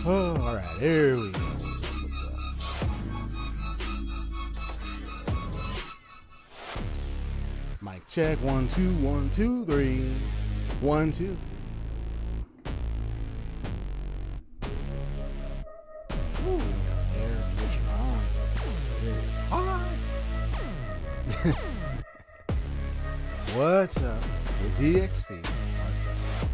Oh, all right, here we go. Mic check. 1 2 1 2 3 1 2. Ooh, air conditioner on. It is hot. What's up? It's EXP. What's up?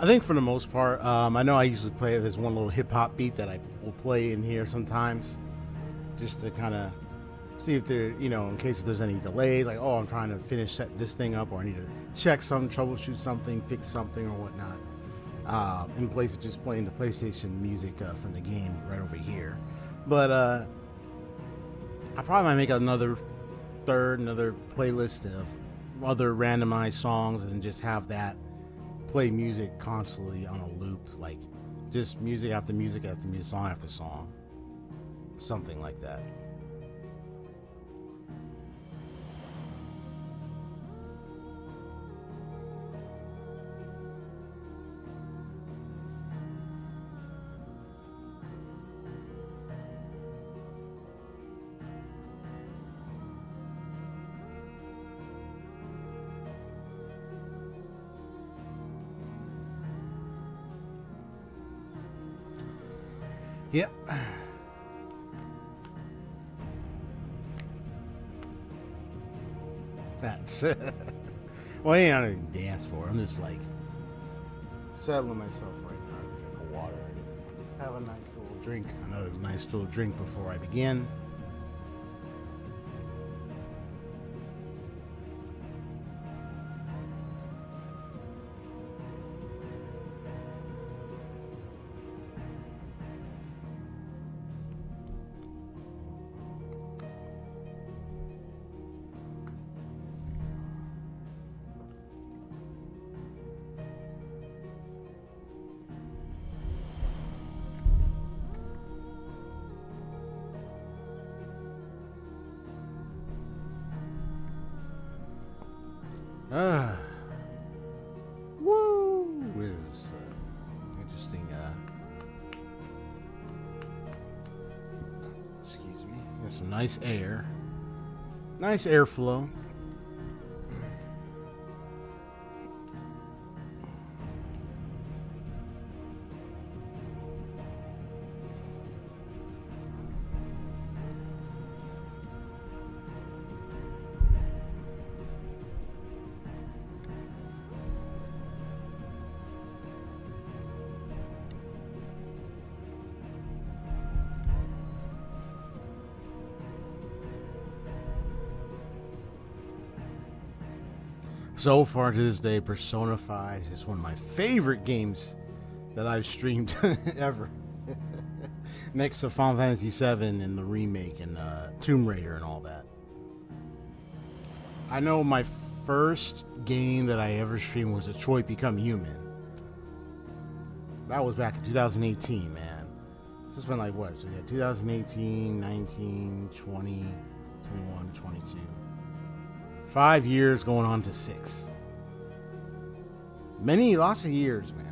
I think for the most part, I know I usually play it. There's one little hip hop beat that I will play in here sometimes, just to kind of see if there, in case if there's any delays, like, oh, I'm trying to finish setting this thing up, or I need to check some, troubleshoot something, fix something, or whatnot. In place of just playing the PlayStation music from the game right over here. But I probably might make another playlist of other randomized songs and just have that play music constantly on a loop, like just music after music after music, song after song, something like that. Yep. That's well, I ain't on a dance floor. I'm just like settling myself right now. Drink of water. Have a nice little drink. Another nice little drink before I begin. Woo! Is interesting. Excuse me. Got some nice air. Nice airflow. So far to this day, Persona 5 is one of my favorite games that I've streamed ever. Next to Final Fantasy VII and the remake and Tomb Raider and all that. I know my first game that I ever streamed was Detroit Become Human. That was back in 2018, man. This has been like what? So yeah, 2018, 19, 20, 21, 22. 5 years going on to 6. Lots of years, man.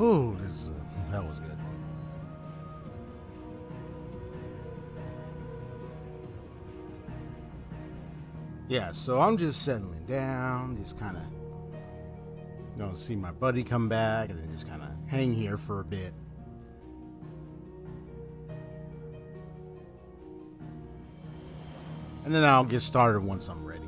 Oh, that was good. Yeah, so I'm just settling down, just kind of, see my buddy come back and then just kind of hang here for a bit. And then I'll get started once I'm ready.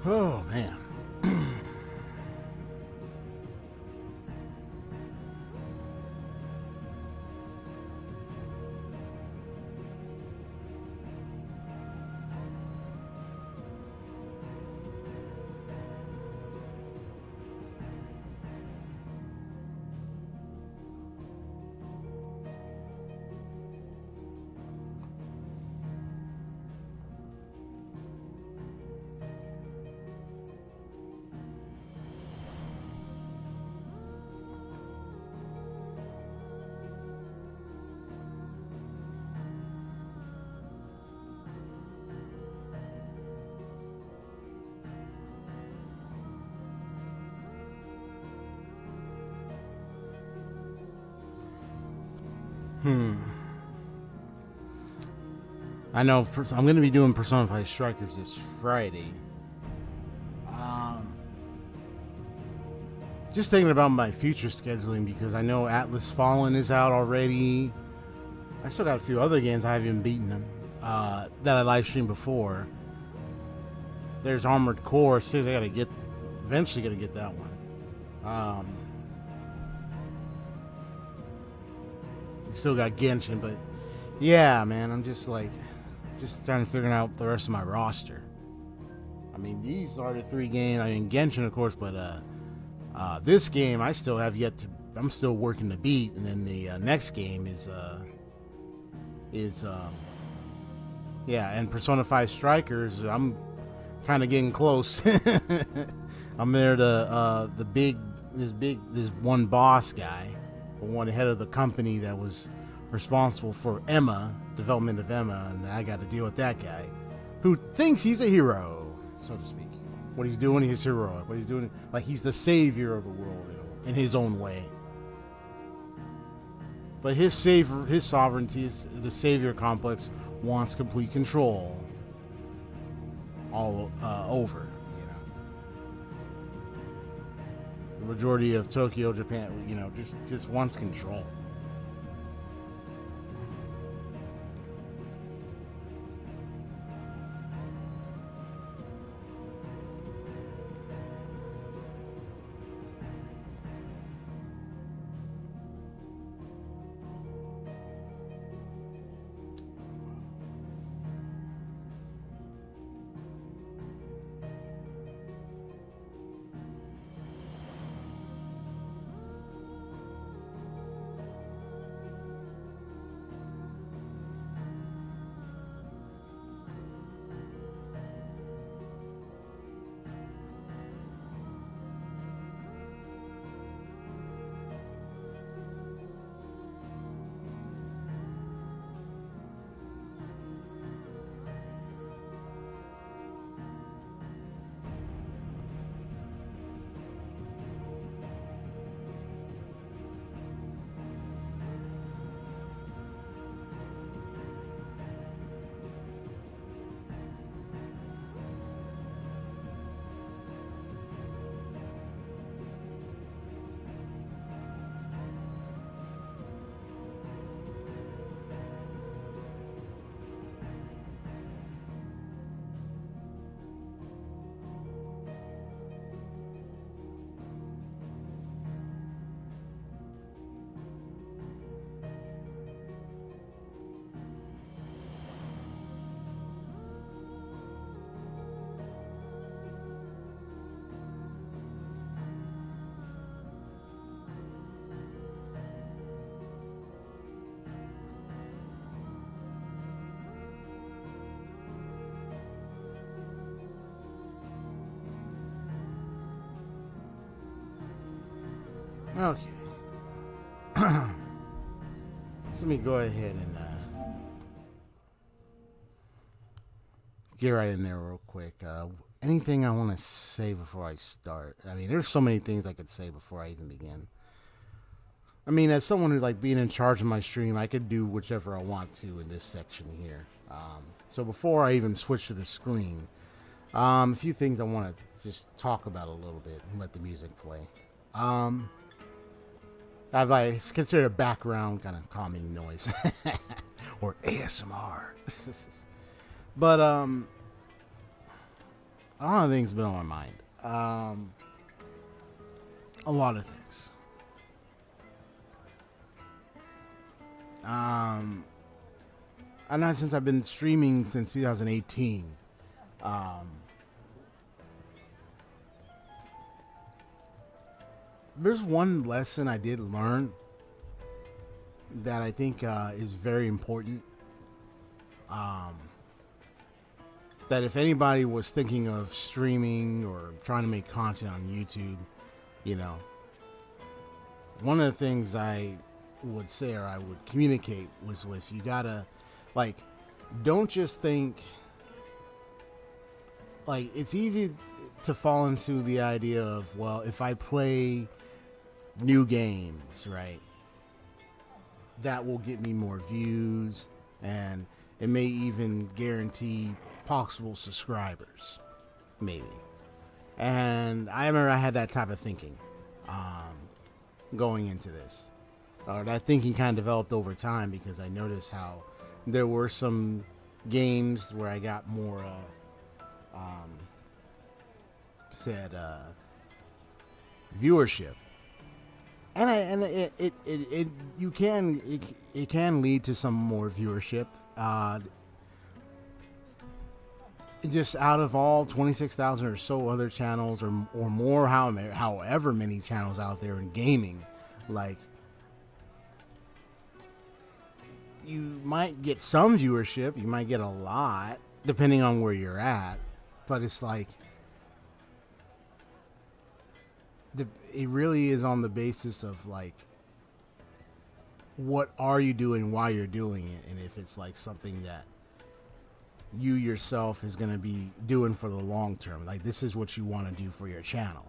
Oh, man. I know I'm going to be doing Persona 5 Strikers this Friday. Just thinking about my future scheduling because I know Atlas Fallen is out already. I still got a few other games I haven't beaten them. that I live streamed before. There's Armored Core. Says I gotta get, eventually gotta get that one. Still got Genshin, but yeah, man, I'm just like, just trying to figure out the rest of my roster. I mean, these are the 3 games. I mean, Genshin, of course, but this game I still have yet to. I'm still working to beat, and then the next game is yeah, and Persona 5 Strikers. I'm kind of getting close. I'm there to this one boss guy, one head of the company that was responsible for Emma, development of Emma, and I got to deal with that guy who thinks he's a hero, so to speak. What he's doing, he's heroic. What he's doing, like he's the savior of the world in his own way. But his sovereignty, the savior complex, wants complete control all over. You know, the majority of Tokyo, Japan, you know, just wants control. Okay. So let me go ahead and get right in there real quick. Anything I want to say before I start? I mean, there's so many things I could say before I even begin. I mean, as someone who's like being in charge of my stream, I could do whichever I want to in this section here. So before I even switch to the screen, a few things I want to just talk about a little bit and let the music play. It's considered a background kind of calming noise or ASMR. But a lot of things have been on my mind. A lot of things. I know since I've been streaming since 2018. There's one lesson I did learn that I think is very important. That if anybody was thinking of streaming or trying to make content on YouTube, you know, one of the things I would say or I would communicate was you gotta, like, don't just think, like, it's easy to fall into the idea of, well, if I play new games, right, that will get me more views and it may even guarantee possible subscribers, maybe. And I remember I had that type of thinking going into this. That thinking kind of developed over time because I noticed how there were some games where I got more viewership, and it can lead to some more viewership. Just out of all 26,000 or so other channels, or more, however many channels out there in gaming, like, you might get some viewership, you might get a lot, depending on where you're at, but it's like, it really is on the basis of, like, what are you doing, why you're doing it, and if it's like something that you yourself is going to be doing for the long term. Like, this is what you want to do for your channel.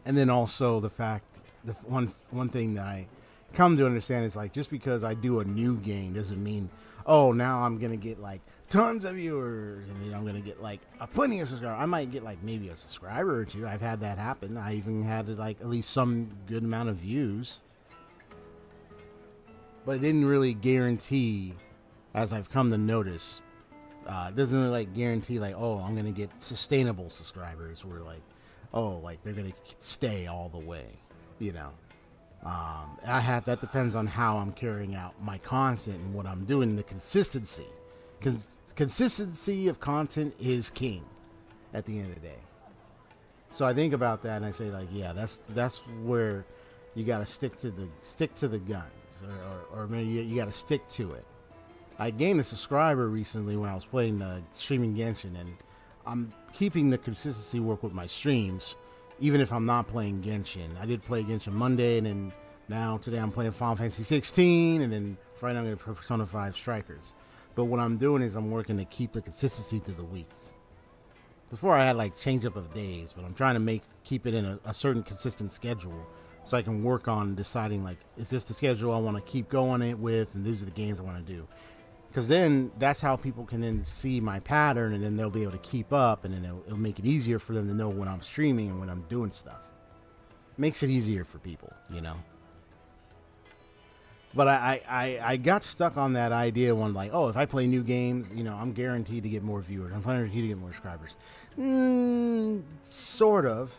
And then also the fact, the one thing that I come to understand is, like, just because I do a new game doesn't mean, oh, now I'm going to get like tons of viewers and then I'm going to get like plenty of subscribers. I might get like maybe a subscriber or two. I've had that happen. I even had like at least some good amount of views, but it didn't really guarantee, as I've come to notice, it doesn't really like guarantee like, oh, I'm gonna get sustainable subscribers where like, oh, like they're gonna stay all the way, you know. That depends on how I'm carrying out my content and what I'm doing. The consistency, consistency of content is king at the end of the day. So I think about that and I say, like, yeah, that's where you gotta stick to the guns, or maybe you gotta stick to it. I gained a subscriber recently when I was playing streaming Genshin, and I'm keeping the consistency work with my streams, even if I'm not playing Genshin. I did play Genshin Monday, and then today I'm playing Final Fantasy 16, and then Friday I'm going to Persona 5 Strikers. But what I'm doing is I'm working to keep the consistency through the weeks. Before I had like change up of days, but I'm trying to keep it in a certain consistent schedule, so I can work on deciding, like, is this the schedule I want to keep going it with, and these are the games I want to do. Because then that's how people can then see my pattern, and then they'll be able to keep up, and then it'll make it easier for them to know when I'm streaming and when I'm doing stuff. Makes it easier for people, you know. But I got stuck on that idea when, like, oh, if I play new games, you know, I'm guaranteed to get more viewers. I'm guaranteed to get more subscribers. Sort of.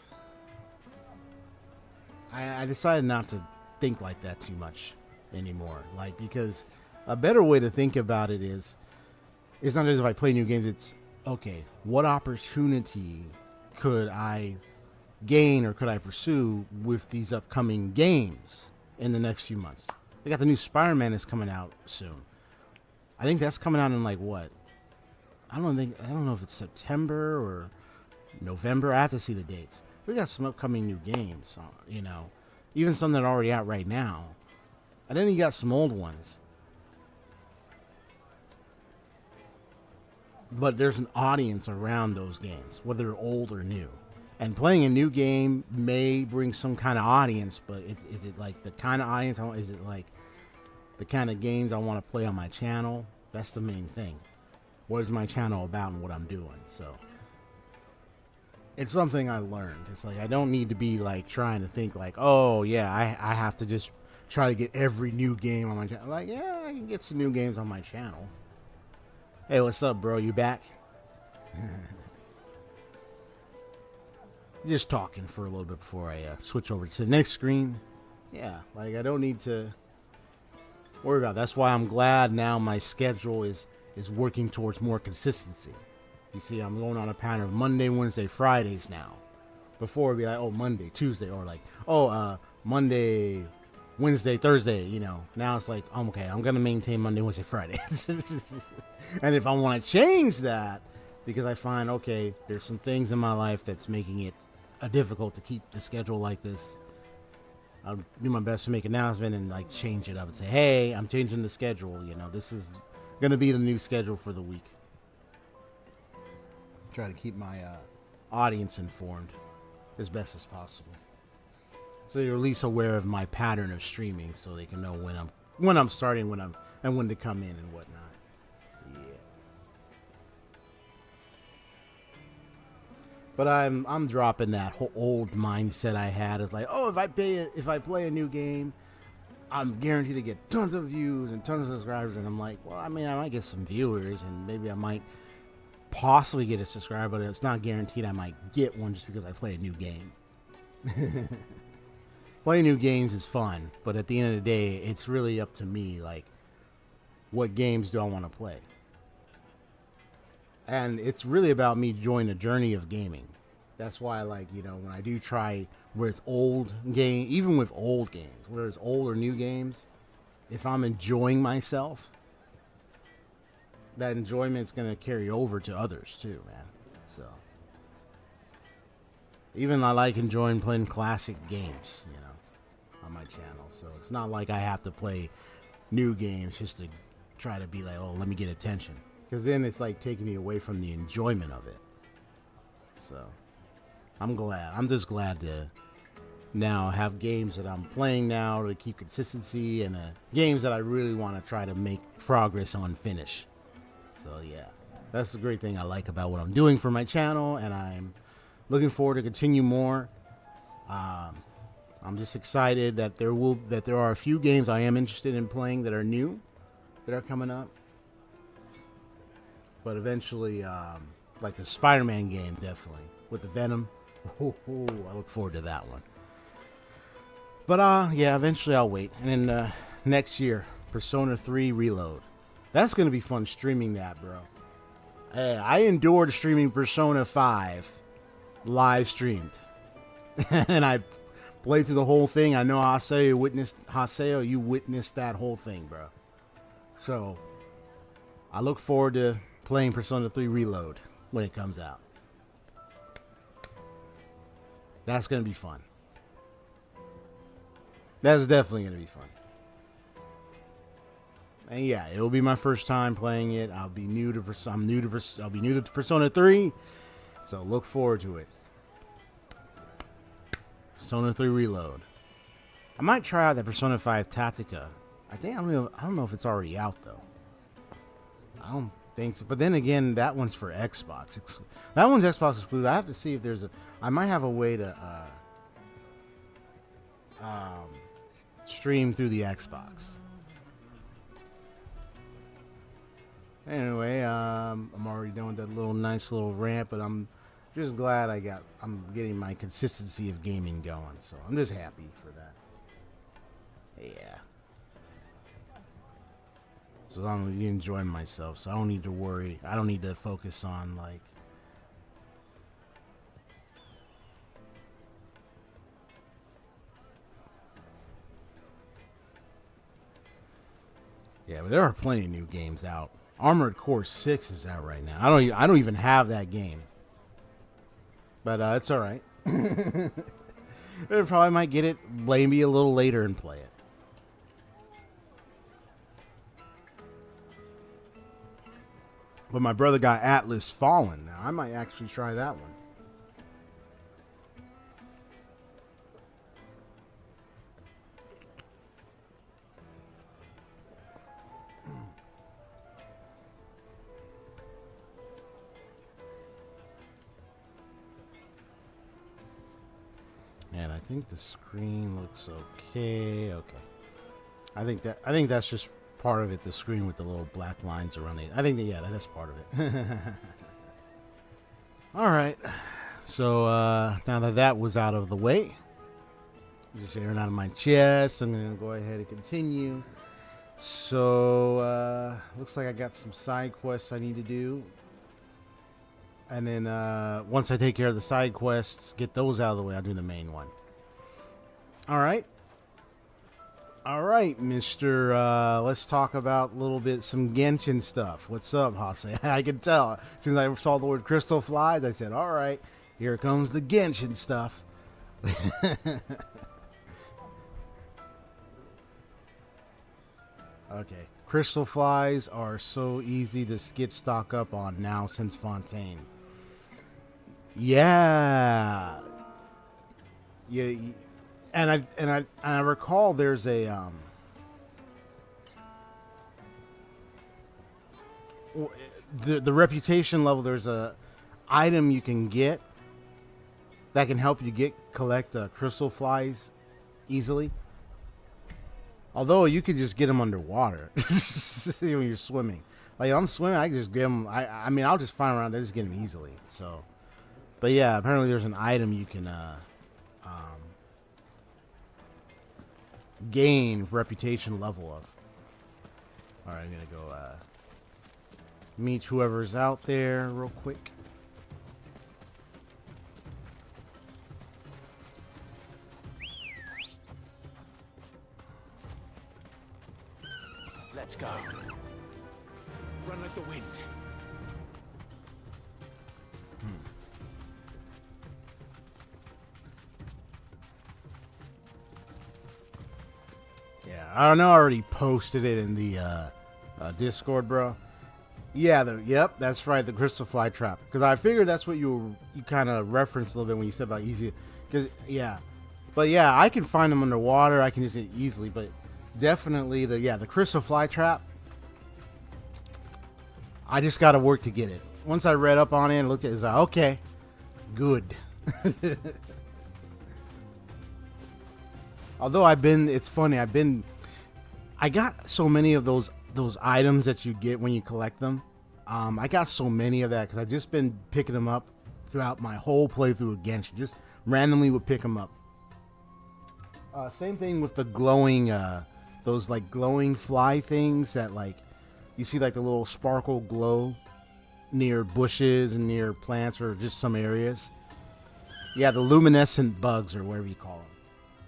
I decided not to think like that too much anymore. Like, because a better way to think about it is, it's not just if I play new games, it's, okay, what opportunity could I gain or could I pursue with these upcoming games in the next few months? They got the new Spider-Man that's coming out soon. I think that's coming out in like what? I don't know if it's September or November. I have to see the dates. We got some upcoming new games, you know, even some that are already out right now. And then you got some old ones. But there's an audience around those games, whether they're old or new. And playing a new game may bring some kind of audience, but is it like the kind of audience I want? Is it like the kind of games I want to play on my channel? That's the main thing. What is my channel about and what I'm doing? So it's something I learned. It's like I don't need to be like trying to think like, oh yeah, I have to just try to get every new game on my channel. Like, yeah, I can get some new games on my channel. Hey, what's up, bro? You back? Just talking for a little bit before I switch over to the next screen. Yeah, like I don't need to worry about it. That's why I'm glad now my schedule is working towards more consistency. You see, I'm going on a pattern of Monday, Wednesday, Fridays now. Before it'd be like, oh, Monday, Tuesday, or like, oh, Monday, Wednesday, Thursday, you know. Now it's like, okay, I'm going to maintain Monday, Wednesday, Friday. And if I want to change that, because I find, okay, there's some things in my life that's making it difficult to keep the schedule like this, I'll do my best to make an announcement and like change it up and say, hey, I'm changing the schedule. You know, this is going to be the new schedule for the week. Try to keep my audience informed as best as possible, so they're at least aware of my pattern of streaming, so they can know when I'm starting, and when to come in and whatnot. Yeah. But I'm dropping that whole old mindset I had of like, oh, if I play a new game, I'm guaranteed to get tons of views and tons of subscribers. And I'm like, well, I mean, I might get some viewers and maybe I might possibly get a subscriber, but it's not guaranteed I might get one just because I play a new game. Playing new games is fun, but at the end of the day, it's really up to me. Like, what games do I want to play? And it's really about me enjoying the journey of gaming. That's why, like, you know, when I do try where it's old game, even with old games, whether it's old or new games, if I'm enjoying myself, that enjoyment's going to carry over to others too, man. So, even I like enjoying playing classic games, you know, on my channel. So it's not like I have to play new games just to try to be like, oh, let me get attention. Because then it's like taking me away from the enjoyment of it. So, I'm glad. I'm just glad to now have games that I'm playing now to keep consistency and games that I really want to try to make progress on finish. So, yeah. That's the great thing I like about what I'm doing for my channel, and I'm looking forward to continue more. I'm just excited that there are a few games I am interested in playing that are new, that are coming up. But eventually, like the Spider-Man game, definitely. With the Venom. I look forward to that one. But, yeah, eventually I'll wait. And then next year, Persona 3 Reload. That's going to be fun streaming that, bro. Hey, I endured streaming Persona 5 live streamed. And I played through the whole thing. I know Haseo, you witnessed that whole thing, bro. So, I look forward to playing Persona 3 Reload when it comes out. That's going to be fun. That's definitely going to be fun. And yeah, it'll be my first time playing it. I'll be new to Persona 3. So look forward to it. Persona 3 Reload. I might try out that Persona 5 Tactica. I don't know if it's already out though. I don't think so. But then again, that one's for Xbox. That one's Xbox exclusive. I have to see if there's I might have a way to stream through the Xbox. Anyway, I'm already done with that nice little rant, but I'm just glad I'm getting my consistency of gaming going. So I'm just happy for that. Yeah. So I'm enjoying myself, so I don't need to worry. I don't need to focus on like yeah, but there are plenty of new games out. Armored Core 6 is out right now. I don't even have that game. But it's all right. I probably might get it maybe a little later and play it. But my brother got Atlas Fallen now. I might actually try that one. And I think the screen looks okay. Okay. I think that's just part of it, the screen with the little black lines around it. I think that's part of it. All right. So now that was out of the way, just airing out of my chest, I'm going to go ahead and continue. So looks like I got some side quests I need to do. And then once I take care of the side quests, get those out of the way, I'll do the main one. All right. All right, Mr. Let's talk about a little bit some Genshin stuff. What's up, Hase? I can tell. As soon as I saw the word crystal flies, I said, all right, here comes the Genshin stuff. Okay. Crystal flies are so easy to get stock up on now since Fontaine. Yeah. Yeah. And I recall there's a the reputation level. There's a item you can get that can help you collect crystal flies easily. Although you could just get them underwater when you're swimming. Like I'm swimming, I can just get them. I mean, I'll just find around there, just get them easily. So, but yeah, apparently there's an item you can gain reputation level of. All right, I'm gonna go meet whoever's out there real quick. Let's go. Run like the wind. Yeah, I don't know. I already posted it in the Discord, bro. Yeah, yep, that's right. The crystal fly trap. Because I figured that's what you kind of referenced a little bit when you said about easy. Cause but yeah, I can find them underwater. I can use it easily, but definitely the crystal fly trap. I just got to work to get it. Once I read up on it and looked at it, I was like, okay, good. Although it's funny, I got so many of those items that you get when you collect them. I got so many of that because I've just been picking them up throughout my whole playthrough of Genshin. Just randomly would pick them up. Same thing with the glowing, those like glowing fly things that like, you see like the little sparkle glow near bushes and near plants or just some areas. Yeah, the luminescent bugs or whatever you call them.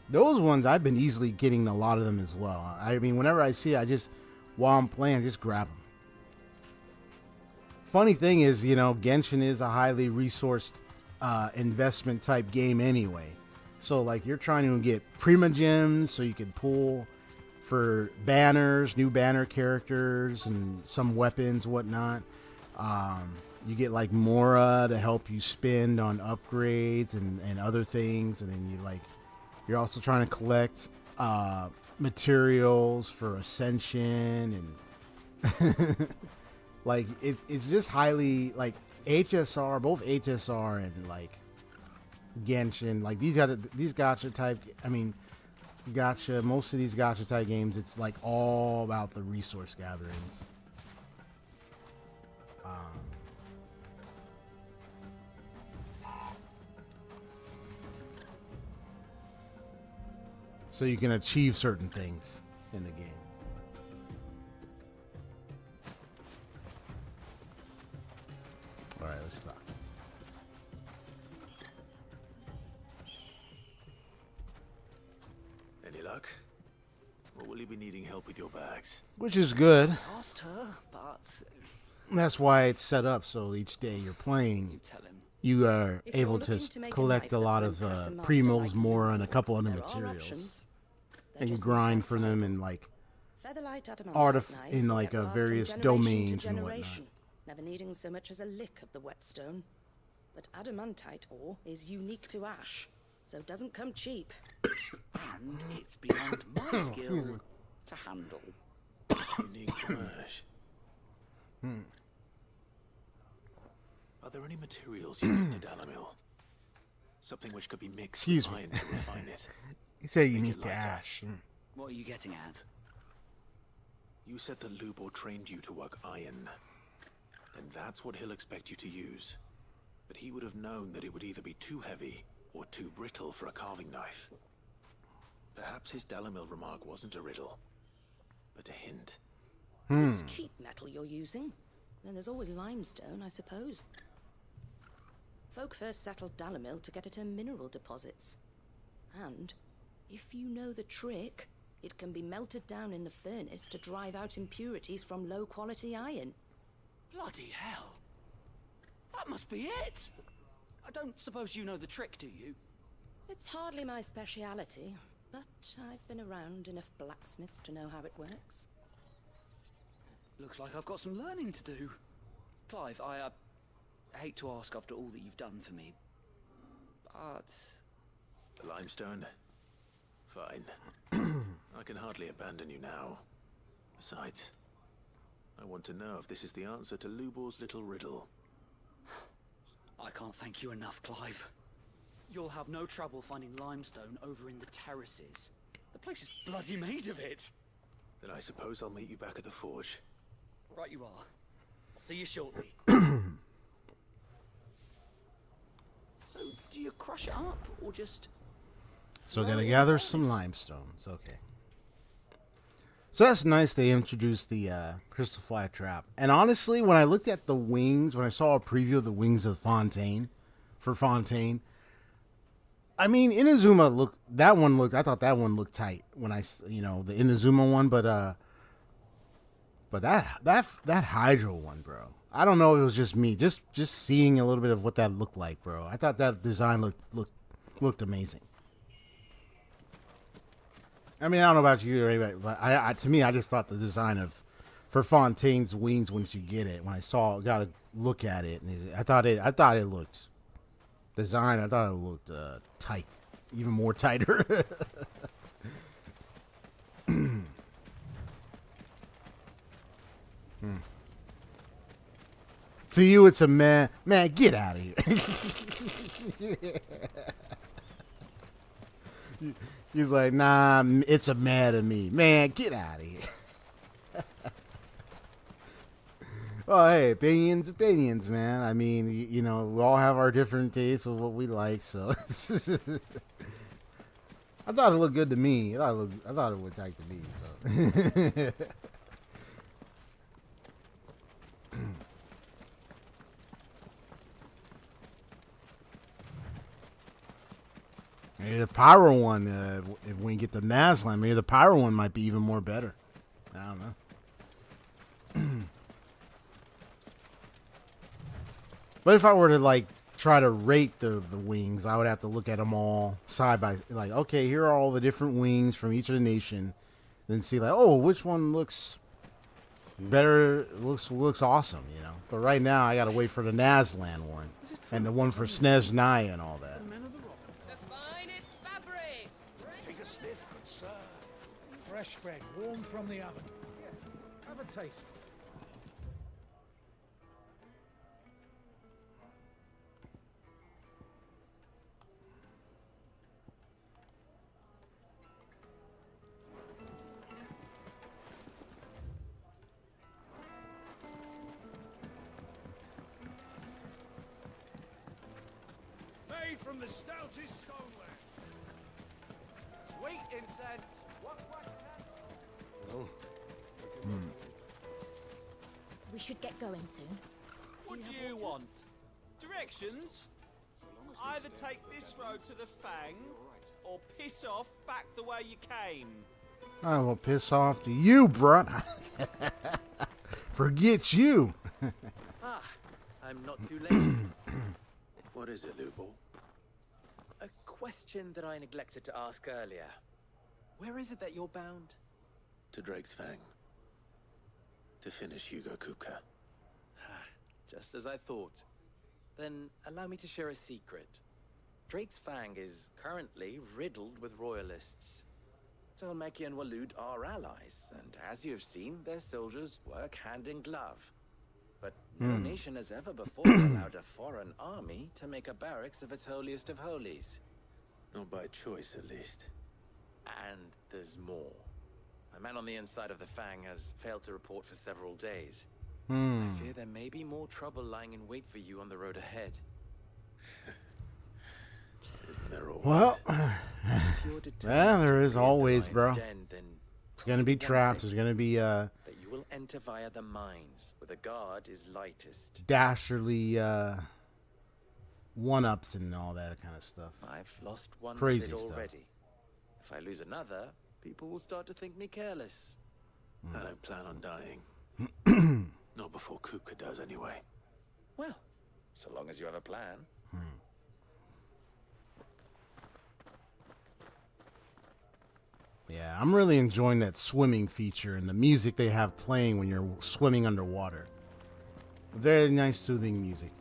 Those ones, I've been easily getting a lot of them as well. I mean, whenever I see it, while I'm playing, I just grab them. Funny thing is, Genshin is a highly resourced investment type game anyway. So, like, you're trying to get Prima Gems so you can pull for banners, new banner characters, and some weapons, whatnot. You get, like, Mora to help you spend on upgrades and other things. And then you're also trying to collect materials for Ascension. And, like, it's just highly, like, HSR, both HSR and, like, Genshin, like these gacha type, most of these gacha type games, it's like all about the resource gatherings. So you can achieve certain things in the game. All right, let's stop. Any luck? Or will you be needing help with your bags? Which is good. Asked her, but That's why it's set up so each day you're playing, tell him. you are If you're able looking to to make a collect knife a that lot won't of press a master primos, like more, you, and a couple other there are materials, options. They're and you just grind not for them in infallible. like Featherlight adamantite knives in will like get passed from various generation domains to and whatnot. generation, never needing so much as a lick of the whetstone. But adamantite ore is unique to ash, so it doesn't come cheap. And it's beyond my skill to handle. Unique to ash. Are there any materials unique to Dalamil? Something which could be mixed Excuse with me. iron to refine it. You say Make unique it to lighter. ash. What are you getting at? You said the Lubor trained you to work iron. Then that's what he'll expect you to use. But he would have known that it would either be too heavy or too brittle for a carving knife. Perhaps his Dalamil remark wasn't a riddle, but a hint. If it's cheap metal you're using, then there's always limestone, I suppose. Folk first settled Dalamil to get at her mineral deposits. And, if you know the trick, it can be melted down in the furnace to drive out impurities from low-quality iron. Bloody hell! That must be it! I don't suppose you know the trick, do you? It's hardly my speciality, but I've been around enough blacksmiths to know how it works. Looks like I've got some learning to do. Clive, I hate to ask after all that you've done for me, but... The limestone? Fine. I can hardly abandon you now. Besides, I want to know if this is the answer to Lubor's little riddle. I can't thank you enough, Clive. You'll have no trouble finding limestone over in the terraces. The place is bloody made of it. Then I suppose I'll meet you back at the forge. Right you are. I'll see you shortly. So, do you crush it up, or just... So throw gotta it in gather the some furnace? limestones. Okay. So that's nice. They introduced the crystal fly trap. And honestly, when I looked at the wings, when I saw a preview of the wings of Fontaine, I mean, Inazuma I thought that one looked tight when the Inazuma one, but that Hydro one, bro. I don't know if it was just me, just seeing a little bit of what that looked like, bro. I thought that design looked amazing. I mean, I don't know about you, anybody, but to me, I just thought the design for Fontaine's wings, once you get it, when I got to look at it, and I thought it looked tight, even more tighter. To you, it's a man, get out of here. He's like, nah, it's a man to me. Man, get out of here. Well, hey, opinions, man. I mean, we all have our different tastes of what we like, so. I thought it looked good to me. I thought it would tight to me, so. Maybe the Pyro one, if we can get the Nazlan, maybe the Pyro one might be even more better. I don't know. But if I were to, try to rate the wings, I would have to look at them all side by, okay, here are all the different wings from each of the nation. Then see, which one looks better, looks awesome, But right now, I got to wait for the Nazlan one. And the one for Snezhnaya and all that. Fresh bread, warm from the oven. Have a taste. Made from the stoutest stoneware. Sweet incense. We should get going soon. What do you want? Directions? Either take this road to the Fang, or piss off back the way you came. I will piss off to you, bruh. Forget you. I'm not too late. What is it, Lubo? A question that I neglected to ask earlier. Where is it that you're bound? To Drake's Fang. To finish Hugo Kupka. Just as I thought. Then allow me to share a secret. Drake's Fang is currently riddled with royalists. Telmeki and Waloed are allies, and as you've seen, their soldiers work hand in glove. But no nation has ever before allowed a foreign army to make a barracks of its holiest of holies. Not by choice, at least. And there's more. A man on the inside of the Fang has failed to report for several days. I fear there may be more trouble lying in wait for you on the road ahead. Isn't there always? Well, If you're determined there to is rid the always, lion's bro. den, then It's gonna be trust one traps. thing, There's gonna be that you will enter via the mines, where the guard is lightest. dastardly one-ups and all that kind of stuff. I've lost one Crazy Sid stuff. already. If I lose another, people will start to think me careless. I don't plan on dying. Not before Kupka does, anyway. Well, so long as you have a plan. Yeah, I'm really enjoying that swimming feature and the music they have playing when you're swimming underwater. Very nice, soothing music.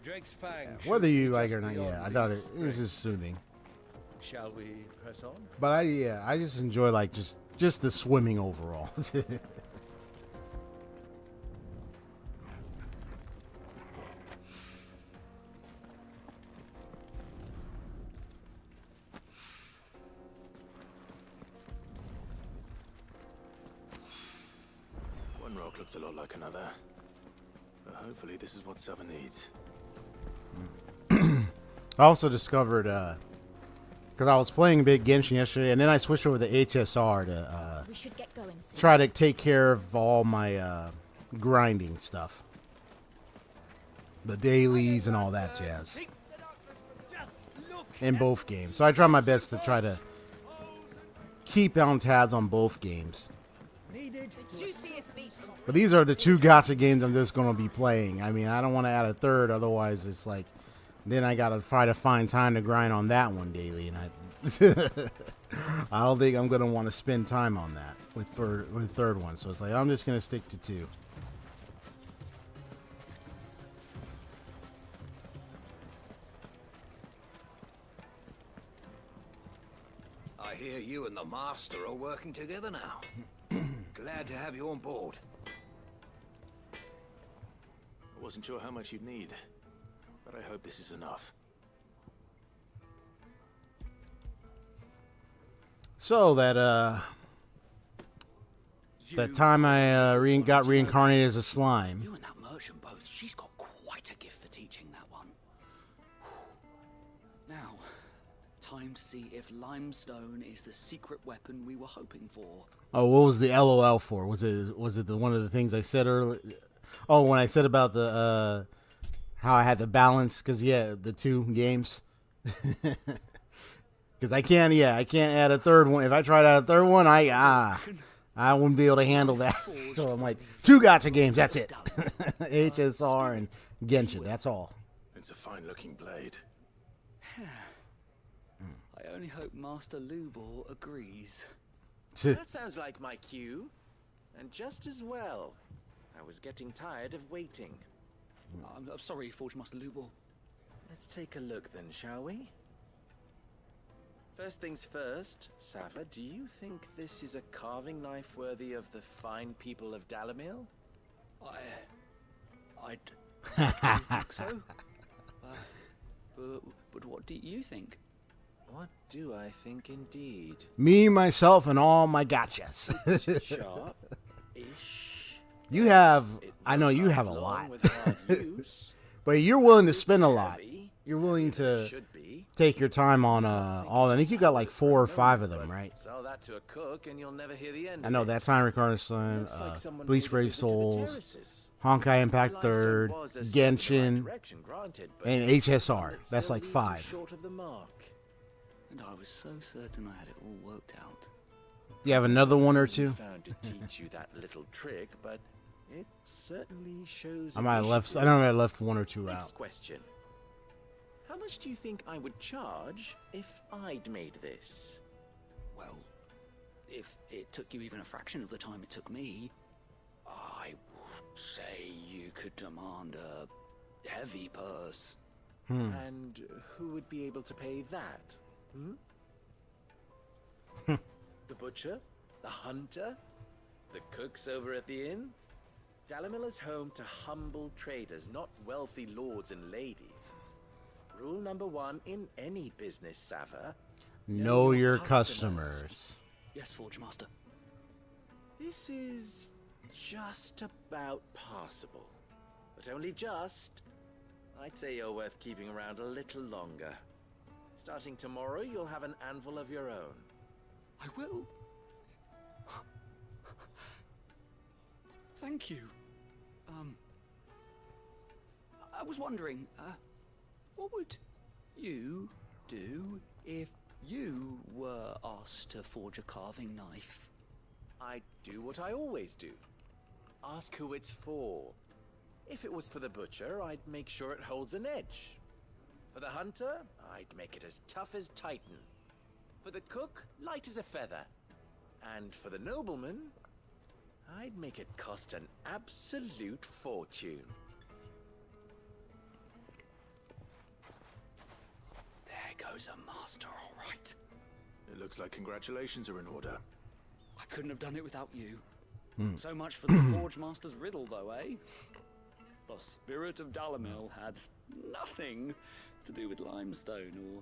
Drake's Fang. Whether should you be like it just or not, beyond yeah, I thought these it was streets. just soothing. Shall we press on? But I just enjoy just the swimming overall. rock looks a lot like another. But hopefully this is what Sava needs. I also discovered, because I was playing a bit Genshin yesterday, and then I switched over to HSR to We should get going soon. try to take care of all my grinding stuff. The dailies and all that jazz. In both games. So I try my best to try to keep on tabs on both games. But these are the two gacha games I'm just going to be playing. I mean, I don't want to add a third, otherwise it's like, then I got to try to find time to grind on that one daily. And I don't think I'm going to want to spend time on that with third one. So it's like, I'm just going to stick to two. I hear you and the Master are working together now. Glad to have you on board. I wasn't sure how much you'd need, but I hope this is enough. So that time I got reincarnated as a slime. You and that merchant both. She's got quite a gift for teaching that one. Now, time to see if limestone is the secret weapon we were hoping for. Oh, what was the LOL for? Was it one of the things I said earlier? Oh, when I said about the how I had to balance, because yeah, the two games. Because I can't add a third one. If I tried to add a third one, I wouldn't be able to handle that. So I'm like, two gacha games, that's it. HSR and Genshin, that's all. It's a fine-looking blade. I only hope Master Lubor agrees. That sounds like my cue. And just as well. I was getting tired of waiting. I'm sorry, Forge Master Lubor. Let's take a look then, shall we? First things first, Sava, do you think this is a carving knife worthy of the fine people of Dalamil? I do think so. But what do you think? What do I think indeed? Me, myself, and all my gachas. Sharp-ish. You have, I know you have a lot. With hard use. But you're willing to spend a lot. Heavy. You're willing to Should be. take your time on all. I think you got like 4 or 5 of them, right? Sell that to a cook and you'll never hear the end. I know that time recording son, Looks like someone Bleach made a Brave visit to the Souls, terraces. Honkai Impact Limestone 3rd, was a step in the right Genshin, direction, granted, but and HSR. it That's still like leaves you 5. short of the mark. And I was so certain I had it all worked out. You have another one or two? Found to teach you that little trick, but it certainly shows. I might have left. I know I left 1 or 2 Next out. question. How much do you think I would charge if I'd made this? Well, if it took you even a fraction of the time it took me, I would say you could demand a heavy purse. And who would be able to pay that? The butcher? The hunter? The cooks over at the inn? Dalamil is home to humble traders, not wealthy lords and ladies. Rule number 1 in any business, Sava. Know your customers. Yes, Forge Master. This is just about passable. But only just. I'd say you're worth keeping around a little longer. Starting tomorrow, you'll have an anvil of your own. I will. Thank you. I was wondering, what would you do if you were asked to forge a carving knife? I'd do what I always do. Ask who it's for. If it was for the butcher, I'd make sure it holds an edge. For the hunter, I'd make it as tough as Titan. For the cook, light as a feather. And for the nobleman, I'd make it cost an absolute fortune. There goes a master, all right. It looks like congratulations are in order. I couldn't have done it without you. So much for the Forge Master's riddle, though, eh? The spirit of Dalamil had nothing to do with limestone or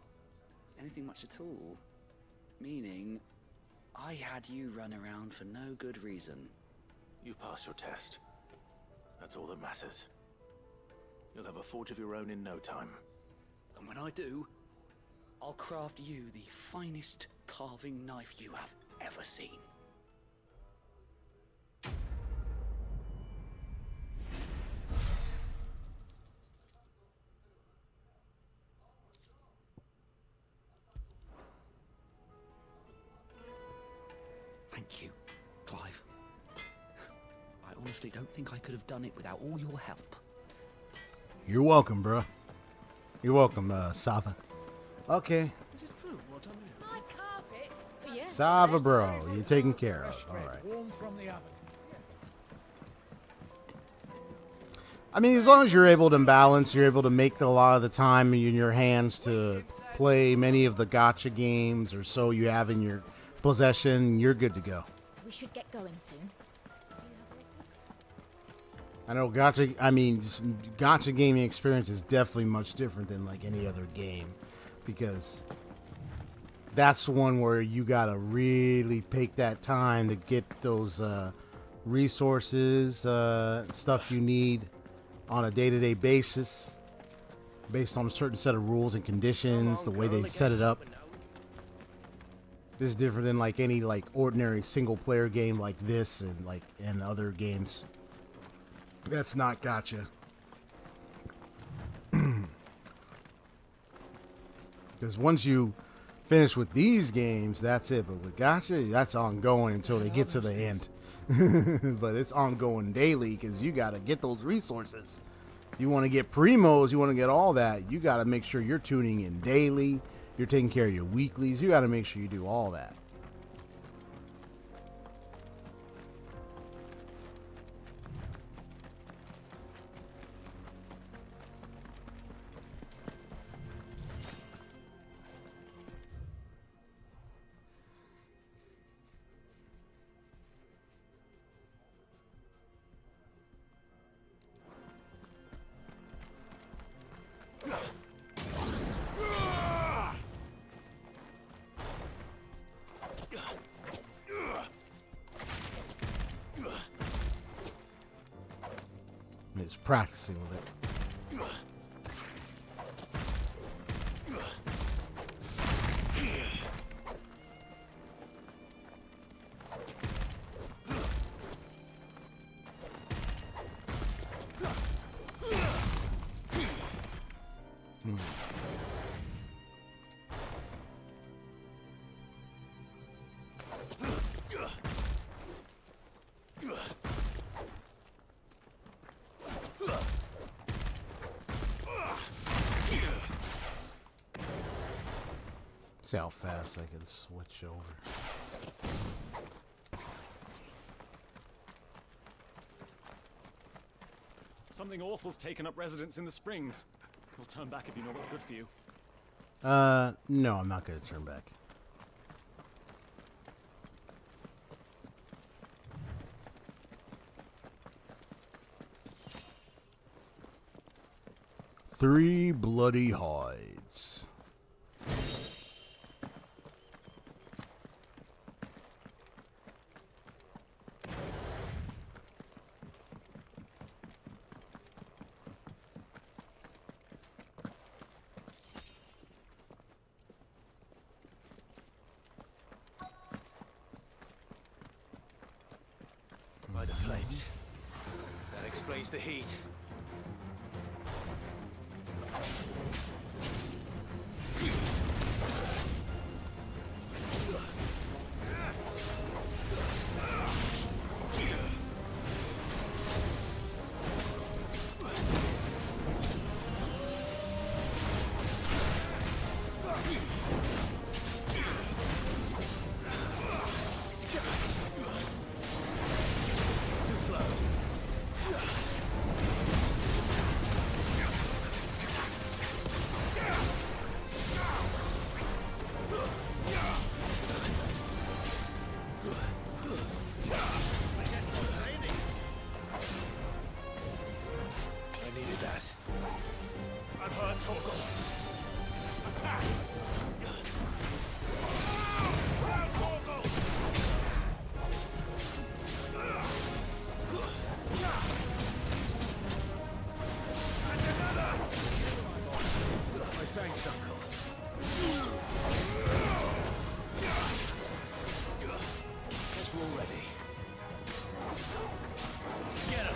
anything much at all. Meaning, I had you run around for no good reason. You've passed your test. That's all that matters. You'll have a forge of your own in no time. And when I do, I'll craft you the finest carving knife you have ever seen. Thank you, Clive. I honestly don't think I could have done it without all your help. You're welcome, bro. You're welcome, Sava. Okay. Is it true what I'm hearing? My carpet? Yes. Sava, bro. You're taken care Fresh of. All bread, right. warm from the oven. I mean, as long as you're able to balance, you're able to make a lot of the time in your hands to play many of the gacha games or so you have in your possession, you're good to go. We should get going soon. I know gacha gaming experience is definitely much different than like any other game, because that's one where you gotta really take that time to get those resources, stuff you need on a day-to-day basis, based on a certain set of rules and conditions, the way they set it up. This is different than like any like ordinary single-player game like this and other games. That's not gacha. Because once you finish with these games, that's it. But with gacha, that's ongoing until they get to the end. But it's ongoing daily because you got to get those resources. You want to get primos, you want to get all that. You got to make sure you're tuning in daily. You're taking care of your weeklies. You got to make sure you do all that. It's practicing with it. See how fast I can switch over. Something awful's taken up residence in the Springs. We'll turn back if you know what's good for you. No, I'm not going to turn back. Three bloody hides. By the flames. That explains the heat. suckle. Guess we're all ready. Get him!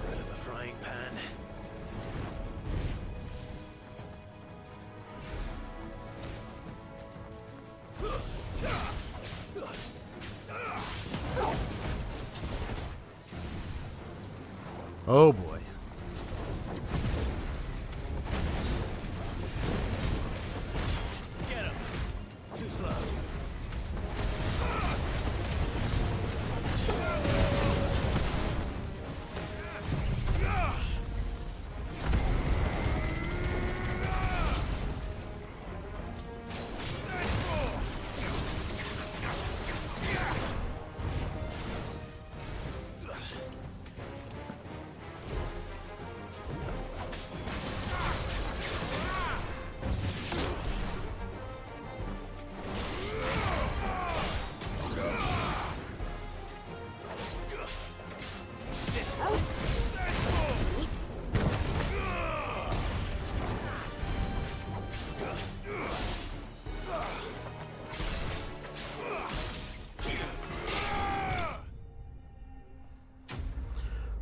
Out of the frying pan. Oh boy. Get him! Too slow.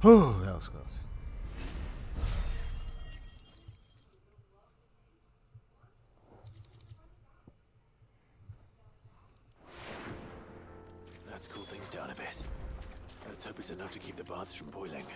Whew, that was close. Let's cool things down a bit. Let's hope it's enough to keep the baths from boiling.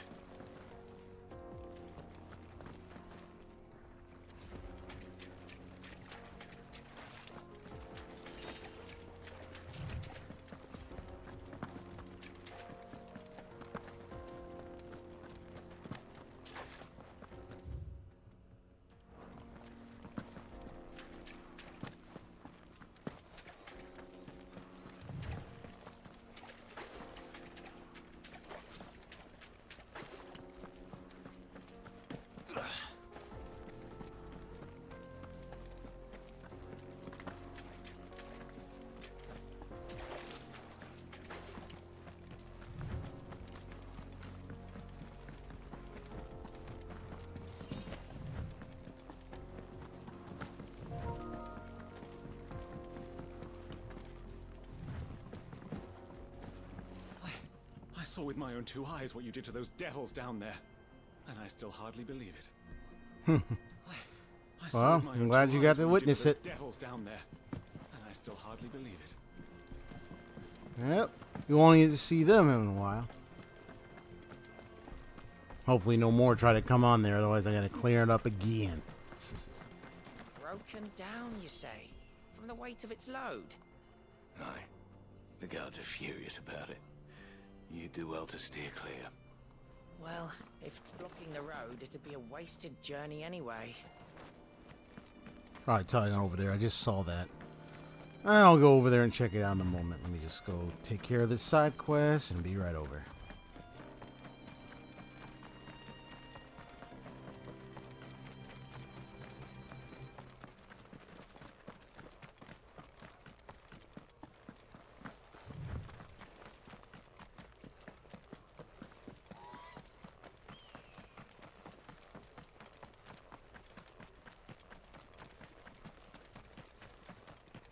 I saw with my own two eyes what you did to those devils down there, and I still hardly believe it. I saw Well, with my I'm own glad two you got eyes to what you did witness those it. Devils down there, and I still hardly believe it. Yep. You won't get to see them in a while. Hopefully no more try to come on there, otherwise I gotta clear it up again. Broken down, you say? From the weight of its load? Aye. The guards are furious about it. You do well to steer clear. Well, if it's blocking the road, it'd be a wasted journey anyway. Alright, telling over there. I just saw that. I'll go over there and check it out in a moment. Let me just go take care of this side quest and be right over.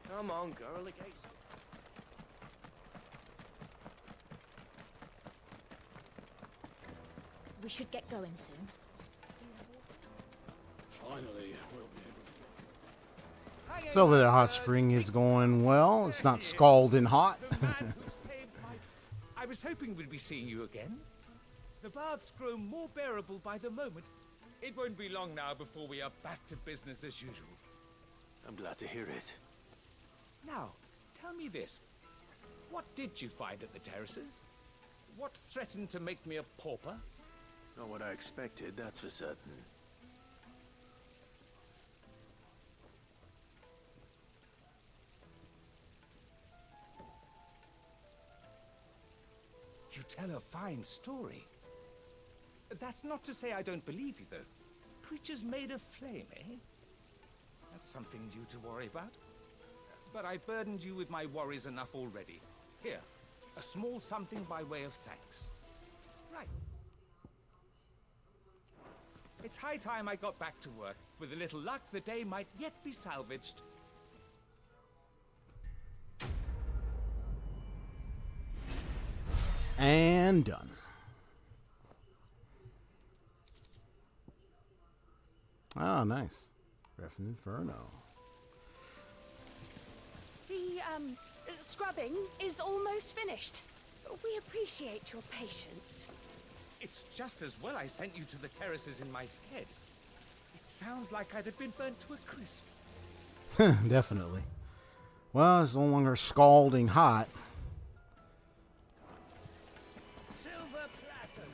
Come on, girl, the gate's open. We should get going soon. Finally, we'll be able to. So over there, hot spring is going well. It's not scalding hot. I was hoping we'd be seeing you again. The baths grow more bearable by the moment. It won't be long now before we are back to business as usual. I'm glad to hear it. Now, tell me this. What did you find at the terraces? What threatened to make me a pauper? Not what I expected, that's for certain. tell a fine story. That's not to say I don't believe you, though. Creatures made of flame, eh? That's something due to worry about. But I burdened you with my worries enough already. Here, a small something by way of thanks. Right. It's high time I got back to work. With a little luck, the day might yet be salvaged. And done. Oh, nice. Ref Inferno. The, scrubbing is almost finished. We appreciate your patience. It's just as well I sent you to the terraces in my stead. It sounds like I'd have been burnt to a crisp. Definitely. Well, it's no longer scalding hot. Silver platters.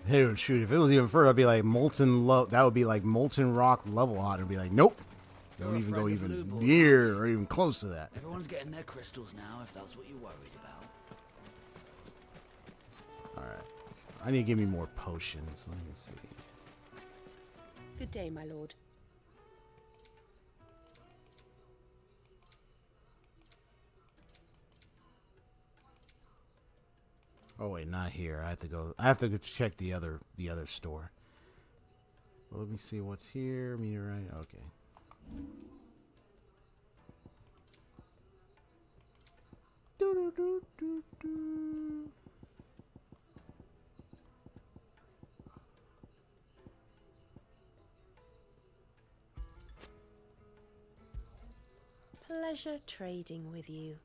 Dude, shoot, if it was even further, I'd be like molten that would be like molten rock level hot. It'd be like, nope. Don't even go even near or even close to that. Everyone's getting their crystals now, if that's what you're worried about. Alright. I need to give me more potions. Let me see. Good day, my lord. Oh wait, not here. I have to go check the other store. Well, let me see what's here. Meteorite. Okay. Pleasure trading with you.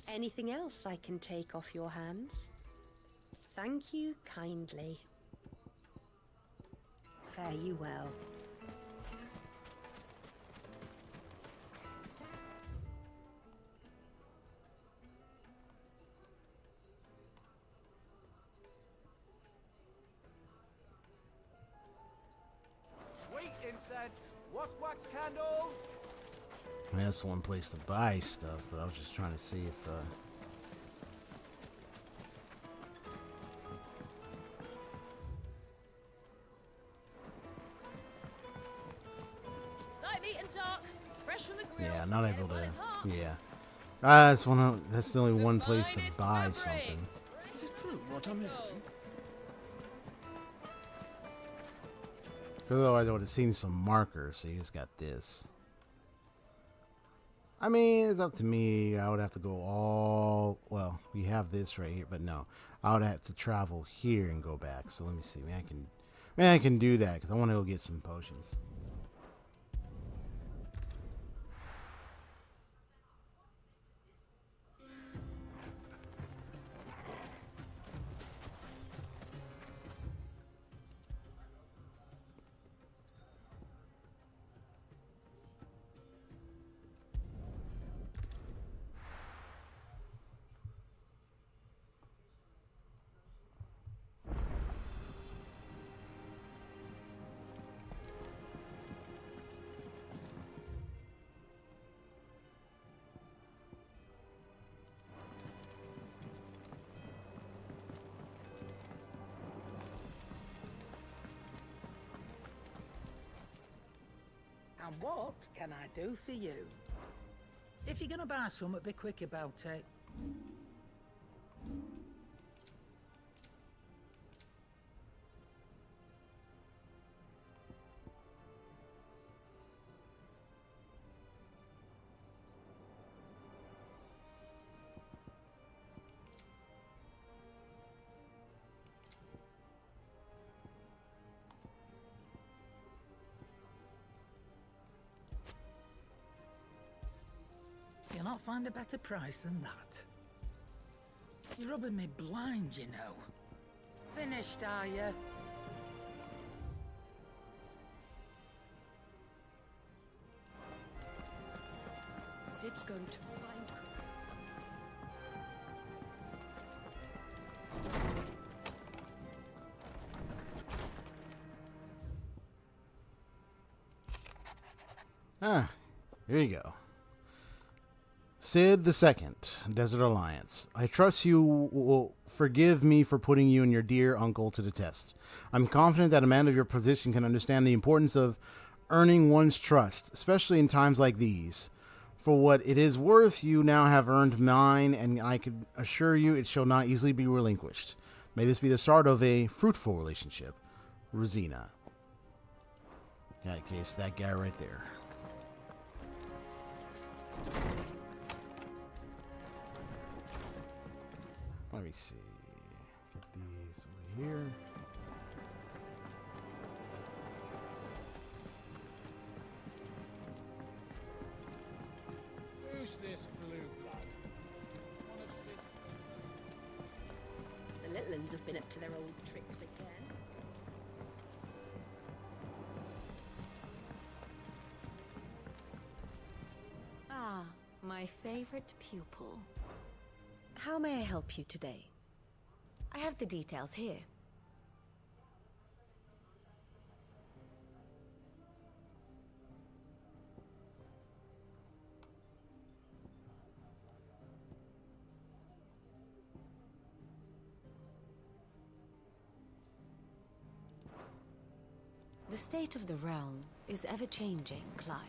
Anything else I can take off your hands? Thank you kindly. Fare you well. Sweet incense. What's wax candle? I mean, that's one place to buy stuff, but I was just trying to see if Light meat and dark, fresh from the grill. yeah, not able to. While it's hot. Yeah, that's the only one place to buy something. Is it true what I'm hearing? Because otherwise, I would have seen some markers. So you just got this. I mean, it's up to me. I would have to go all... Well, we have this right here, but no. I would have to travel here and go back. So let me see. Maybe I can do that because I want to go get some potions. And what can I do for you? If you're gonna buy something, be quick about it. You'll not find a better price than that. You're rubbing me blind, you know. Finished, are you? Sid's going to find Cook. Ah, here you go. Sid II, Desert Alliance. I trust you will forgive me for putting you and your dear uncle to the test. I'm confident that a man of your position can understand the importance of earning one's trust, especially in times like these. For what it is worth, you now have earned mine, and I can assure you it shall not easily be relinquished. May this be the start of a fruitful relationship. Rosina. In that case, that guy right there. Let me see. Get these over here. Who's this blue blood? One of Sid's The little uns have been up to their old tricks again. Ah, my favorite pupil. How may I help you today? I have the details here. The state of the realm is ever-changing, Clive.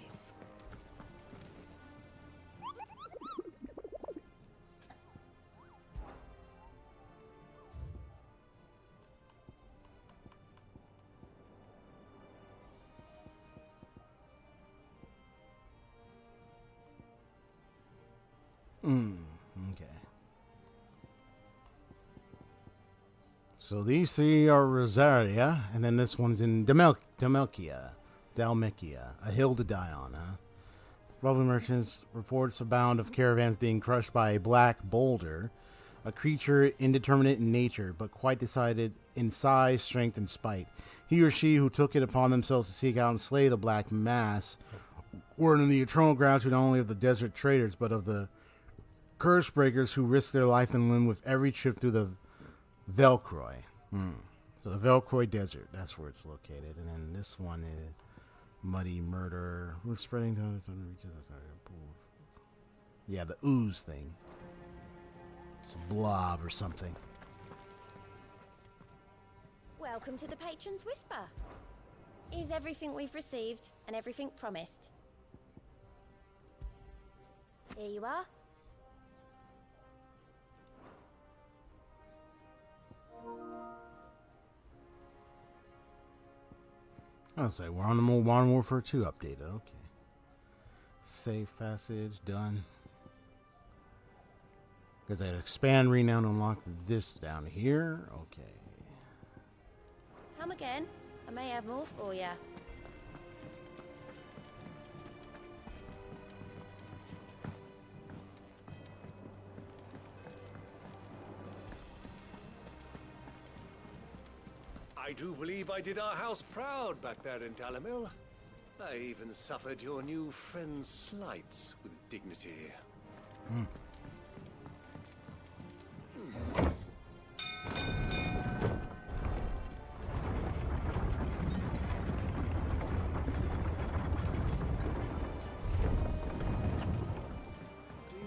Okay. So these three are Rosaria, and then this one's in Dalmekia, a hill to die on, huh? Roving merchants reports abound of caravans being crushed by a black boulder, a creature indeterminate in nature, but quite decided in size, strength, and spite. He or she who took it upon themselves to seek out and slay the black mass were in the eternal gratitude not only of the desert traders, but of the curse breakers who risked their life and limb with every trip through the Velcroy. So the Velcroy Desert, that's where it's located. And then this one is Muddy Murder. We're spreading to yeah, the ooze thing. It's a blob or something. Welcome to the Patron's Whisper. Is everything we've received and everything promised? Here you are. I'll say we're on the Modern Warfare 2 update. Okay. Safe passage done. Because I expand renown unlock this down here. Okay. Come again. I may have more for you. I do believe I did our house proud back there in Dalamil. I even suffered your new friend's slights with dignity.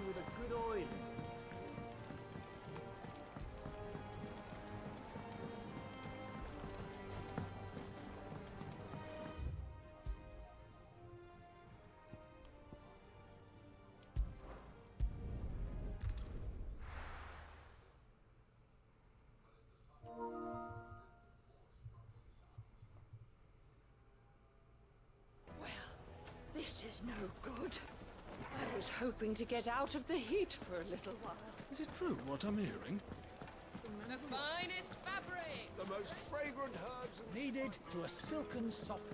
With a good oil. This is no good. I was hoping to get out of the heat for a little while. Is it true what I'm hearing? The finest fabric! The most fragrant herbs needed to a silken softness.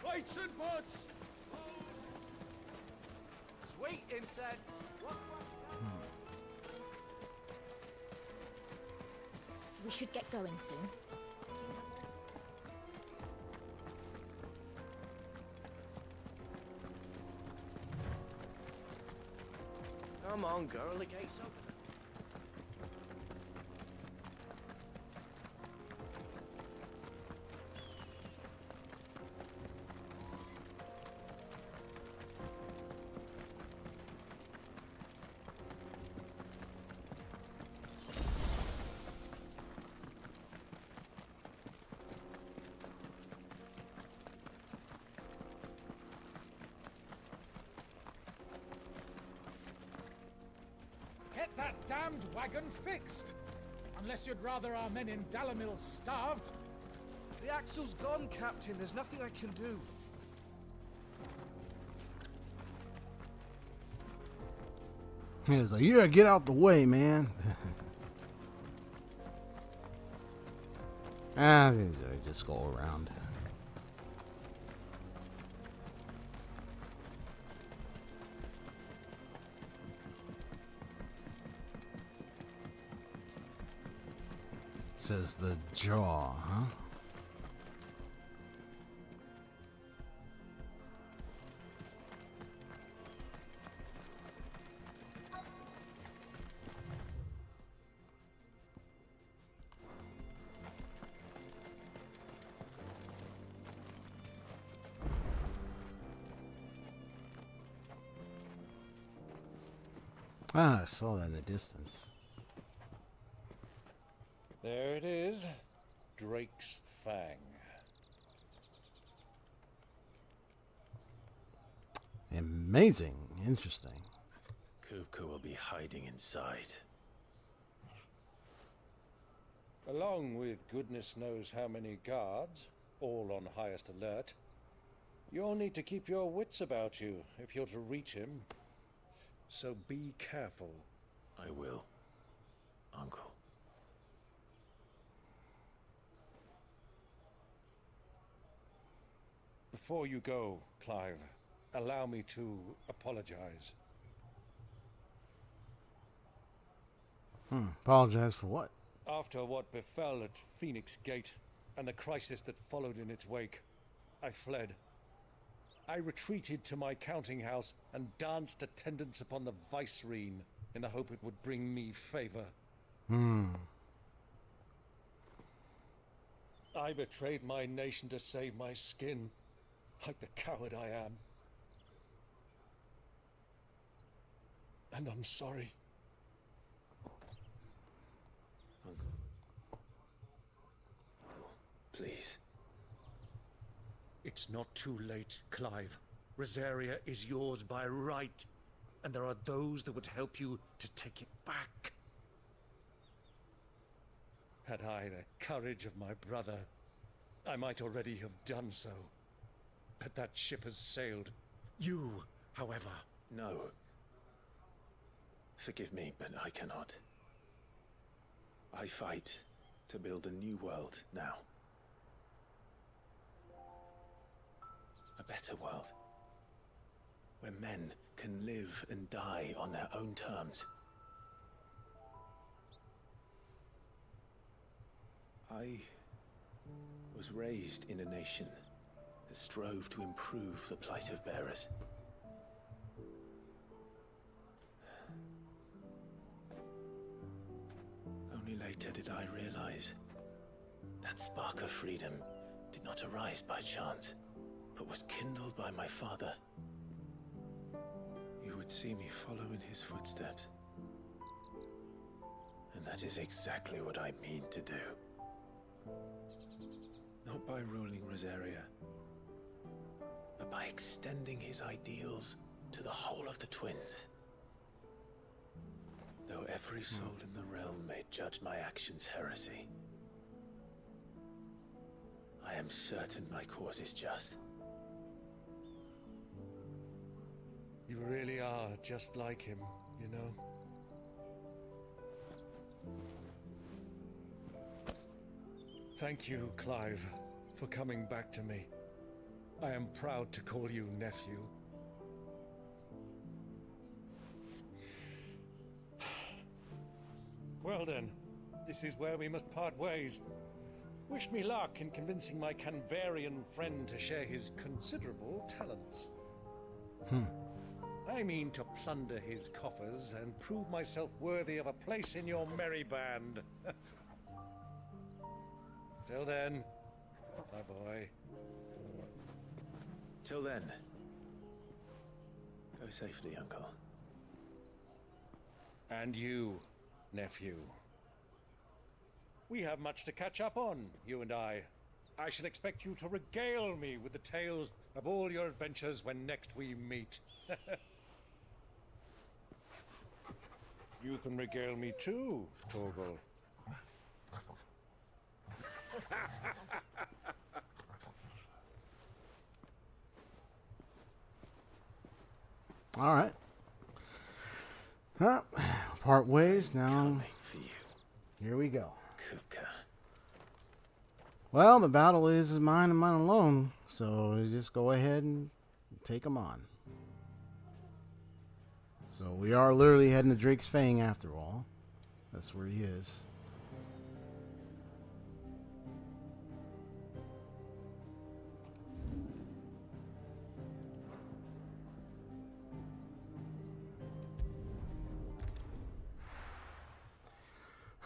Plates and pots! Sweet incense. We should get going soon. Come on, girl, the gate's open. Get that damned wagon fixed! Unless you'd rather our men in Dalamil starved. The axle's gone, Captain. There's nothing I can do. He was like, yeah, get out the way, man. Just go around. Says the jaw, huh? Ah, I saw that in the distance. There it is. Drake's Fang. Amazing. Interesting. Kupka will be hiding inside. Along with goodness knows how many guards, all on highest alert. You'll need to keep your wits about you if you're to reach him. So be careful. I will, Uncle. Before you go, Clive, allow me to apologize. Apologize for what? After what befell at Phoenix Gate and the crisis that followed in its wake, I fled. I retreated to my counting house and danced attendance upon the vicereine in the hope it would bring me favor. I betrayed my nation to save my skin, like the coward I am. And I'm sorry. Uncle. Oh, please. It's not too late, Clive. Rosaria is yours by right, and there are those that would help you to take it back. Had I the courage of my brother, I might already have done so. But that ship has sailed. You, however... No. Forgive me, but I cannot. I fight to build a new world now. A better world. Where men can live and die on their own terms. I was raised in a nation that strove to improve the plight of bearers. Only later did I realize that spark of freedom did not arise by chance, but was kindled by my father. You would see me follow in his footsteps. And that is exactly what I mean to do. Not by ruling Rosaria, but by extending his ideals to the whole of the twins. Though every soul in the realm may judge my actions heresy, I am certain my cause is just. You really are just like him, you know? Thank you, Clive, for coming back to me. I am proud to call you nephew. Well then, this is where we must part ways. Wish me luck in convincing my Canvarian friend to share his considerable talents. I mean to plunder his coffers and prove myself worthy of a place in your merry band. Till then, my boy. Till then, go safely, Uncle. And you, nephew. We have much to catch up on, you and I. I shall expect you to regale me with the tales of all your adventures when next we meet. You can regale me too, Torgal. All right. Huh. Part ways now. Here we go. Well, the battle is mine and mine alone, so just go ahead and take them on. So we are literally heading to Drake's Fang after all. That's where he is.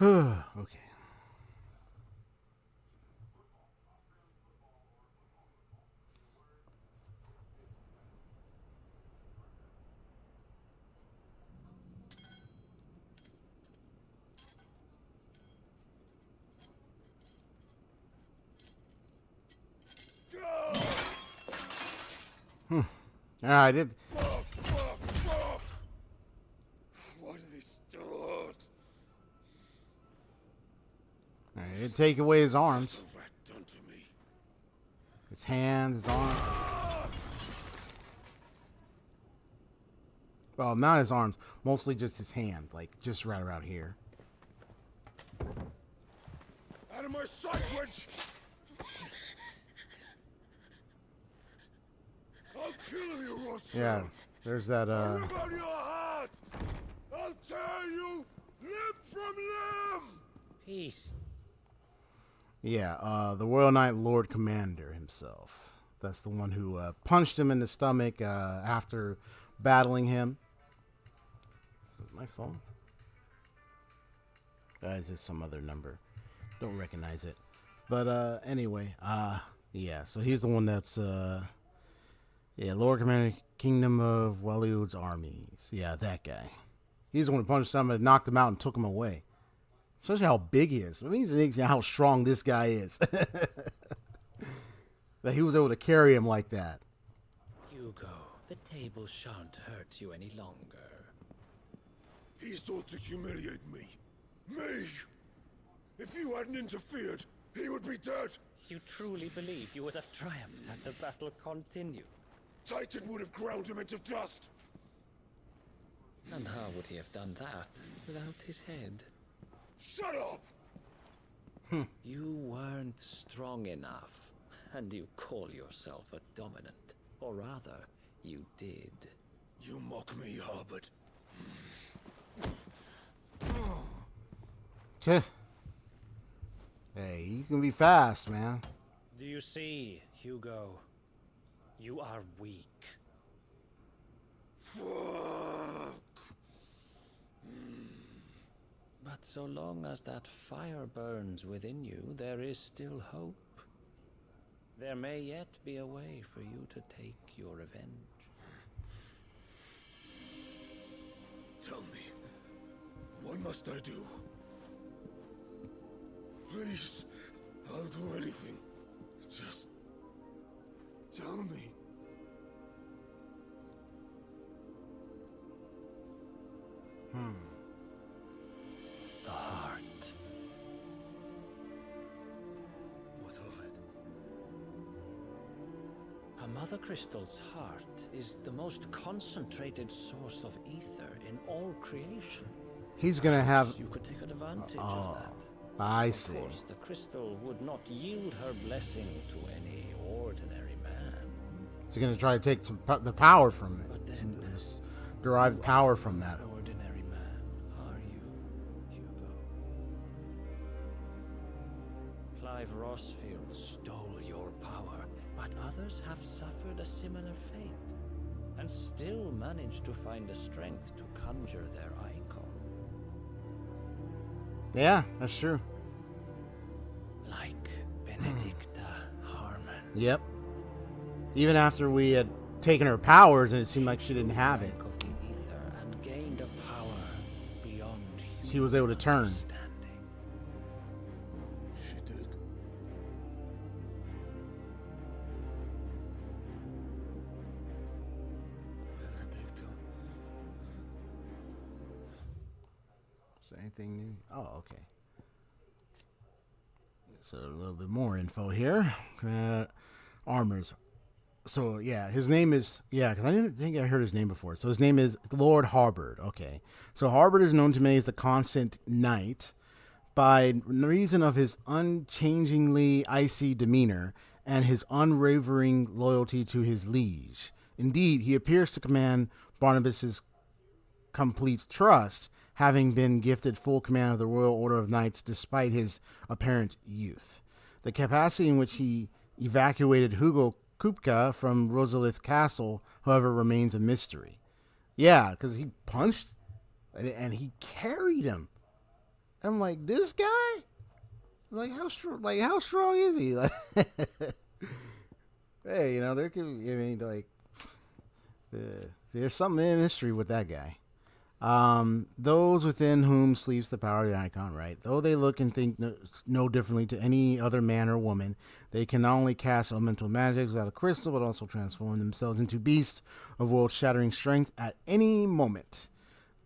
Okay. Yeah, I did. Why do they still hurt? I did take away his arms. What's the rat done to me? His hands, his arms. Well, not his arms. Mostly just his hand. Like, just right around here. Out of my sight, witch! I'll kill you, Ross. Yeah, there's that, I'll rip out your heart! I'll tear you limb from limb! Peace. Yeah, the Royal Knight Lord Commander himself. That's the one who punched him in the stomach after battling him. My phone? Is this some other number? Don't recognize it. But anyway, yeah, so he's the one that's yeah, Lord Commander, Kingdom of Waliud's armies. Yeah, that guy. He's the one who punched him and knocked him out and took him away. Shows you how big he is. It means how strong this guy is. That he was able to carry him like that. Hugo, the table shan't hurt you any longer. He sought to humiliate me. Me! If you hadn't interfered, he would be dead. You truly believe you would have triumphed had the battle continued? Titan would have ground him into dust. And how would he have done that without his head? Shut up! You weren't strong enough, and you call yourself a dominant. Or rather, you did. You mock me, Harbert. Hey, you can be fast, man. Do you see, Hugo? You are weak. Fuck. But so long as that fire burns within you, there is still hope. There may yet be a way for you to take your revenge. Tell me, what must I do? Please, I'll do anything. Just tell me. The heart. What of it? A Mother Crystal's heart is the most concentrated source of ether in all creation. He's gonna have. You could take advantage of that. I see. Of course, the crystal would not yield her blessing to any ordinary man. He's gonna try to take the power from it. But then, derive power from that. Ordinary man, are you, Hugo? Crossfield stole your power, but others have suffered a similar fate, and still managed to find the strength to conjure their icon. Yeah, that's true. Like Benedicta Harmon. Yep. Even after we had taken her powers and it seemed like she didn't have it, Of the ether and gained a power beyond she was able to turn. She did. Benedicta. Is there anything new? Oh, okay. So a little bit more info here. Armors. So yeah, his name is because I didn't think I heard his name before. So his name is Lord Harbord. Okay, so Harbord is known to many as the Constant Knight by reason of his unchangingly icy demeanor and his unwavering loyalty to his liege. Indeed, he appears to command Barnabas's complete trust, having been gifted full command of the Royal Order of Knights despite his apparent youth. The capacity in which he evacuated Hugo Kupka from Rosalith Castle, however, remains a mystery. Yeah, because he punched and he carried him. I'm like, this guy? Like, how strong? Like, how strong is he? Like, hey, there could, there's something in mystery with that guy. Those within whom sleeps the power of the icon, right? Though they look and think no differently to any other man or woman, they can not only cast elemental magic without a crystal, but also transform themselves into beasts of world-shattering strength at any moment.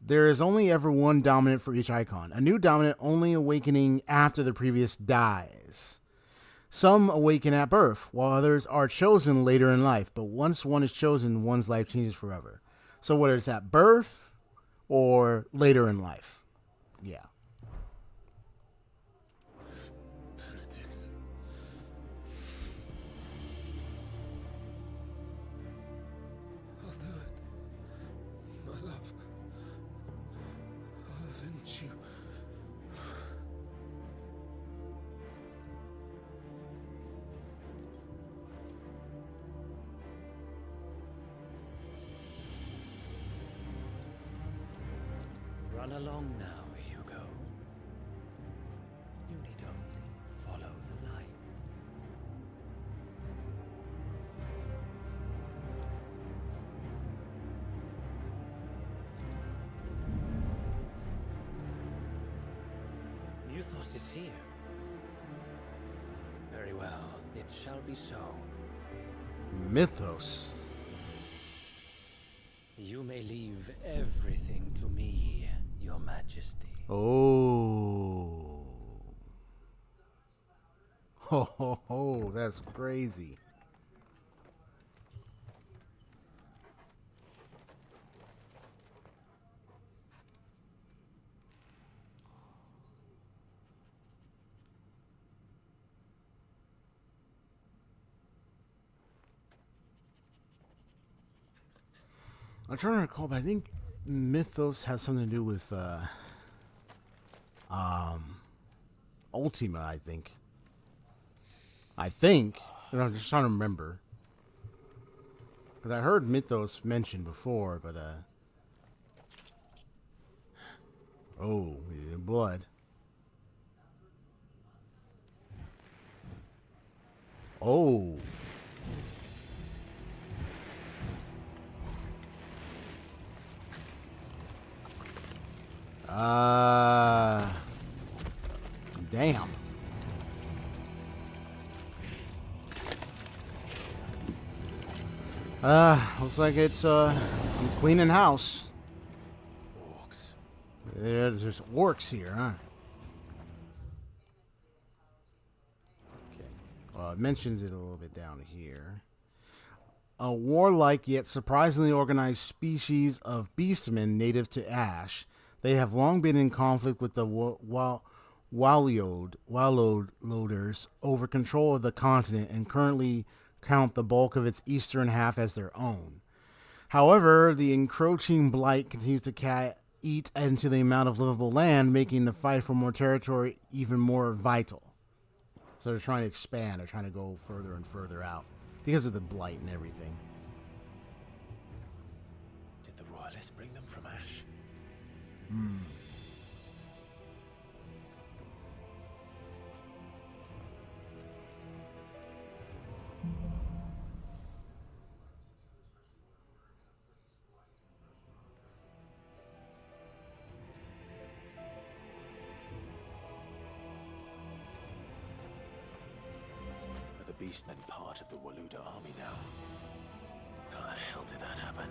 There is only ever one dominant for each icon, a new dominant only awakening after the previous dies. Some awaken at birth, while others are chosen later in life, but once one is chosen, one's life changes forever. So whether it's at birth or later in life. Yeah. Benedict. I'll do it. My love. I'll avenge you. Run along now, Hugo. You need only follow the light. Mythos is here. Very well, it shall be so. Mythos. You may leave everything to me, Your Majesty. Oh. Ho, ho, ho. That's crazy. I'm trying to recall, but I think Mythos has something to do with Ultima, I think. And I'm just trying to remember. Because I heard Mythos mentioned before, but oh, yeah, blood. Oh. Damn. Looks like it's, I'm cleaning house. Orcs. There's orcs here, huh? Okay. It mentions it a little bit down here. A warlike yet surprisingly organized species of beastmen native to Ash. They have long been in conflict with the Walloaders over control of the continent and currently count the bulk of its eastern half as their own. However, the encroaching blight continues to eat into the amount of livable land, making the fight for more territory even more vital. So they're trying to expand. They're trying to go further and further out because of the blight and everything. Did the royalists bring them from Ash? Hmm. Are the beastmen part of the Waluda army now? How the hell did that happen?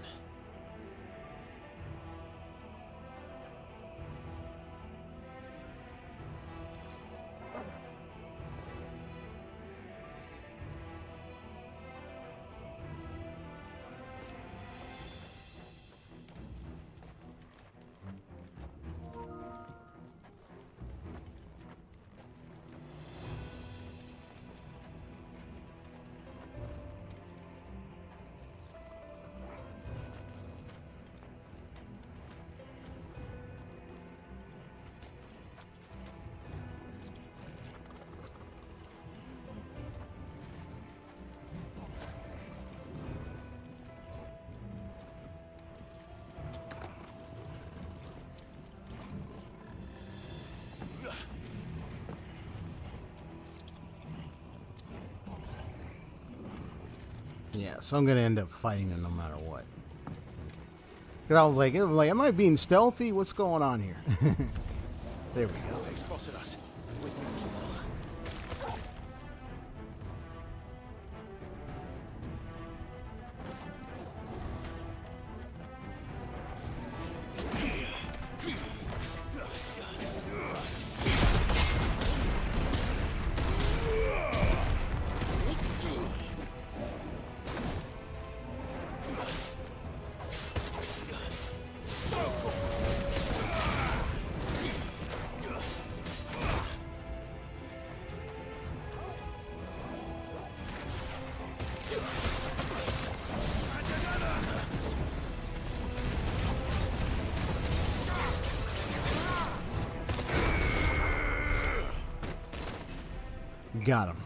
Yeah, so I'm gonna end up fighting them no matter what. Cause I was like, am I being stealthy? What's going on here? There we go. They spotted us. With me too. Got him.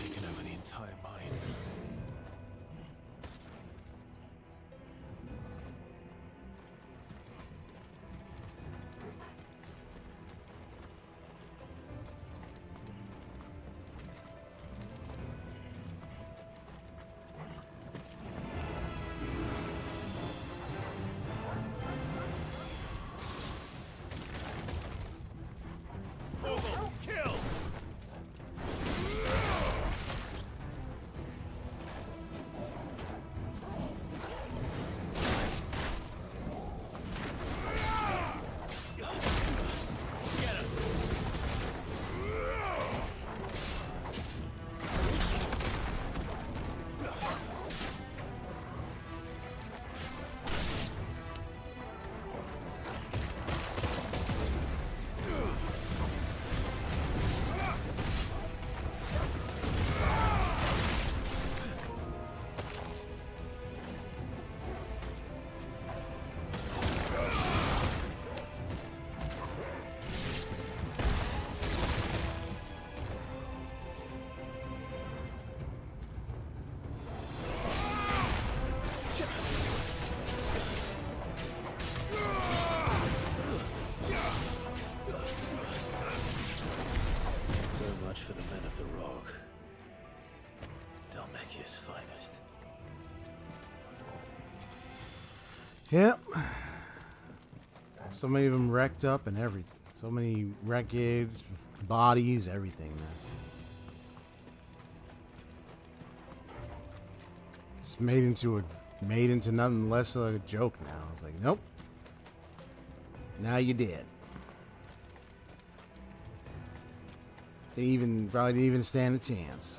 Taken over the entire mine. Kill! So much for the men of the Rock. Dalmekia's finest. Yep. So many of them wrecked up and everything. So many wreckage, bodies, everything, man. It's made into nothing less like a joke now. It's like, nope. Now you're dead. They probably didn't even stand a chance.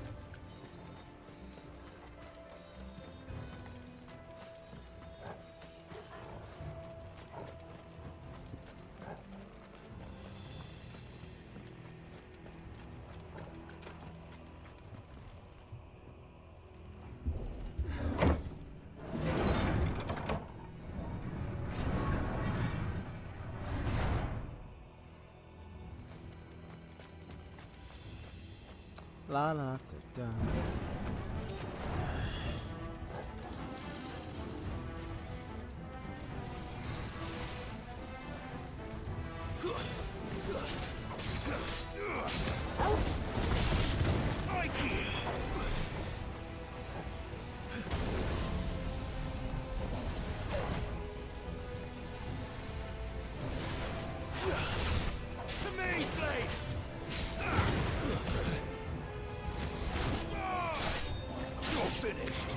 La la da da. To me, Blades! You're finished.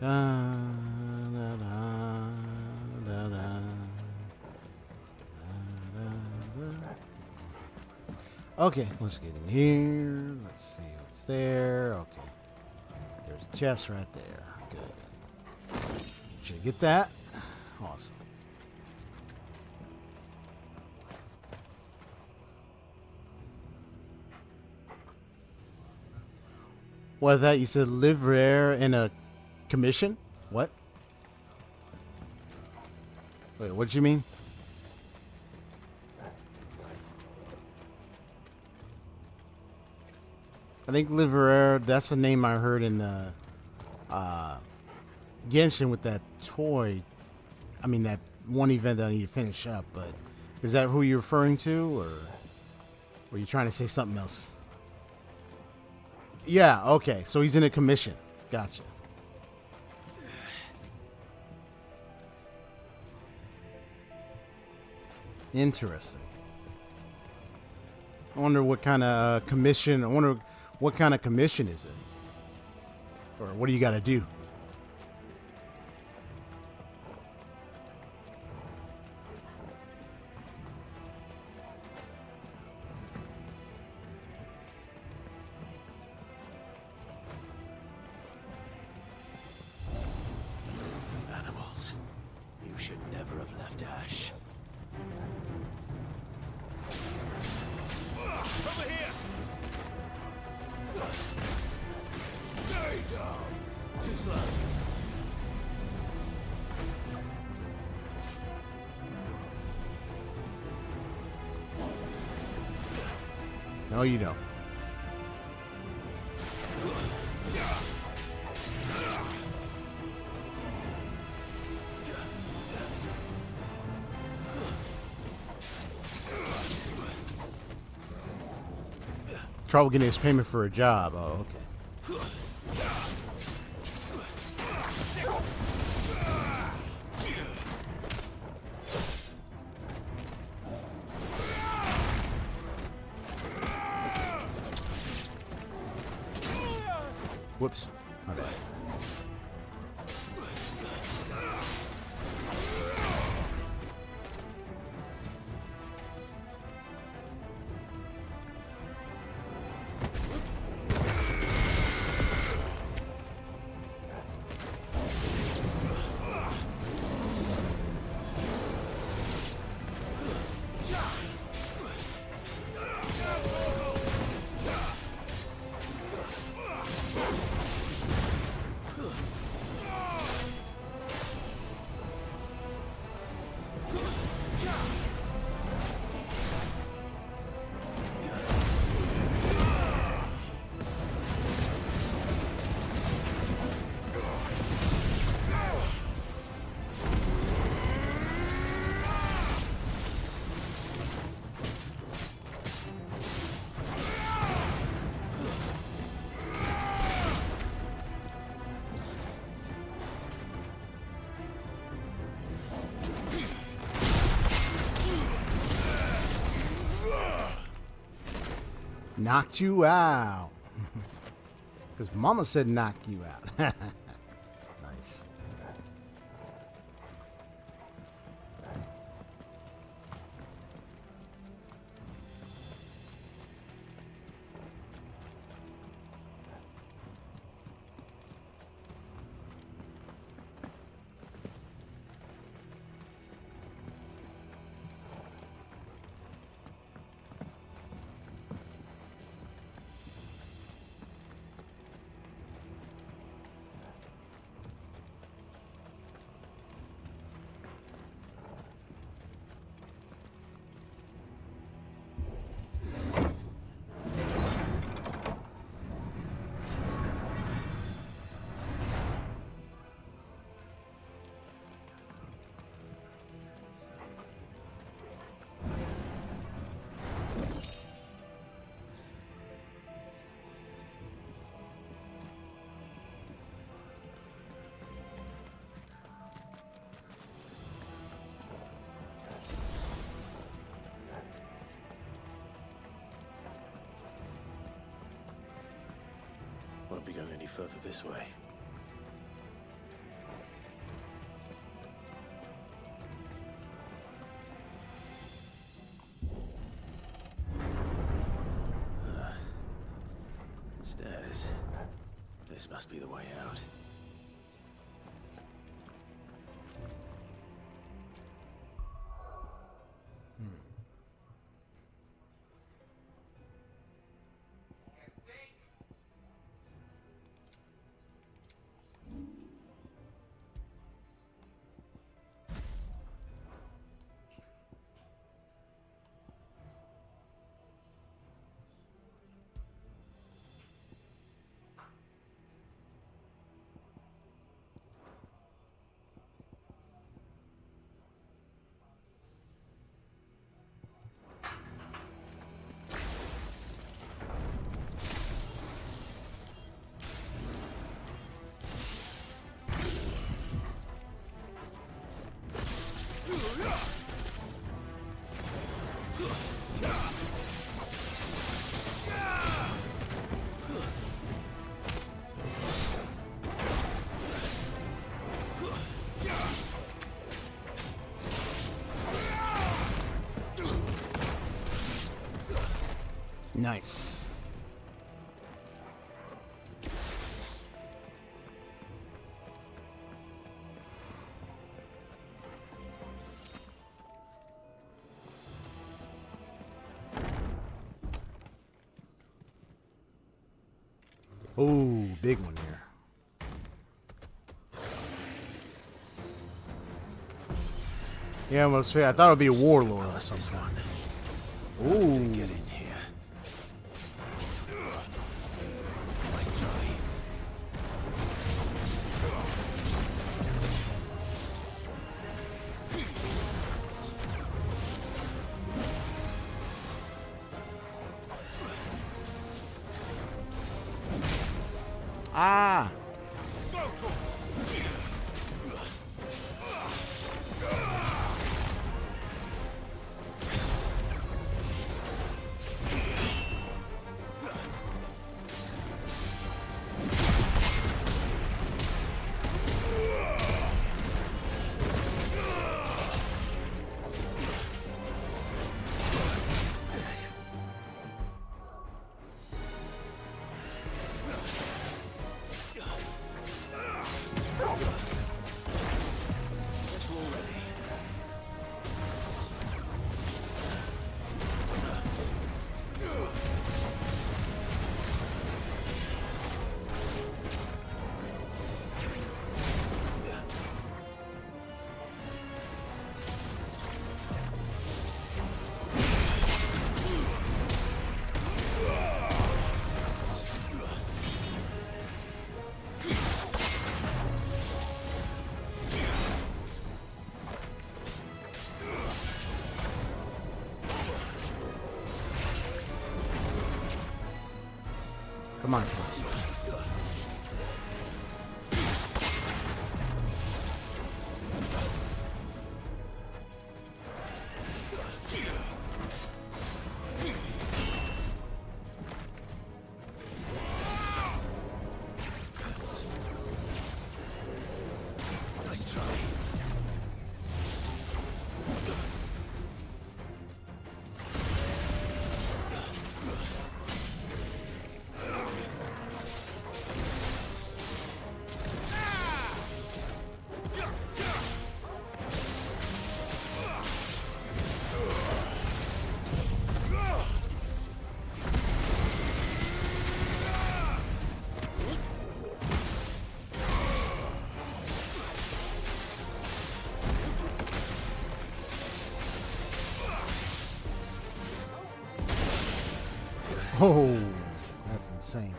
Da, da, da, da, da, okay, let's get in here. Let's see what's there. Okay. There's a chest right there. Good. Should get that. Awesome. What is that? You said live rare in a commission? What? Wait, what did you mean? I think Liverare, that's the name I heard in the Genshin with that toy. I mean, that one event that I need to finish up, but is that who you're referring to, or were you trying to say something else? Yeah, okay, so he's in a commission. Gotcha. Interesting. I wonder what kind of commission. I wonder what kind of commission is it, or what do you got to do? Animals, you should never have left Ash. Over here! Stay down! Too slow. No, you don't. Trouble getting his payment for a job. Oh, okay. Whoops. My bad. Knocked you out. Because Mama said knock you out. Nice. be going any further this way. Stairs. This must be the way out. Nice. Oh, big one here. Yeah, almost fair. I thought it would be a warlord or something. Ooh. Get in here. Nice try. Ah. Come on. Nice try. Oh, that's insane.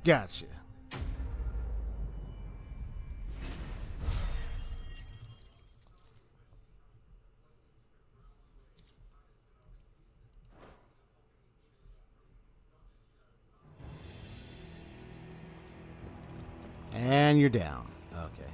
Gotcha. And you're down. Okay.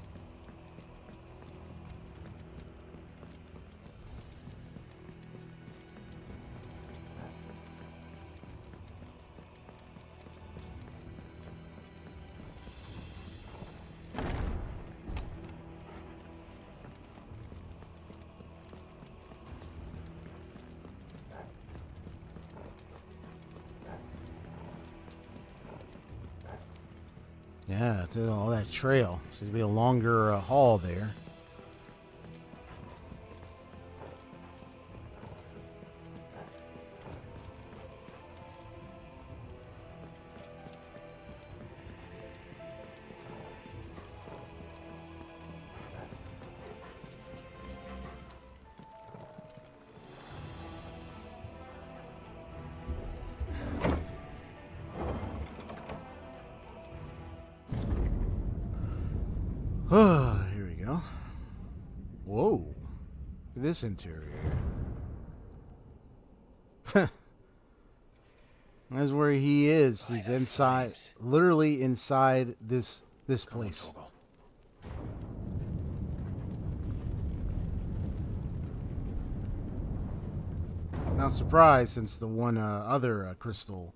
Yeah, to all that trail. Seems to be a longer haul there. Oh, here we go. Whoa. Look at this interior. That's where he is. He's inside, literally inside this place. Not surprised, since the one other crystal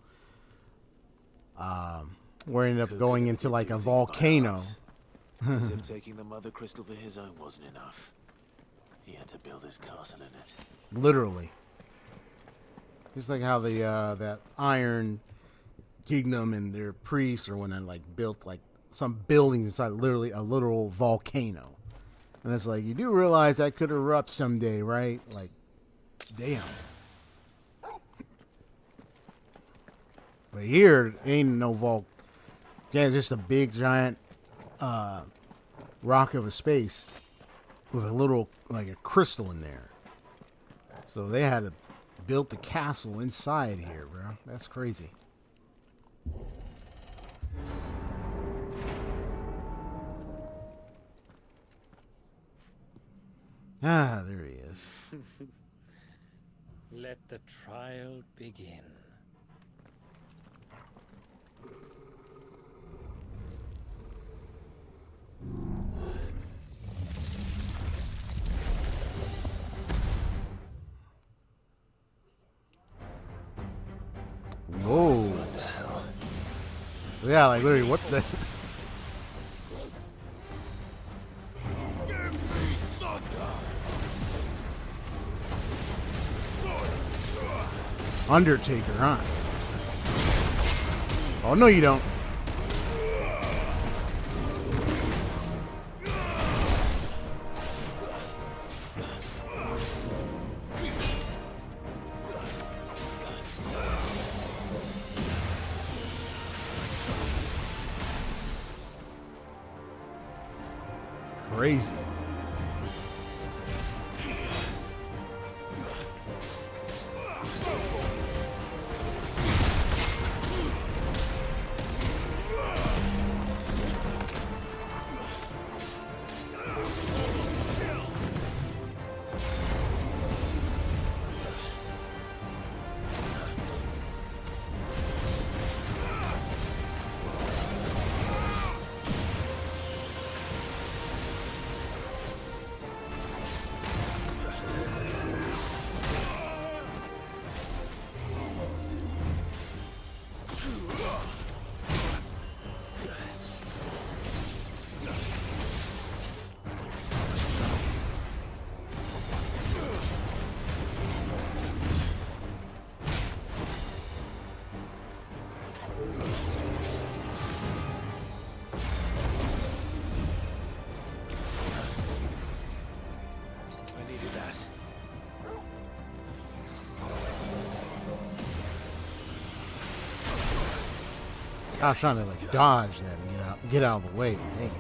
where ended up going into like a volcano. As if taking the mother crystal for his own wasn't enough. He had to build his castle in it. Literally. Just like how the that Iron Kingdom and their priests or when they like built like some buildings inside literally a literal volcano. And it's like, you do realize that could erupt someday, right? Like, damn. But here ain't no volcano. Yeah, just a big giant rock of a space with a little like a crystal in there. So they had to build the castle inside here, bro. That's crazy. Ah, there he is. Let the trial begin. Whoa. Yeah, like literally, what the? Undertaker, huh? Oh, no, you don't. Crazy. I was trying to like dodge that and get out of the way. Dang it.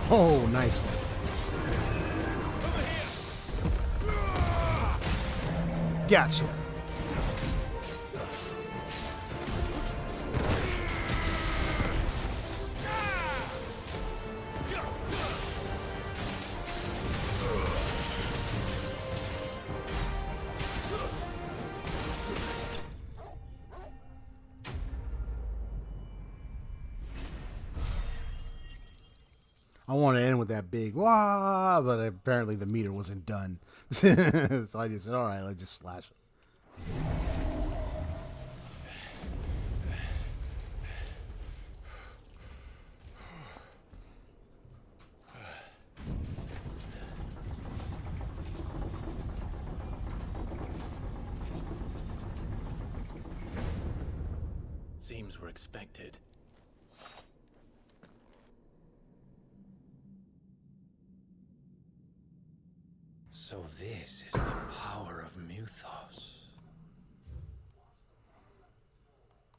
Oh, nice one. Gotcha. I want to end with that big wah, but apparently the meter wasn't done. So I just said, all right, let's just slash it. Seems we're expected. So this is the power of Mythos.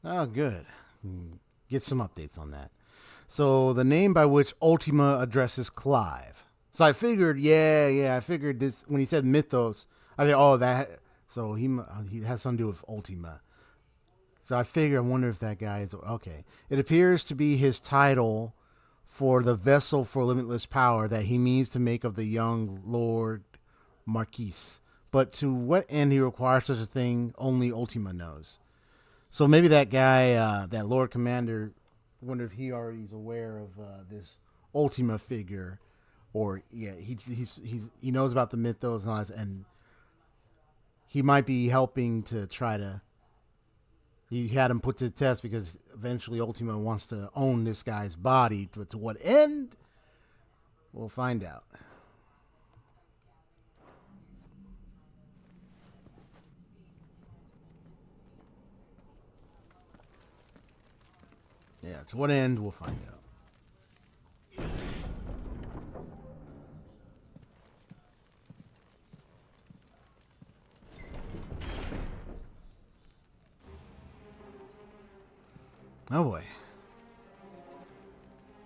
Oh, good. Get some updates on that. So the name by which Ultima addresses Clive. So I figured, I figured this when he said Mythos. I thought, oh, that. So he has something to do with Ultima. So I figured, I wonder if that guy is okay. It appears to be his title for the vessel for limitless power that he means to make of the young Lord Marquise. But to what end he requires such a thing, only Ultima knows. So maybe that guy, that Lord Commander, I wonder if he already is aware of this Ultima figure, or he knows about the Mythos and he might be helping to try to. He had him put to the test because eventually Ultima wants to own this guy's body. But to what end? We'll find out. Yeah, to what end, we'll find out. Oh boy.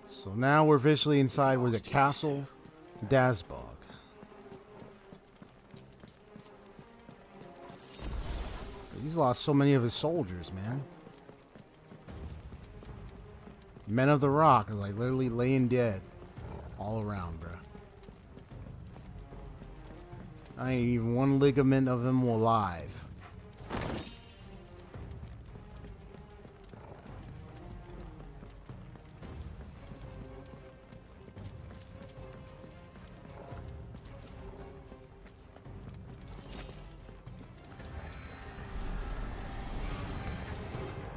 So now we're officially inside with the Castle Dazbog. He's lost so many of his soldiers, man. Men of the Rock are like literally laying dead all around, bro. I ain't even one ligament of them alive.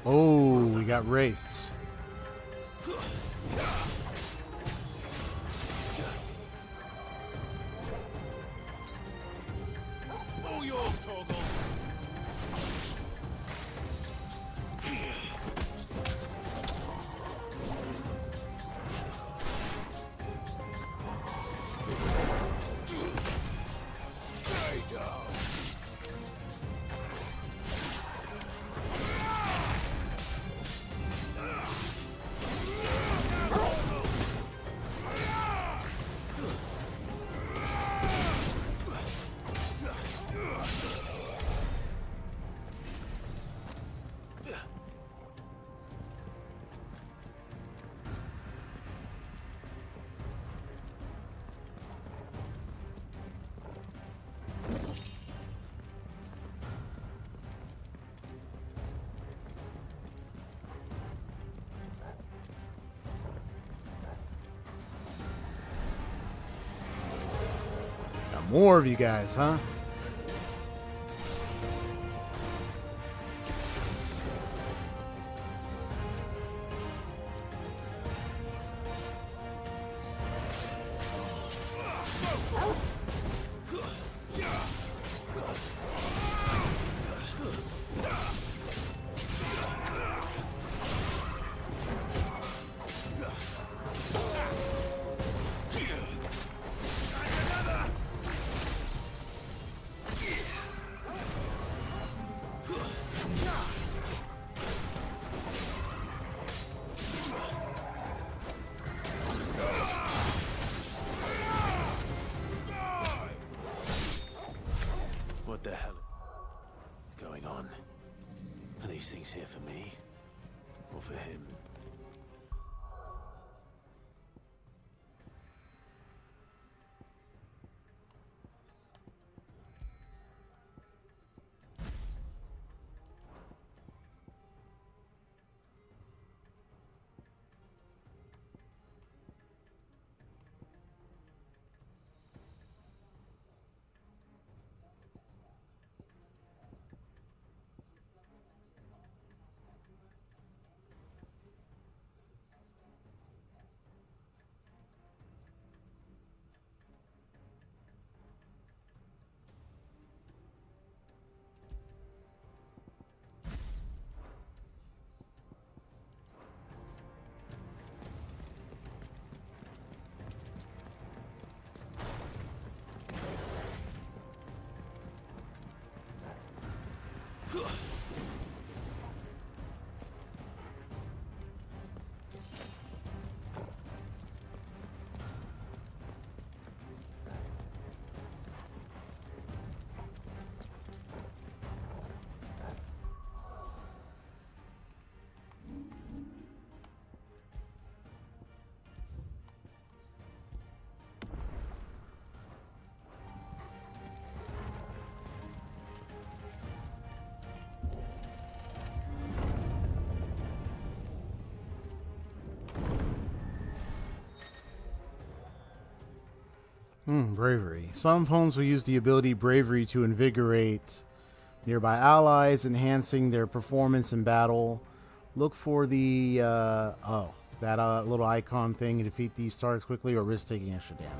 Oh, we got wraiths. All yours, Torgal. Stay down. Got more of you guys, huh? these things here for me? Or for him? Bravery. Some opponents will use the ability Bravery to invigorate nearby allies, enhancing their performance in battle. Look for the, that little icon thing to defeat these targets quickly or risk taking extra damage.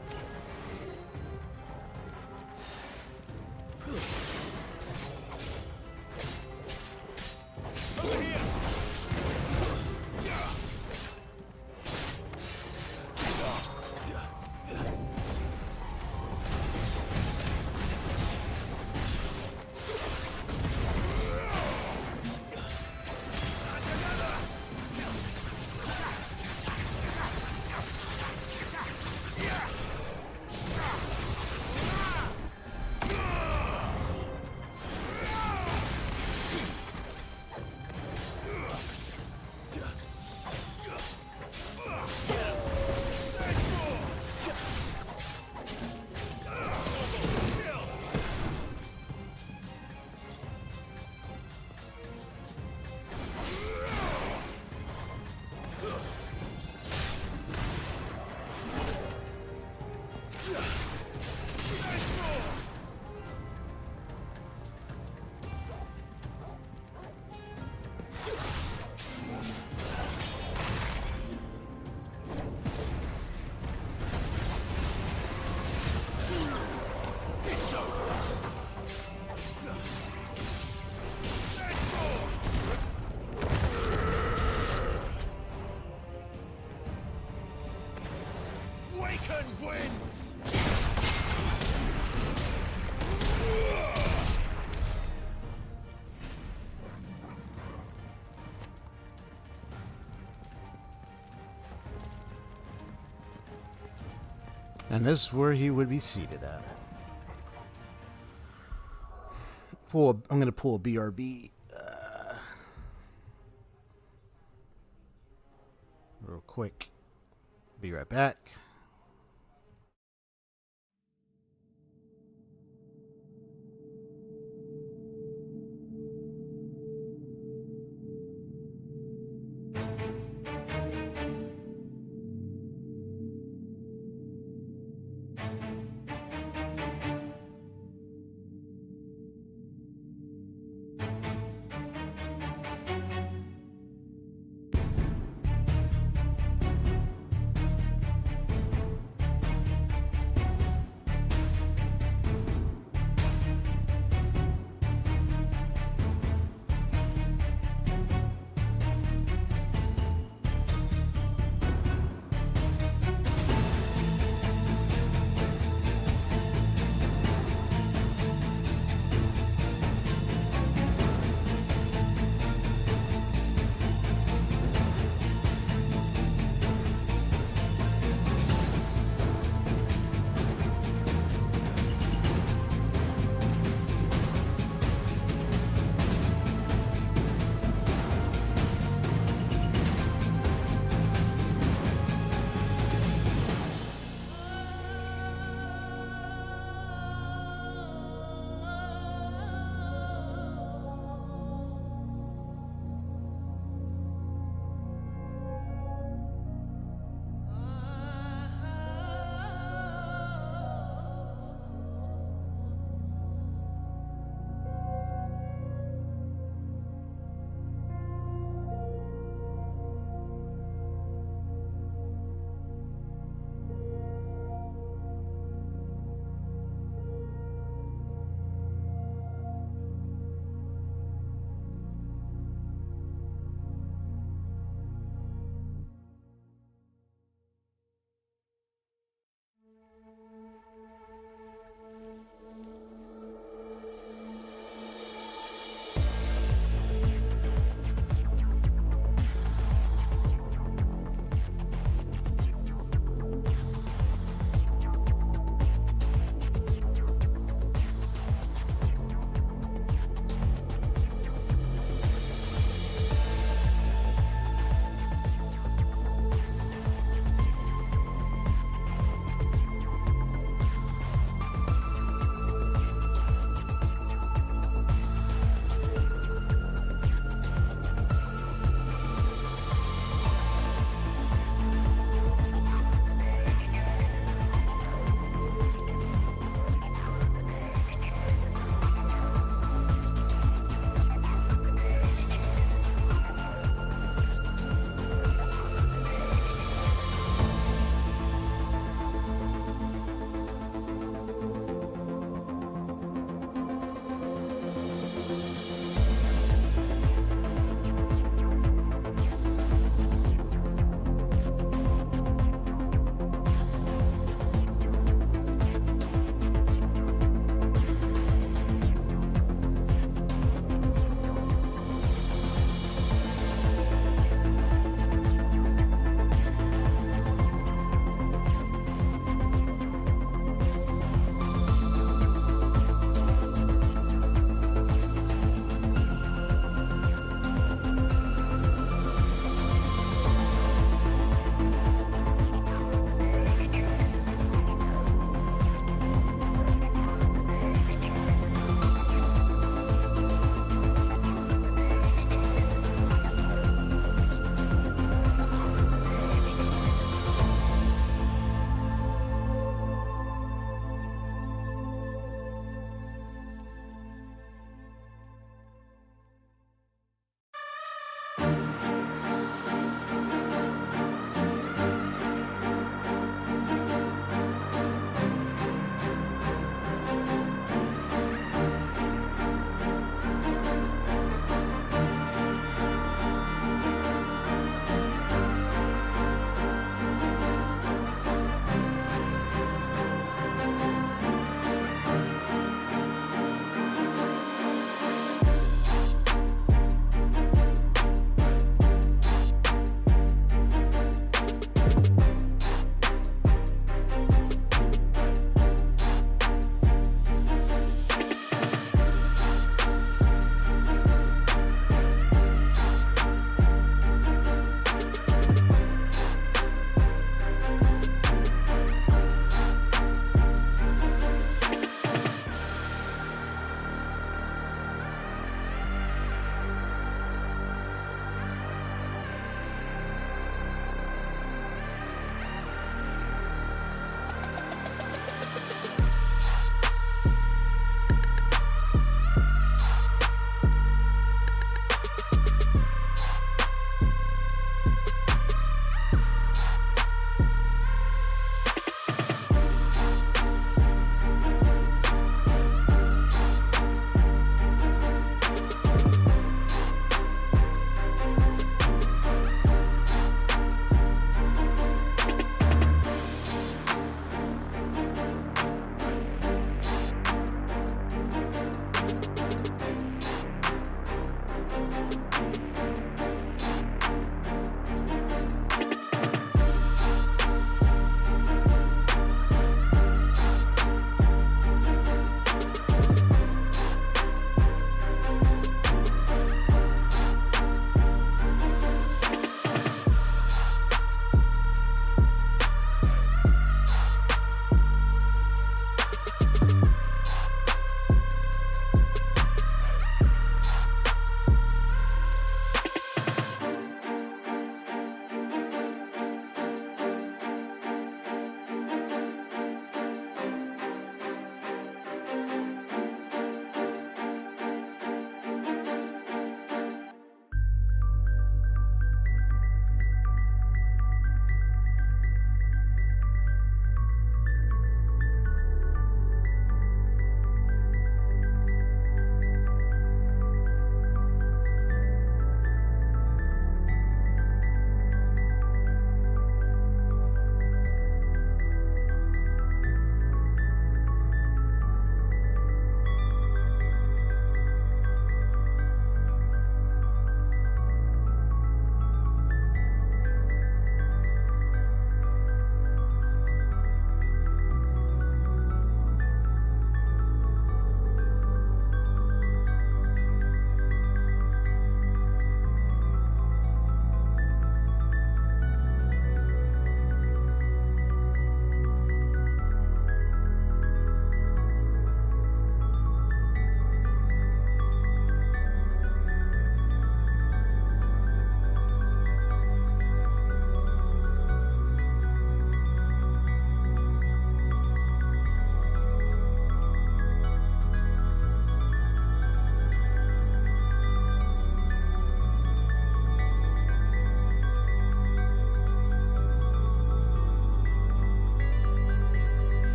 And this is where he would be seated at. I'm going to pull a BRB. Real quick. Be right back.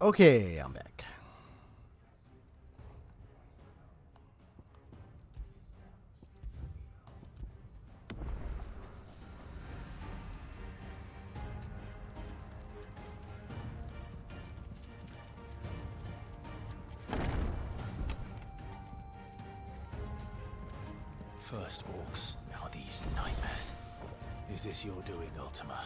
Okay, I'm back. First orcs, now these nightmares. Is this your doing, Ultima?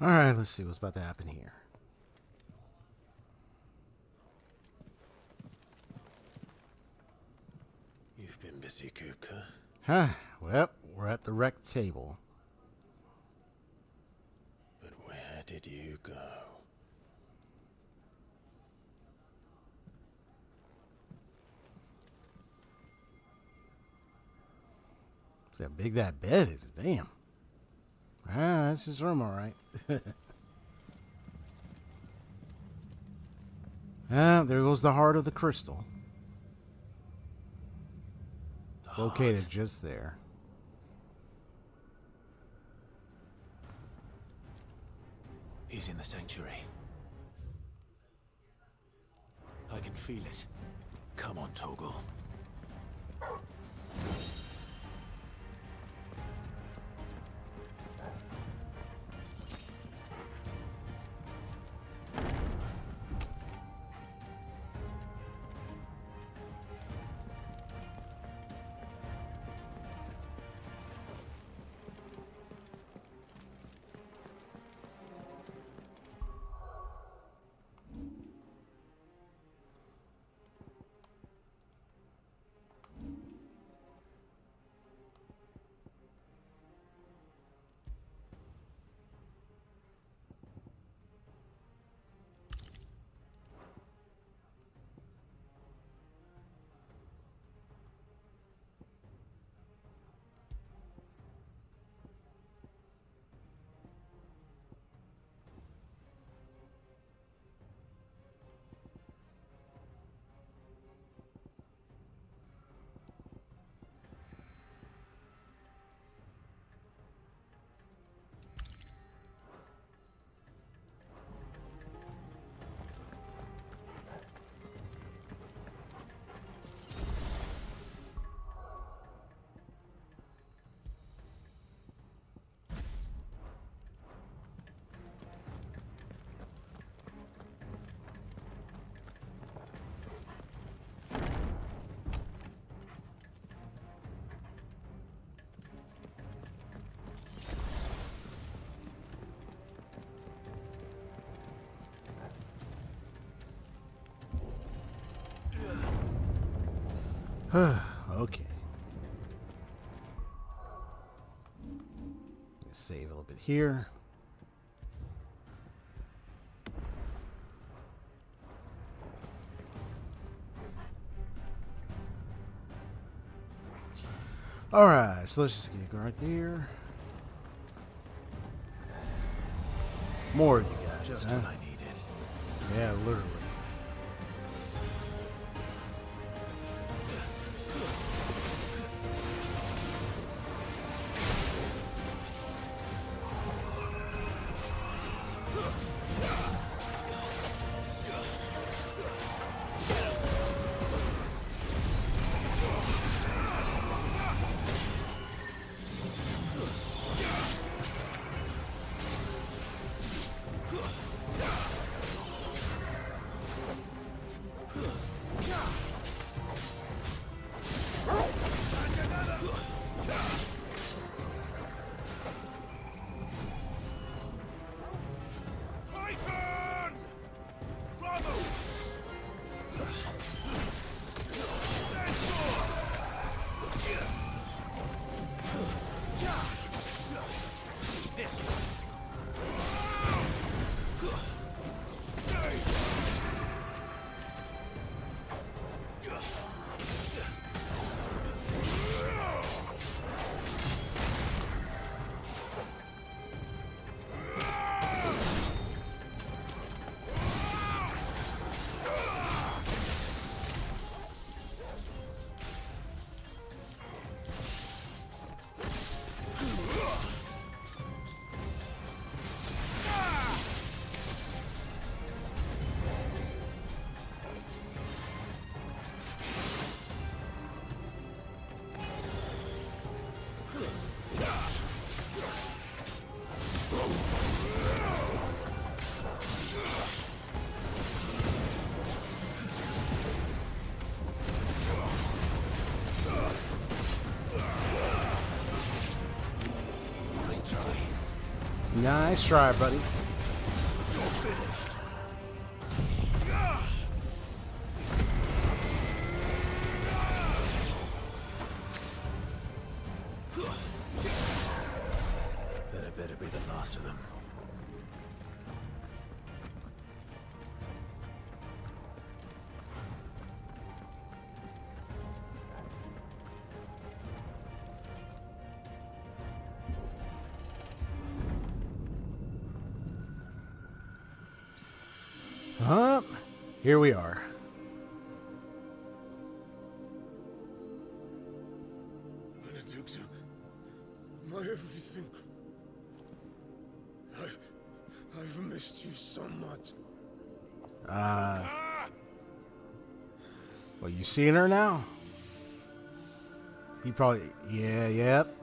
All right, let's see what's about to happen here. You've been busy, Kupka. Huh. Well, we're at the rec table. But where did you go? See how big that bed is. Damn. Ah, that's his room, all right. Ah, there goes the heart of the crystal. Located just there. He's in the sanctuary. I can feel it. Come on, Toggle. Okay. Let's save a little bit here. All right, so let's just get right there. More of you guys. Just huh? what I needed. Yeah, literally. Nice try, buddy. That better be the last of them. Here we are. Benedicta, my everything. I've missed you so much. Well, you seeing her now? He probably, yep.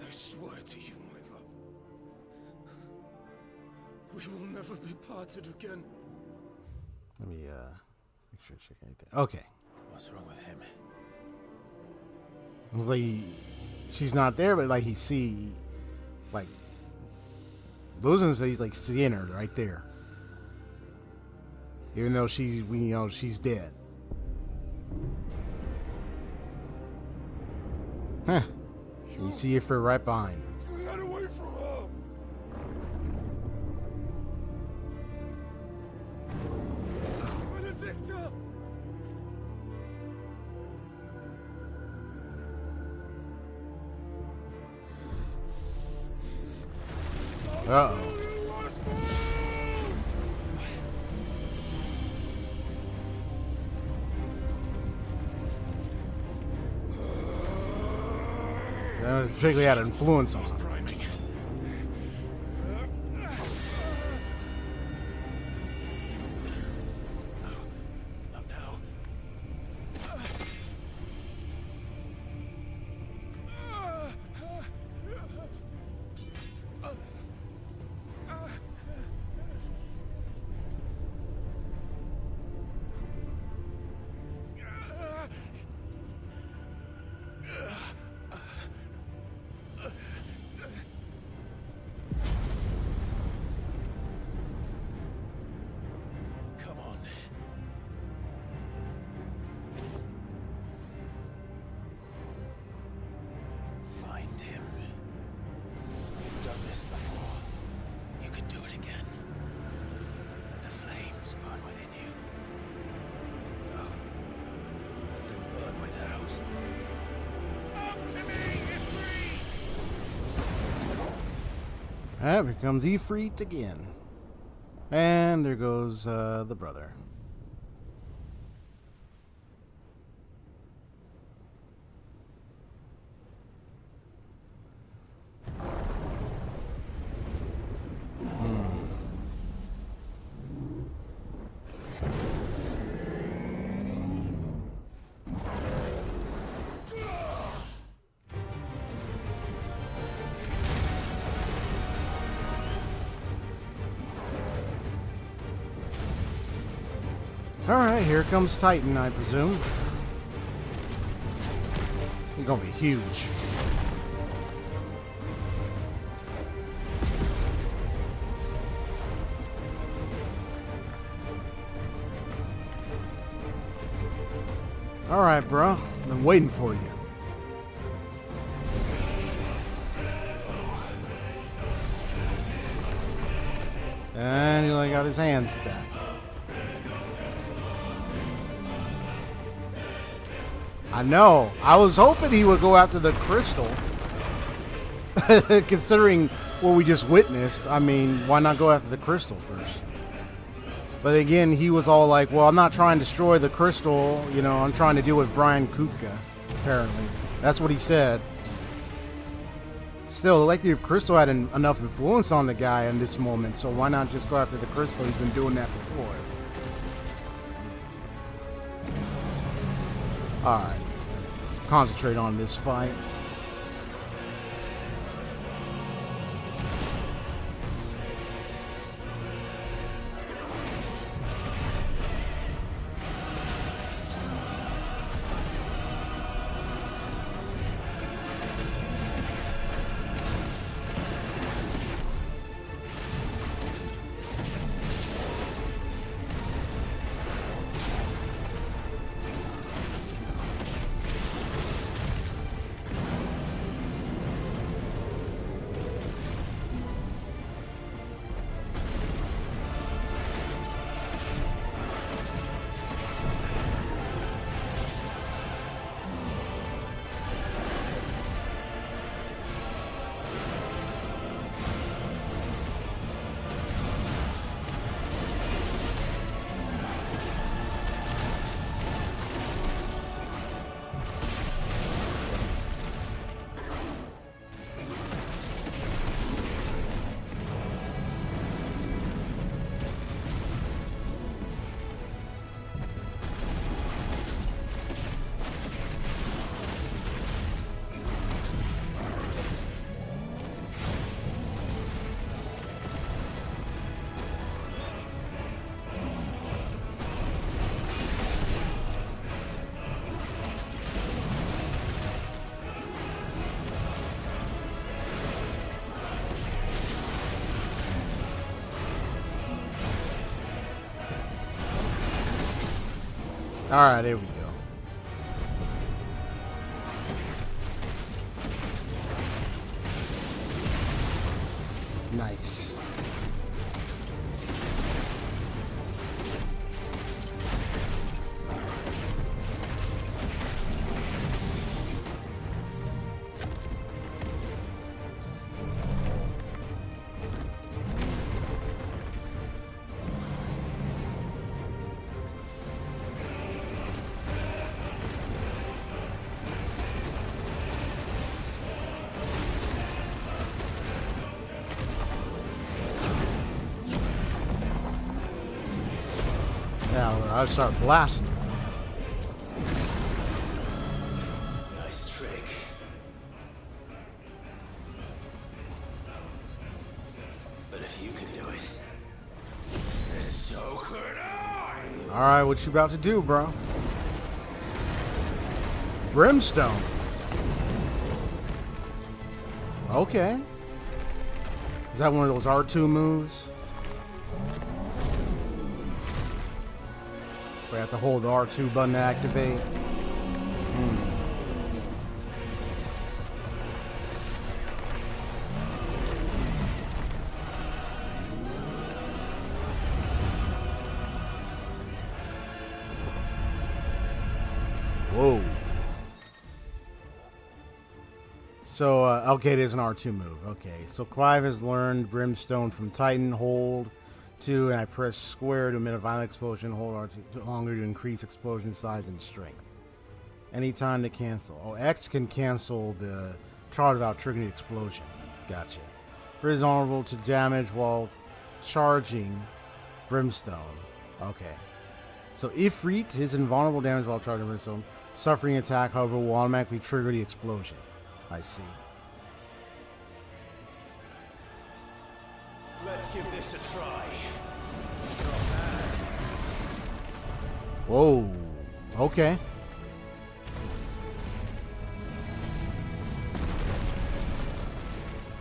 I swear to you, my love. We will never be parted again. Let me, make sure to check anything. Okay. What's wrong with him? It was like, she's not there, but like he see, like, losing, so he's like seeing her right there. Even though she's dead. Huh. You see her right behind her. Get away from her! Benedicta! Uh-oh. Particularly had an influence on him. Here comes Ifrit again. And there goes the brother. Alright, here comes Titan, I presume. He's gonna be huge. Alright, bro. Been waiting for you. And he only got his hands back. I know. I was hoping he would go after the crystal. Considering what we just witnessed, I mean, why not go after the crystal first? But again, he was all like, well, I'm not trying to destroy the crystal. You know, I'm trying to deal with Brian Kupka, apparently. That's what he said. Still, like if Crystal had enough influence on the guy in this moment, so why not just go after the crystal? He's been doing that before. Alright. Concentrate on this fight. All right, here we go. Nice. Now I start blasting. Nice trick. But if you can do it, then so could I. All right, what you about to do, bro? Brimstone. Okay. Is that one of those R2 moves? We have to hold the R2 button to activate. Whoa. So, okay, it is an R2 move. Okay, so Clive has learned Brimstone from Titan. Hold 2, and I press square to emit a violent explosion. Hold R2 longer to increase explosion size and strength. Anytime to cancel. Oh, X can cancel the charge without triggering the explosion. Gotcha. Is vulnerable to damage while charging Brimstone. Okay. So Ifrit is invulnerable damage while charging Brimstone. Suffering attack, however, will automatically trigger the explosion. I see. Let's give this a try. Whoa. Okay.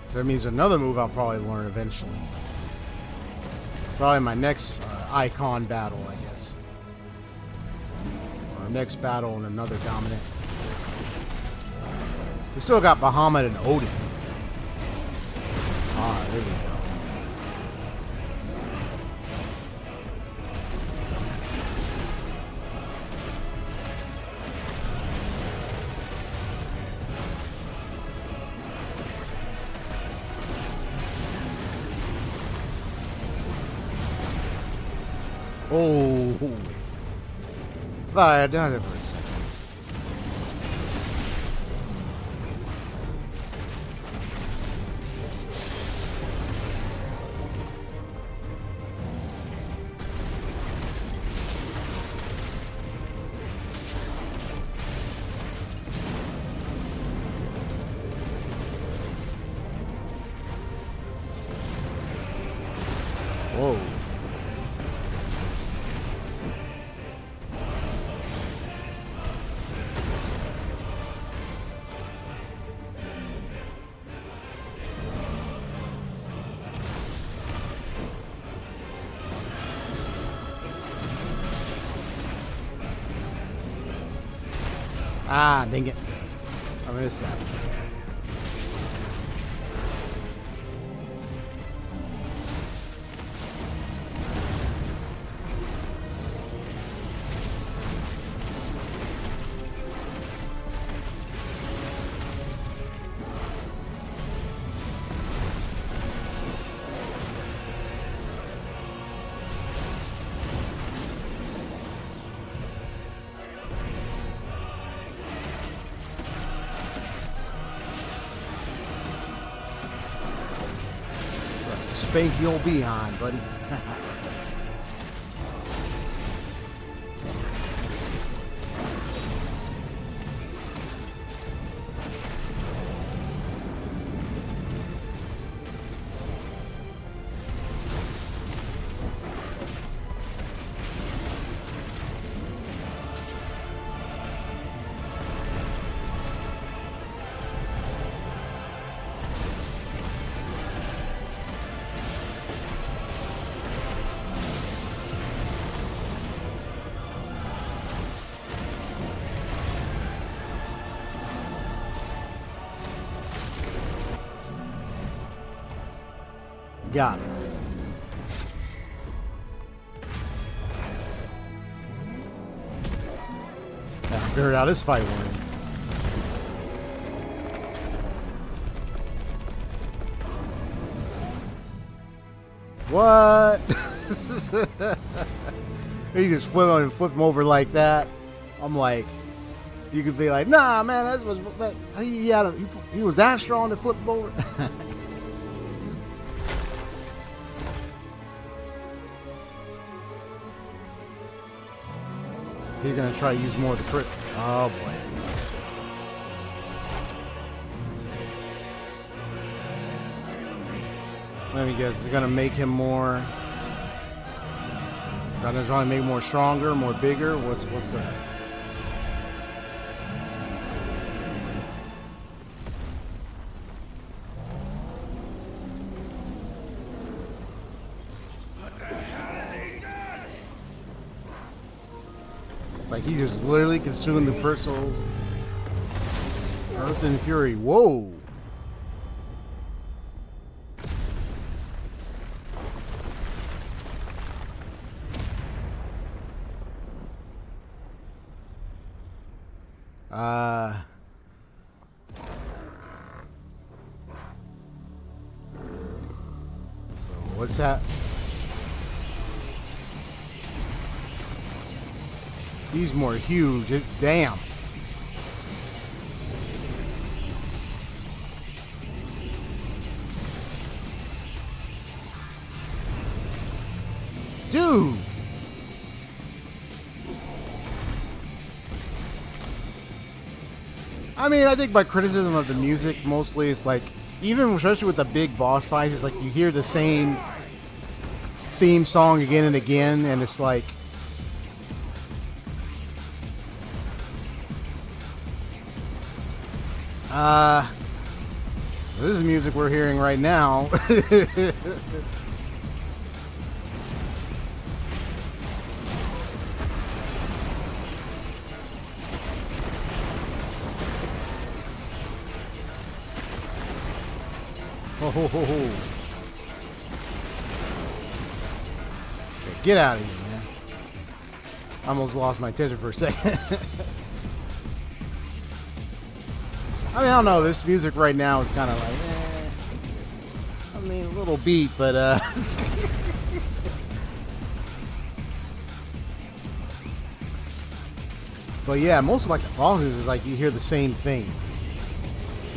So that means another move I'll probably learn eventually. Probably my next Eikon battle, I guess. Or next battle in another dominant. We still got Bahamut and Odin. Ah, there we go. Oh, thought I had done it for a second. Whoa. Ah, dang it. I missed that. Spank your behind, buddy. Got it. I figured out this fight went. What? You just flip him over like that. I'm like, you could be like, nah, man, he was that strong to flip him over. He's gonna try to use more of the crit. Oh boy. Let me guess, is it gonna make him more? Gonna try to make him more stronger, more bigger? What's that? Like he just literally consumed the personal Earth and Fury. Whoa. So what's that? He's more huge. Damn. Dude. I mean, I think my criticism of the music mostly is like, even especially with the big boss fights, it's like you hear the same theme song again and again, and it's like, this is music we're hearing right now. Ho, ho, ho, ho. Get out of here, man. I almost lost my attention for a second. I mean, I don't know. This music right now is kind of like, I mean, a little beat, but but yeah, most of like the bosses is like you hear the same thing,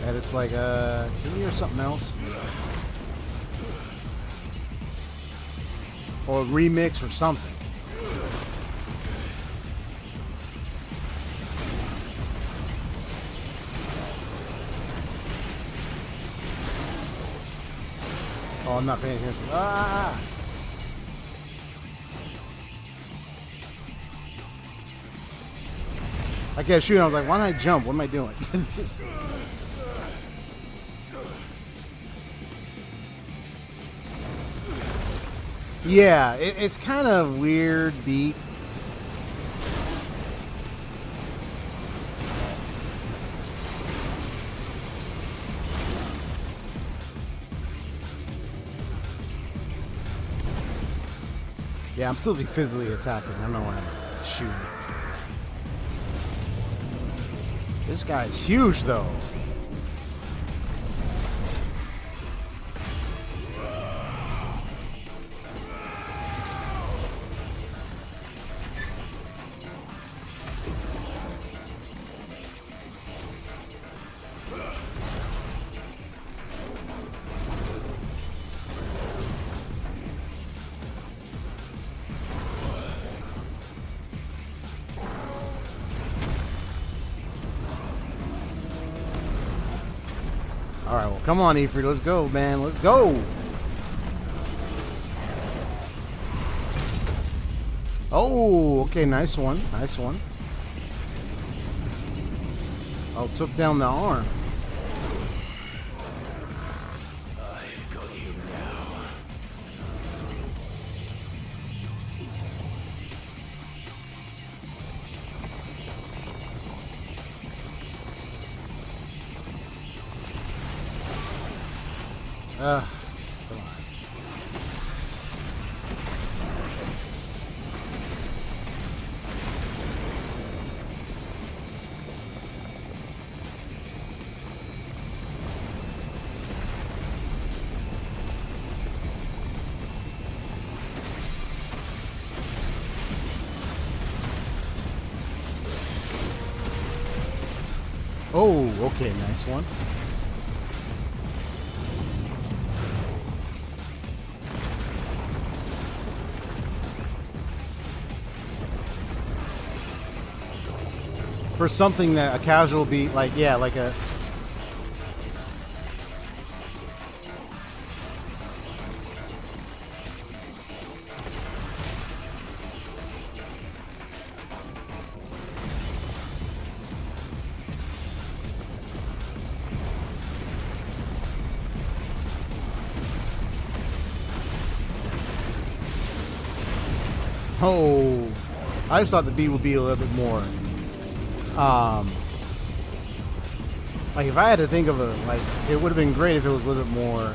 and it's like, can you hear something else, or a remix or something? Oh, I'm not paying attention. Ah! I kept shooting. I was like, why did I jump? What am I doing? Yeah, it's kind of weird beat. Yeah, I'm still physically attacking. I don't know why I'm shooting. This guy's huge, though. Alright, well, come on, Ifrit. Let's go, man. Let's go. Oh, okay. Nice one. Nice one. Oh, took down the arm. I've got you now. Come on. Okay, nice one. For something that a casual beat, like, yeah, like a... Oh, I just thought the beat would be a little bit more, like if I had to think of a, like, it would have been great if it was a little bit more,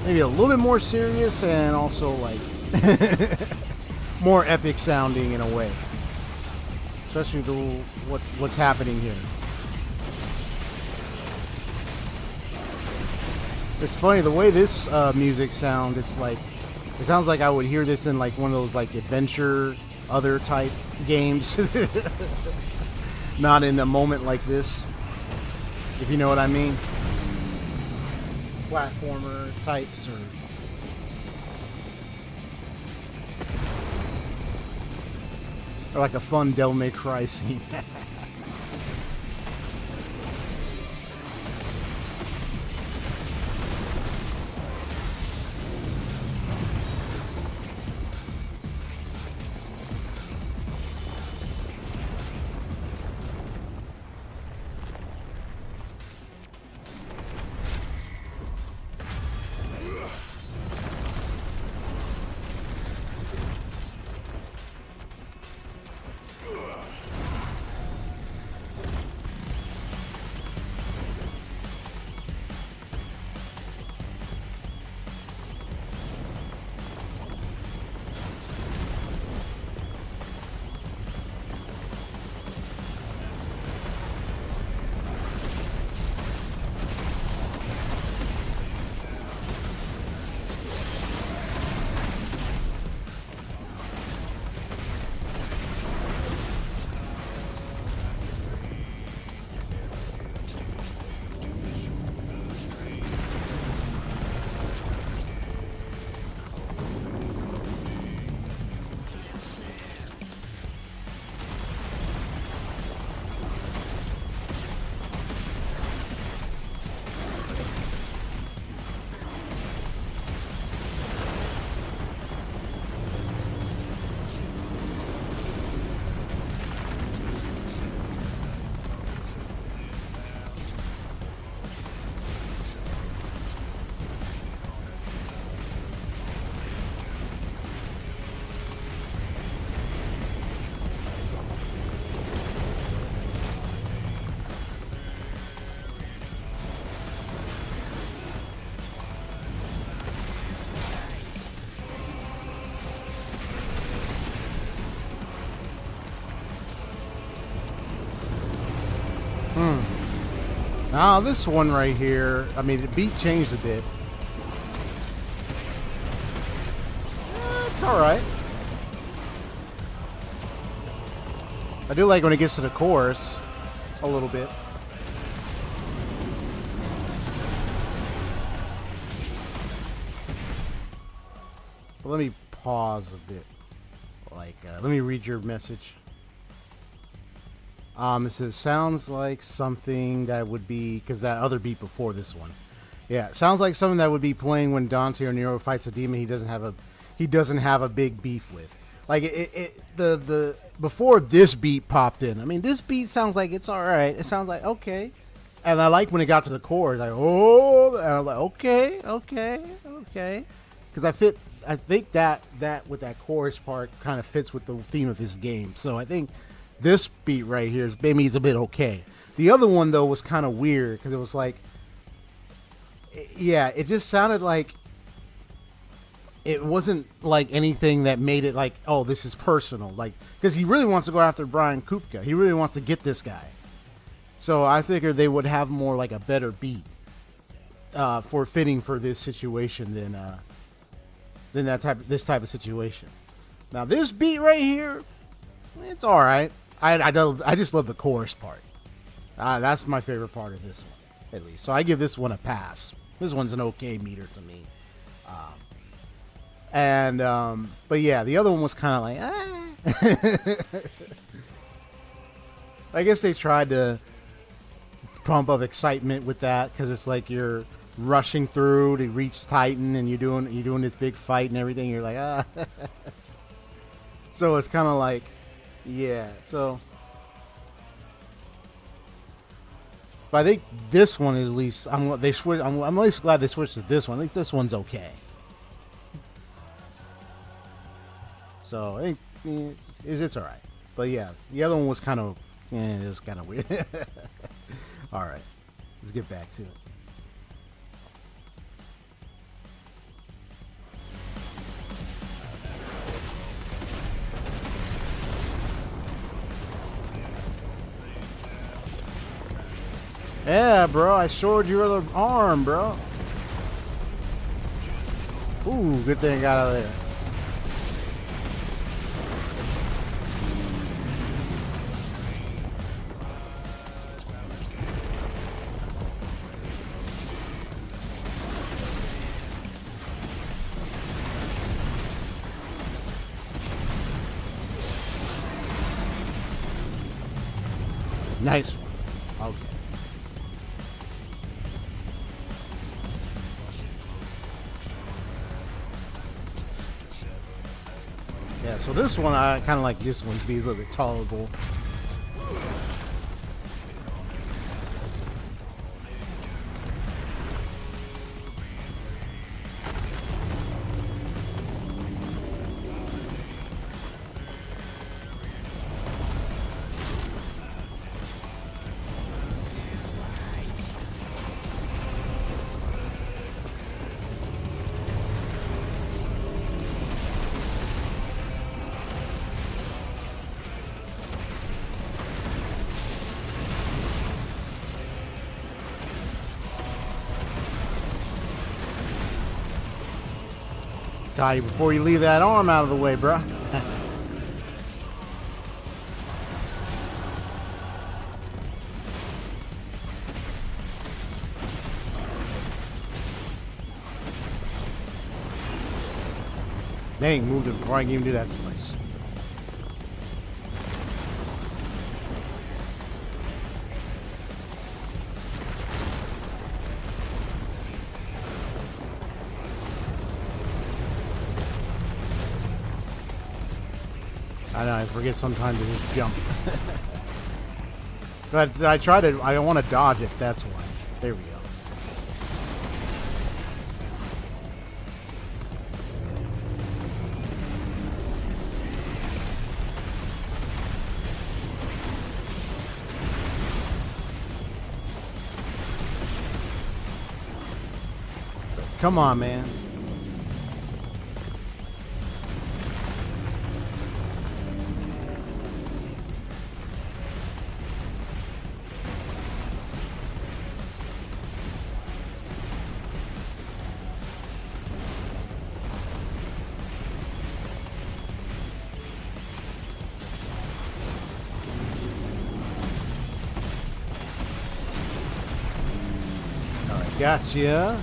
maybe a little bit more serious and also like more epic sounding in a way, especially the what's happening here. It's funny the way this music sounds. It's like, it sounds like I would hear this in like one of those like adventure other type games. Not in a moment like this, if you know what I mean. Platformer types or like a fun Devil May Cry scene. Now this one right here, I mean, the beat changed a bit. It's alright. I do like when it gets to the chorus a little bit. But let me pause a bit. Like, let me read your message. It says, sounds like something that would be, because that other beat before this one. Yeah, sounds like something that would be playing when Dante or Nero fights a demon he doesn't have a big beef with. Like the before this beat popped in. I mean, this beat sounds like it's all right. It sounds like okay. And I like when it got to the chorus, like, oh, and I'm like, okay. Because I think that with that chorus part kind of fits with the theme of this game. So I think this beat right here is maybe it's a bit okay. The other one though was kind of weird because it was like, yeah, it just sounded like it wasn't like anything that made it like, oh, this is personal. Like, because he really wants to go after Brian Kupka. He really wants to get this guy. So I figured they would have more like a better beat for fitting for this situation than this type of situation. Now this beat right here, it's all right. I just love the chorus part. That's my favorite part of this one, at least. So I give this one a pass. This one's an okay meter to me. But yeah, the other one was kind of like, I guess they tried to pump up excitement with that because it's like you're rushing through to reach Titan and you're doing this big fight and everything. You're like, So it's kind of like, yeah. So, but I think this one is at least I'm at least glad they switched to this one. At least this one's okay. So I think it's all right. But yeah, the other one was kind of it was kind of weird. All right, let's get back to it. Yeah, bro, I showed your other arm, bro. Ooh, good thing I got out of there. Nice one. Okay. Yeah, so this one, I kind of like this one to be a little bit tolerable. Dottie, before you leave that arm out of the way, bruh. Dang, moved it before I can even do that slice. I know, I forget sometimes to just jump. But I don't want to dodge it, that's why. There we go. Come on, man. Gotcha.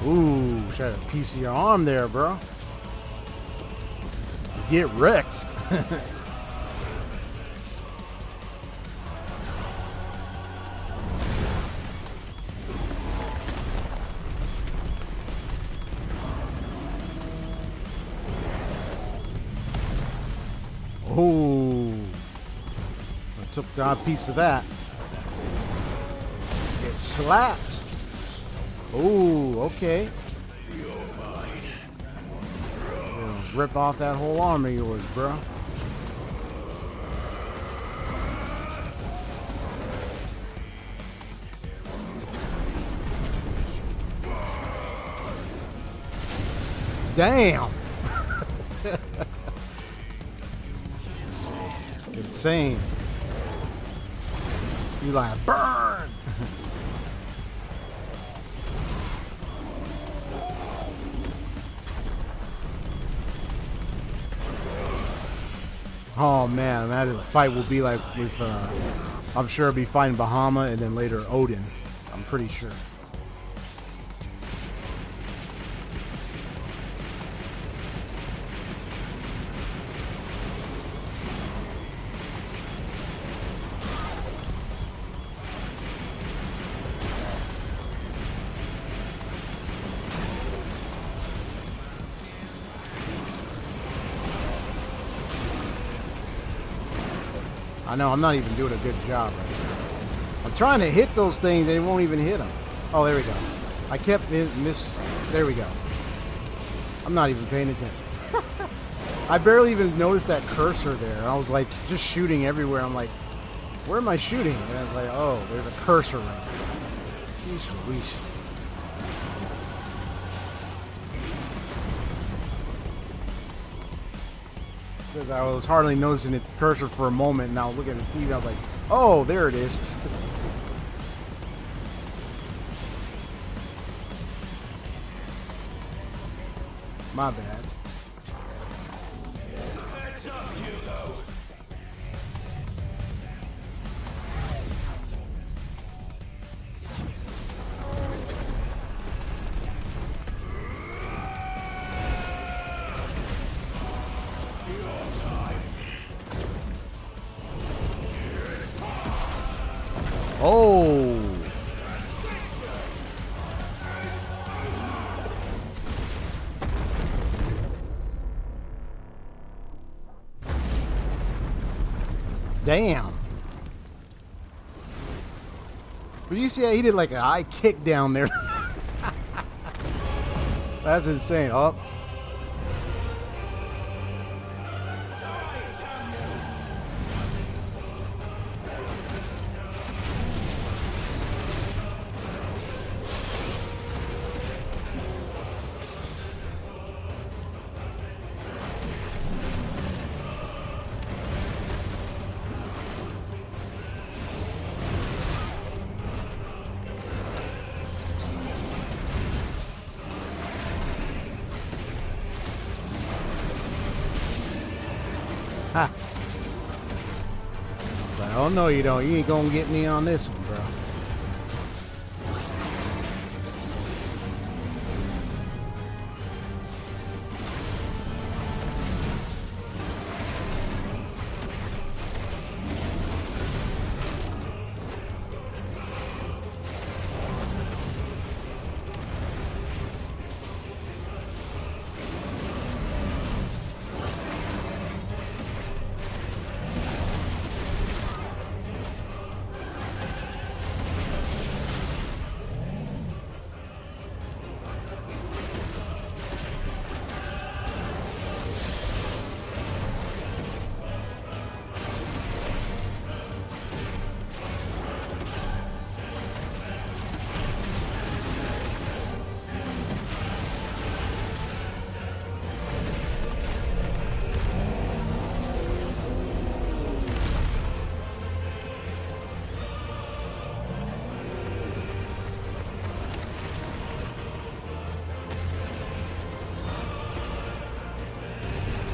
Ooh, shot a piece of your arm there, bro. Get wrecked. Oh, I took a piece of that. Get slapped. Oh, okay. Rip off that whole arm of yours, bro. Damn. Get insane. You like burn. Oh man, imagine the fight will be like with, I'm sure it'll be fighting Bahama and then later Odin. I'm pretty sure. I know, I'm not even doing a good job right now. I'm trying to hit those things, they won't even hit them. Oh, there we go. I kept there we go. I'm not even paying attention. I barely even noticed that cursor there. I was like, just shooting everywhere. I'm like, where am I shooting? And I was like, oh, there's a cursor right there. Yeesh, weesh. Because I was hardly noticing the cursor for a moment, and I was looking at the TV, I was like, oh, there it is. My bad. Oh! Damn! But you see how he did like a high kick down there? That's insane. Oh. Ha. But oh no, you don't. You ain't gonna get me on this one, bro.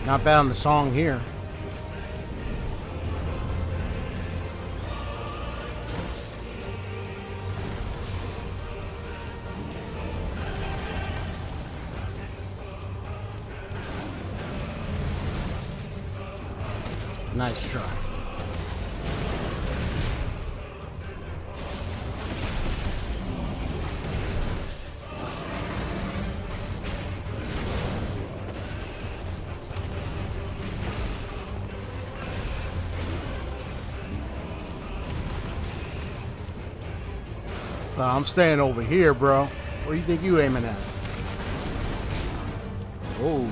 Not bad on the song here. Nice try. I'm staying over here, bro. Where do you think you aiming at? Oh.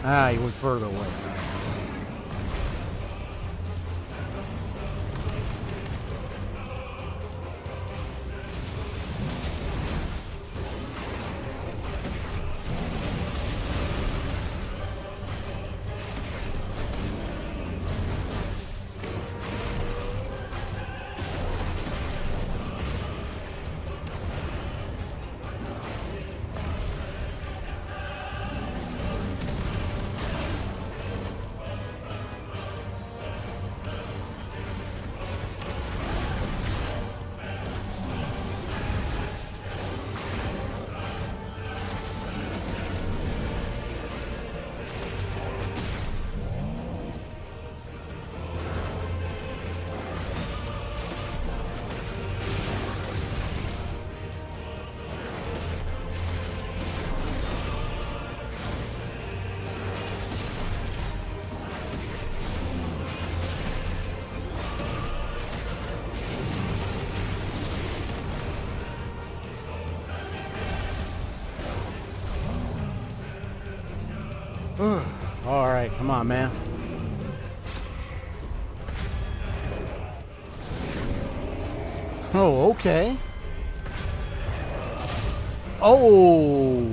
Ah, he went further away. All right, come on, man. Oh, okay. Oh.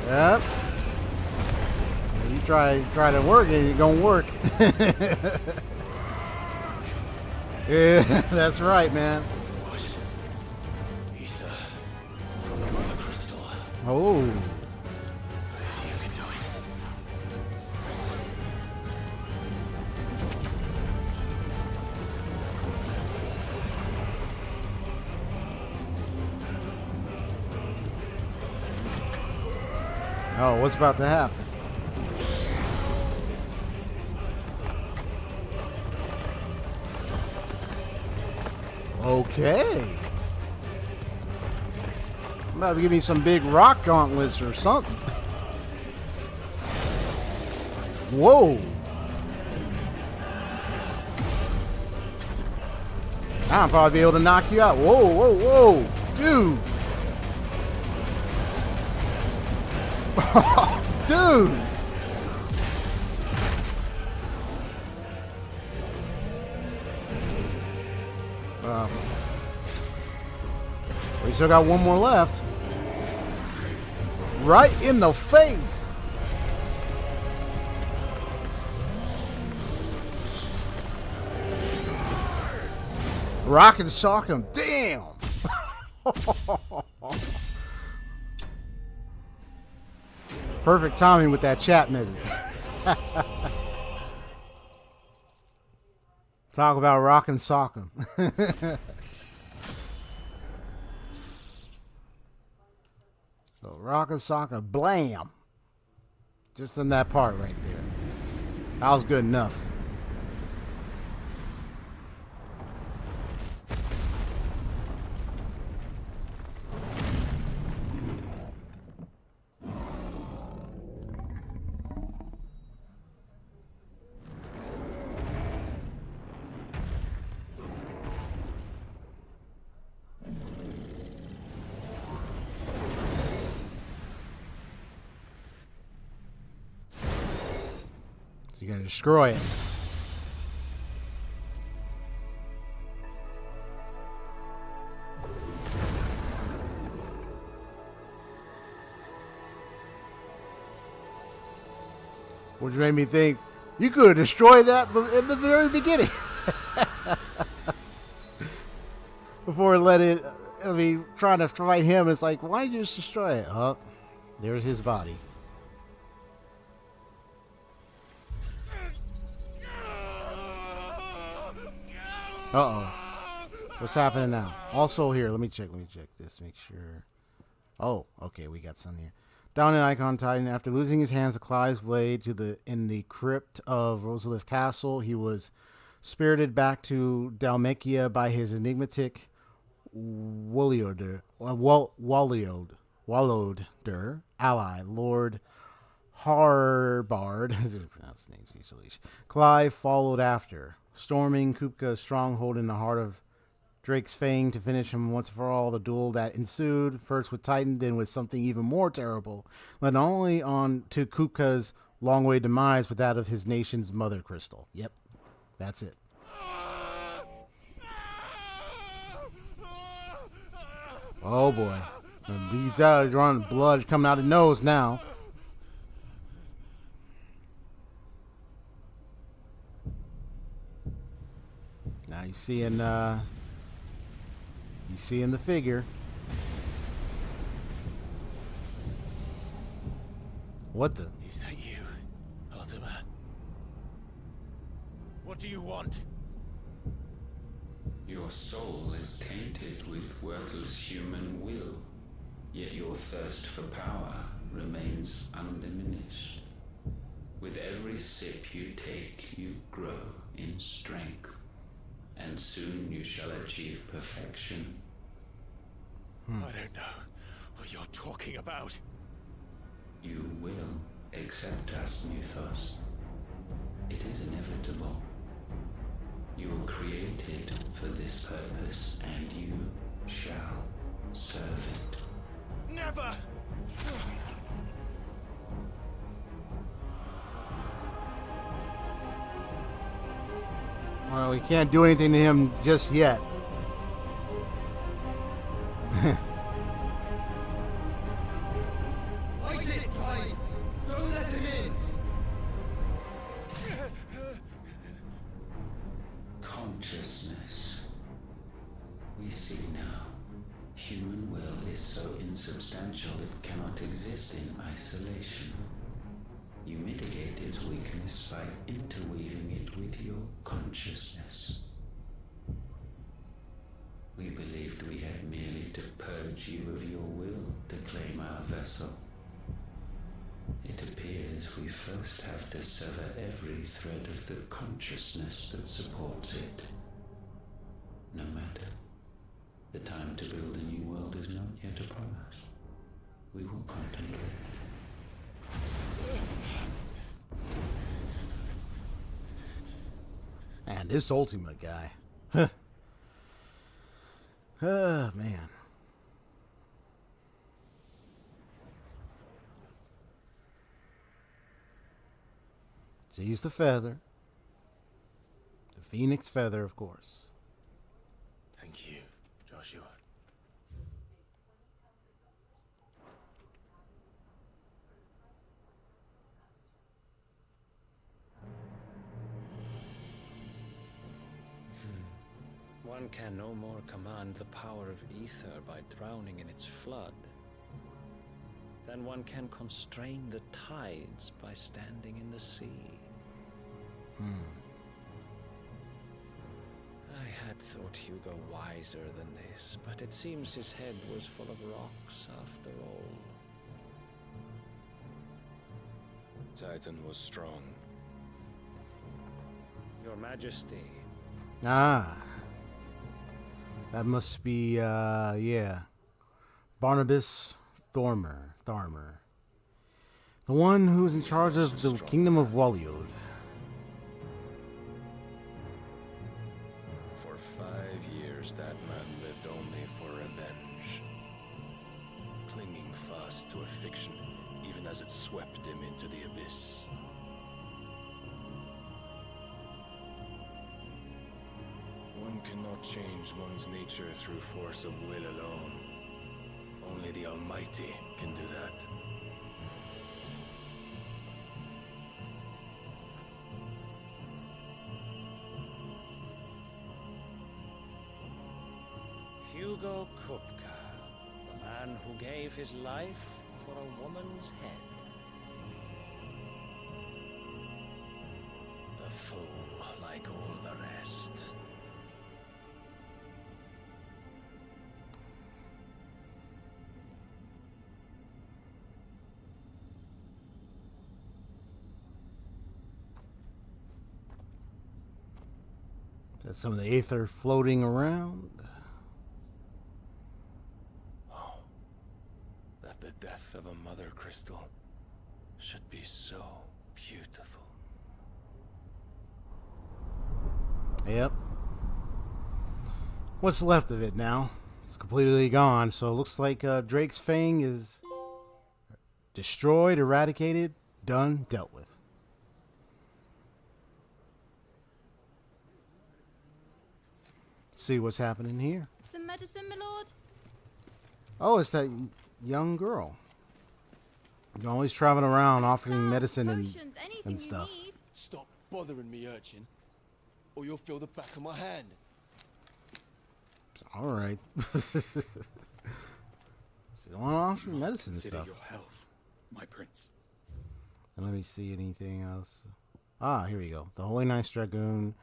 Yep. You try to work it, it gonna work. Yeah, that's right, man. Ether from the mother crystal. Oh. You can do it. Oh, what's about to happen? Okay. I'm about to give me some big rock gauntlets or something. Whoa. I'll probably be able to knock you out. Whoa, whoa, whoa. Dude. Dude. We still got one more left. Right in the face. Rock and sock him. Damn. Perfect timing with that chat message. Talk about rock and sock him. So rock and sock him. Blam. Just in that part right there. That was good enough. So you gotta destroy it. Which made me think you could have destroyed that in the very beginning. Before it let it, I mean, trying to fight him, it's like, why did you just destroy it? Oh, there's his body. Uh-oh. What's happening now? Also here, let me check this, make sure. Oh, okay, we got some here. Down in Icon Titan, after losing his hands to Clive's blade in the crypt of Rulez Castle, he was spirited back to Dhalmekia by his enigmatic Wallodr ally, Lord Harbard. Pronounce names usually. Clive followed after, storming Kupka's stronghold in the heart of Drake's Fang to finish him once and for all. The duel that ensued, first with Titan, then with something even more terrible, led not only on to Kupka's long-way demise, but that of his nation's mother crystal. Yep, that's it. Oh boy, he's running blood coming out of his nose now. Now you seeing the figure. What the? Is that you, Ultima? What do you want? Your soul is tainted with worthless human will, yet your thirst for power remains undiminished. With every sip you take, you grow in strength, and soon you shall achieve perfection. I don't know what you're talking about. You will accept us, Mythos. It is inevitable. You were created for this purpose, and you shall serve it. Never! Well, we can't do anything to him just yet. Fight it, Clive! Don't let him in! Consciousness. We see now. Human will is so insubstantial it cannot exist in isolation. You mitigate its weakness by interweaving it with your consciousness. We believed we had merely to purge you of your will to claim our vessel. It appears we first have to sever every thread of the consciousness that supports it. No matter. The time to build a new world is not yet upon us. We will contemplate. And this ultimate guy. Oh, man. Sees the feather. The phoenix feather, of course. Thank you, Joshua. One can no more command the power of ether by drowning in its flood than one can constrain the tides by standing in the sea. I had thought Hugo wiser than this, but it seems his head was full of rocks after all. Titan was strong. Your Majesty. Ah. That must be, yeah. Barnabas Tharmer. The one who is in charge of the Kingdom of Waliod. For 5 years, that man lived only for revenge. Clinging fast to a fiction, even as it swept him into the abyss. One cannot change one's nature through force of will alone. Only the Almighty can do that. Hugo Kupka, the man who gave his life for a woman's head. A fool like all the rest. Got some of the aether floating around. Oh, that the death of a mother crystal should be so beautiful. Yep. What's left of it now? It's completely gone, so it looks like Drake's Fang is destroyed, eradicated, done, dealt with. See what's happening here. Some medicine, my lord? Oh, it's that young girl. You're always traveling around offering medicine and stuff. Stop bothering me, urchin, or you'll feel the back of my hand. All right. So you don't want to offer medicine and stuff. Your health, my prince. And let me see anything else. Ah, here we go. The Holy Knights Dragoon.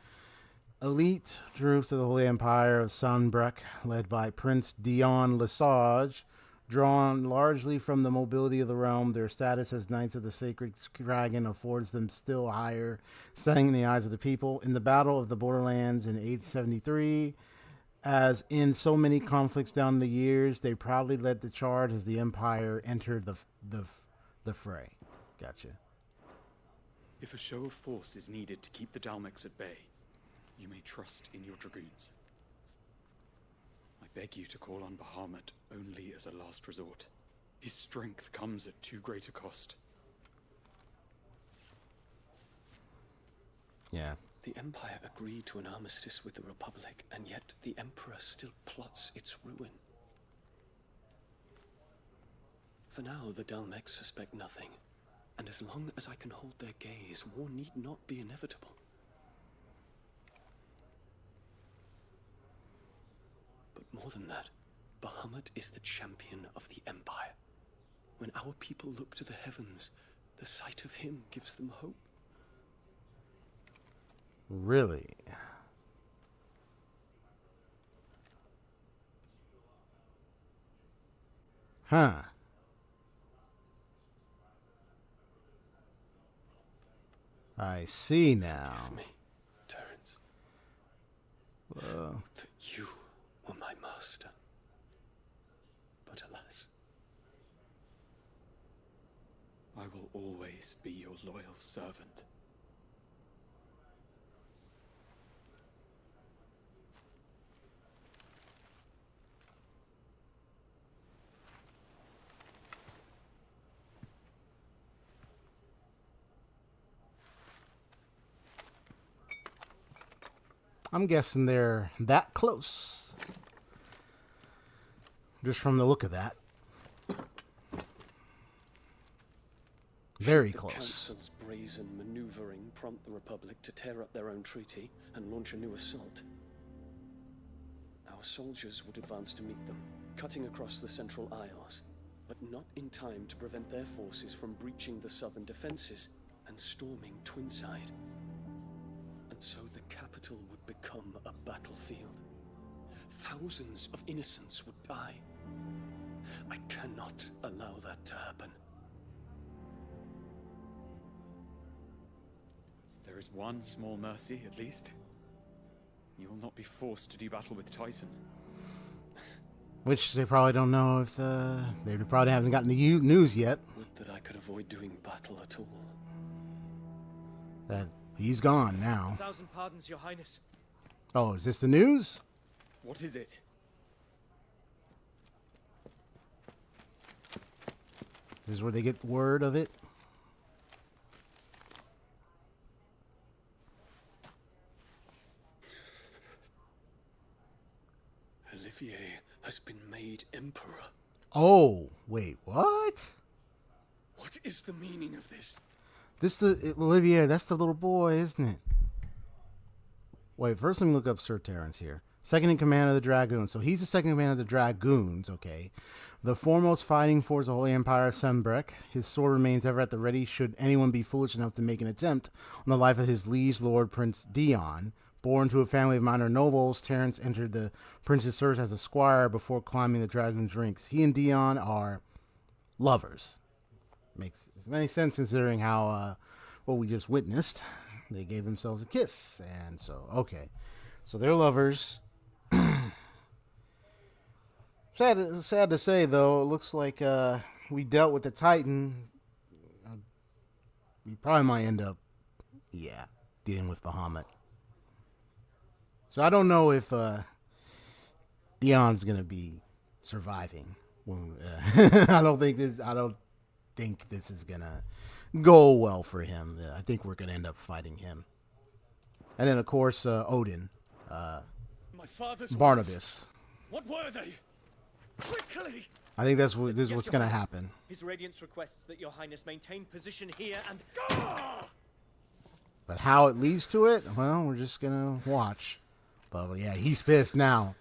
Elite troops of the Holy Empire of Sanbreque, led by Prince Dion Lesage, drawn largely from the mobility of the realm. Their status as Knights of the Sacred Dragon affords them still higher standing in the eyes of the people. In the Battle of the Borderlands in 873, as in so many conflicts down the years, they proudly led the charge as the Empire entered the fray. Gotcha. If a show of force is needed to keep the Dalmex at bay, you may trust in your dragoons. I beg you to call on Bahamut only as a last resort. His strength comes at too great a cost. Yeah, The Empire agreed to an armistice with the Republic, and yet the Emperor still plots its ruin. For now, the Dalmex suspect nothing, and as long as I can hold their gaze, war need not be inevitable. But more than that, Bahamut is the champion of the Empire. When our people look to the heavens, the sight of him gives them hope. Really? Huh. I see now. Forgive me, Terence. Whoa. That you were my master. But alas. I will always be your loyal servant. I'm guessing they're that close. Just from the look of that. Very close. The Council's brazen maneuvering prompt the Republic to tear up their own treaty and launch a new assault. Our soldiers would advance to meet them, cutting across the Central Isles, but not in time to prevent their forces from breaching the southern defenses and storming Twinside. And so the capital would become a battlefield. Thousands of innocents would die. I cannot allow that to happen. There is one small mercy, at least. You will not be forced to do battle with Titan. Which they probably don't know if they probably haven't gotten the news yet. Would that I could avoid doing battle at all. That he's gone now. 1,000 pardons, Your Highness. Oh, is this the news? What is it? This is where they get word of it. Olivier has been made emperor. Oh, wait, what? What is the meaning of this? This the Olivier, that's the little boy, isn't it? Wait, first let me look up Sir Terence here. Second in command of the Dragoons. So he's the second in command of the Dragoons, okay. The foremost fighting force of the Holy Empire of Sembrek. His sword remains ever at the ready should anyone be foolish enough to make an attempt on the life of his liege lord, Prince Dion. Born to a family of minor nobles, Terence entered the prince's service as a squire before climbing the Dragoons' ranks. He and Dion are lovers. Makes sense considering how what we just witnessed. They gave themselves a kiss, and so okay, so they're lovers. Sad to say though, it looks like we dealt with the Titan. We probably might end up, dealing with Bahamut. So I don't know if Dion's gonna be surviving. I don't think this is gonna go well for him. I think we're gonna end up fighting him. And then of course Odin, My father's Barnabas. orders. What were they? Quickly! I think this is what's Your gonna Highness. happen. His Radiance requests that Your Highness maintain position here and... But how it leads to it, well, we're just gonna watch. But yeah, he's pissed now.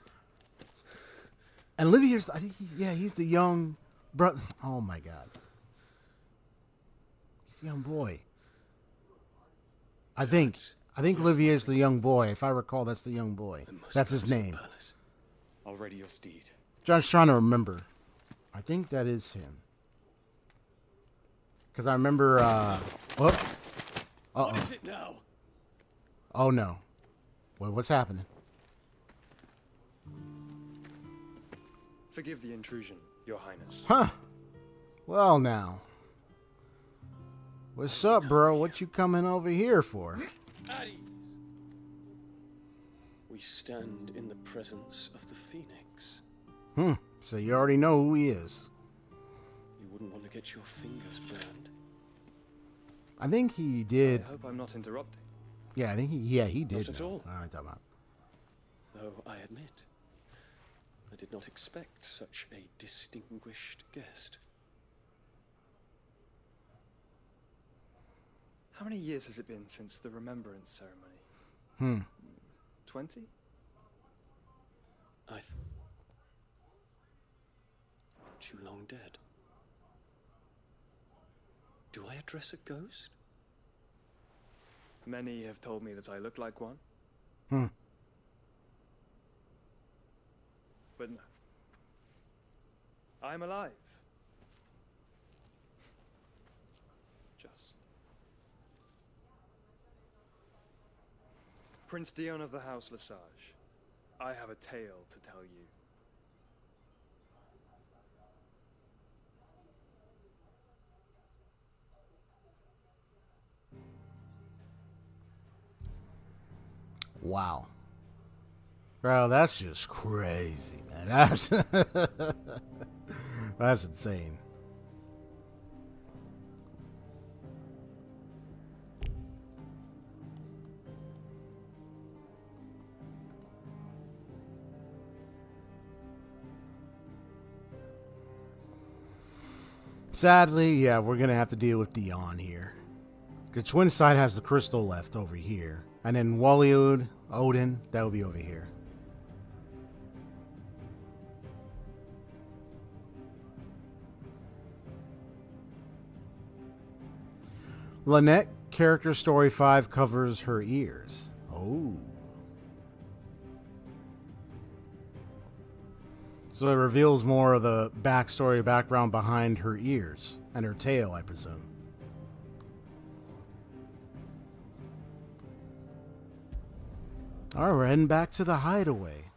And Olivier's, I think, he's the young brother. Oh my God, he's the young boy. I think Olivier's the young boy. If I recall, that's the young boy. That's his name. I'll ready your steed. John's trying to remember. I think that is him. Because I remember. What is it now? Oh no. What's happening? Forgive the intrusion, Your Highness. Huh. Well now. What's up, bro? What you coming over here for? At ease. We stand in the presence of the Phoenix. So you already know who he is. You wouldn't want to get your fingers burned. I think he did. I hope I'm not interrupting. Yeah, I think he did. Not at know. all. I'm talking about. Though I admit, I did not expect such a distinguished guest. How many years has it been since the remembrance ceremony? 20? Too long dead. Do I address a ghost? Many have told me that I look like one. But no. I'm alive. Just. Prince Dion of the House Lesage, I have a tale to tell you. Wow. Bro, that's just crazy, man. That's that's insane. Sadly, yeah, we're gonna have to deal with Dion here. The twin side has the crystal left over here. And then Waliud, Odin, that would be over here. Lynette, character story 5 covers her ears. Oh. So it reveals more of the background behind her ears and her tail, I presume. Alright, we're heading back to the hideaway.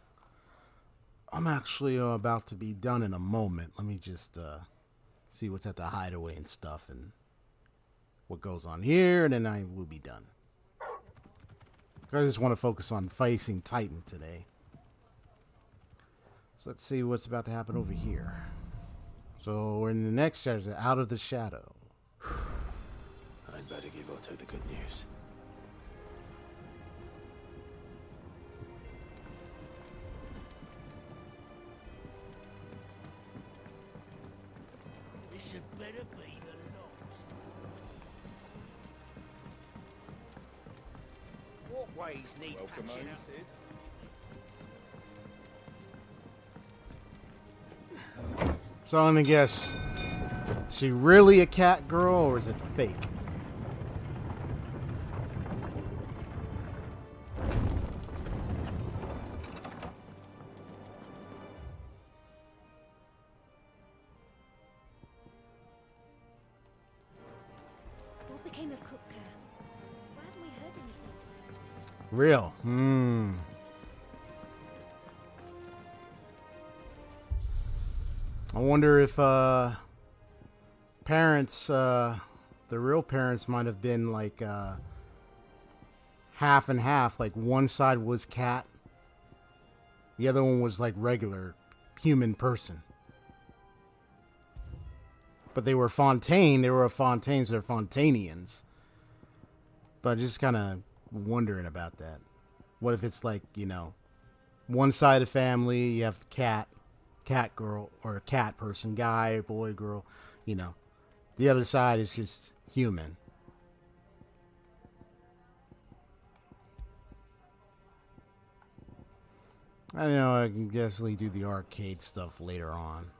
I'm actually about to be done in a moment. Let me just see what's at the hideaway and stuff and what goes on here, and then I will be done. I just want to focus on facing Titan today. So let's see what's about to happen over here. So we're in the next chapter, Out of the Shadow. I'd better give Otto the good news. This had better be the lot. Walkways need patching up. So I'm gonna guess, is she really a cat girl or is it fake? What became of Kupka? Why haven't we heard anything? Real. I wonder if parents, the real parents might have been like half and half. Like one side was cat, the other one was like regular human person. But they were Fontaine. They were Fontaines. So they're Fontanians. But just kind of wondering about that. What if it's like, you know, one side of the family, you have cat girl, or a cat person, guy, boy, girl, you know. The other side is just human. I know I can definitely do the arcade stuff later on.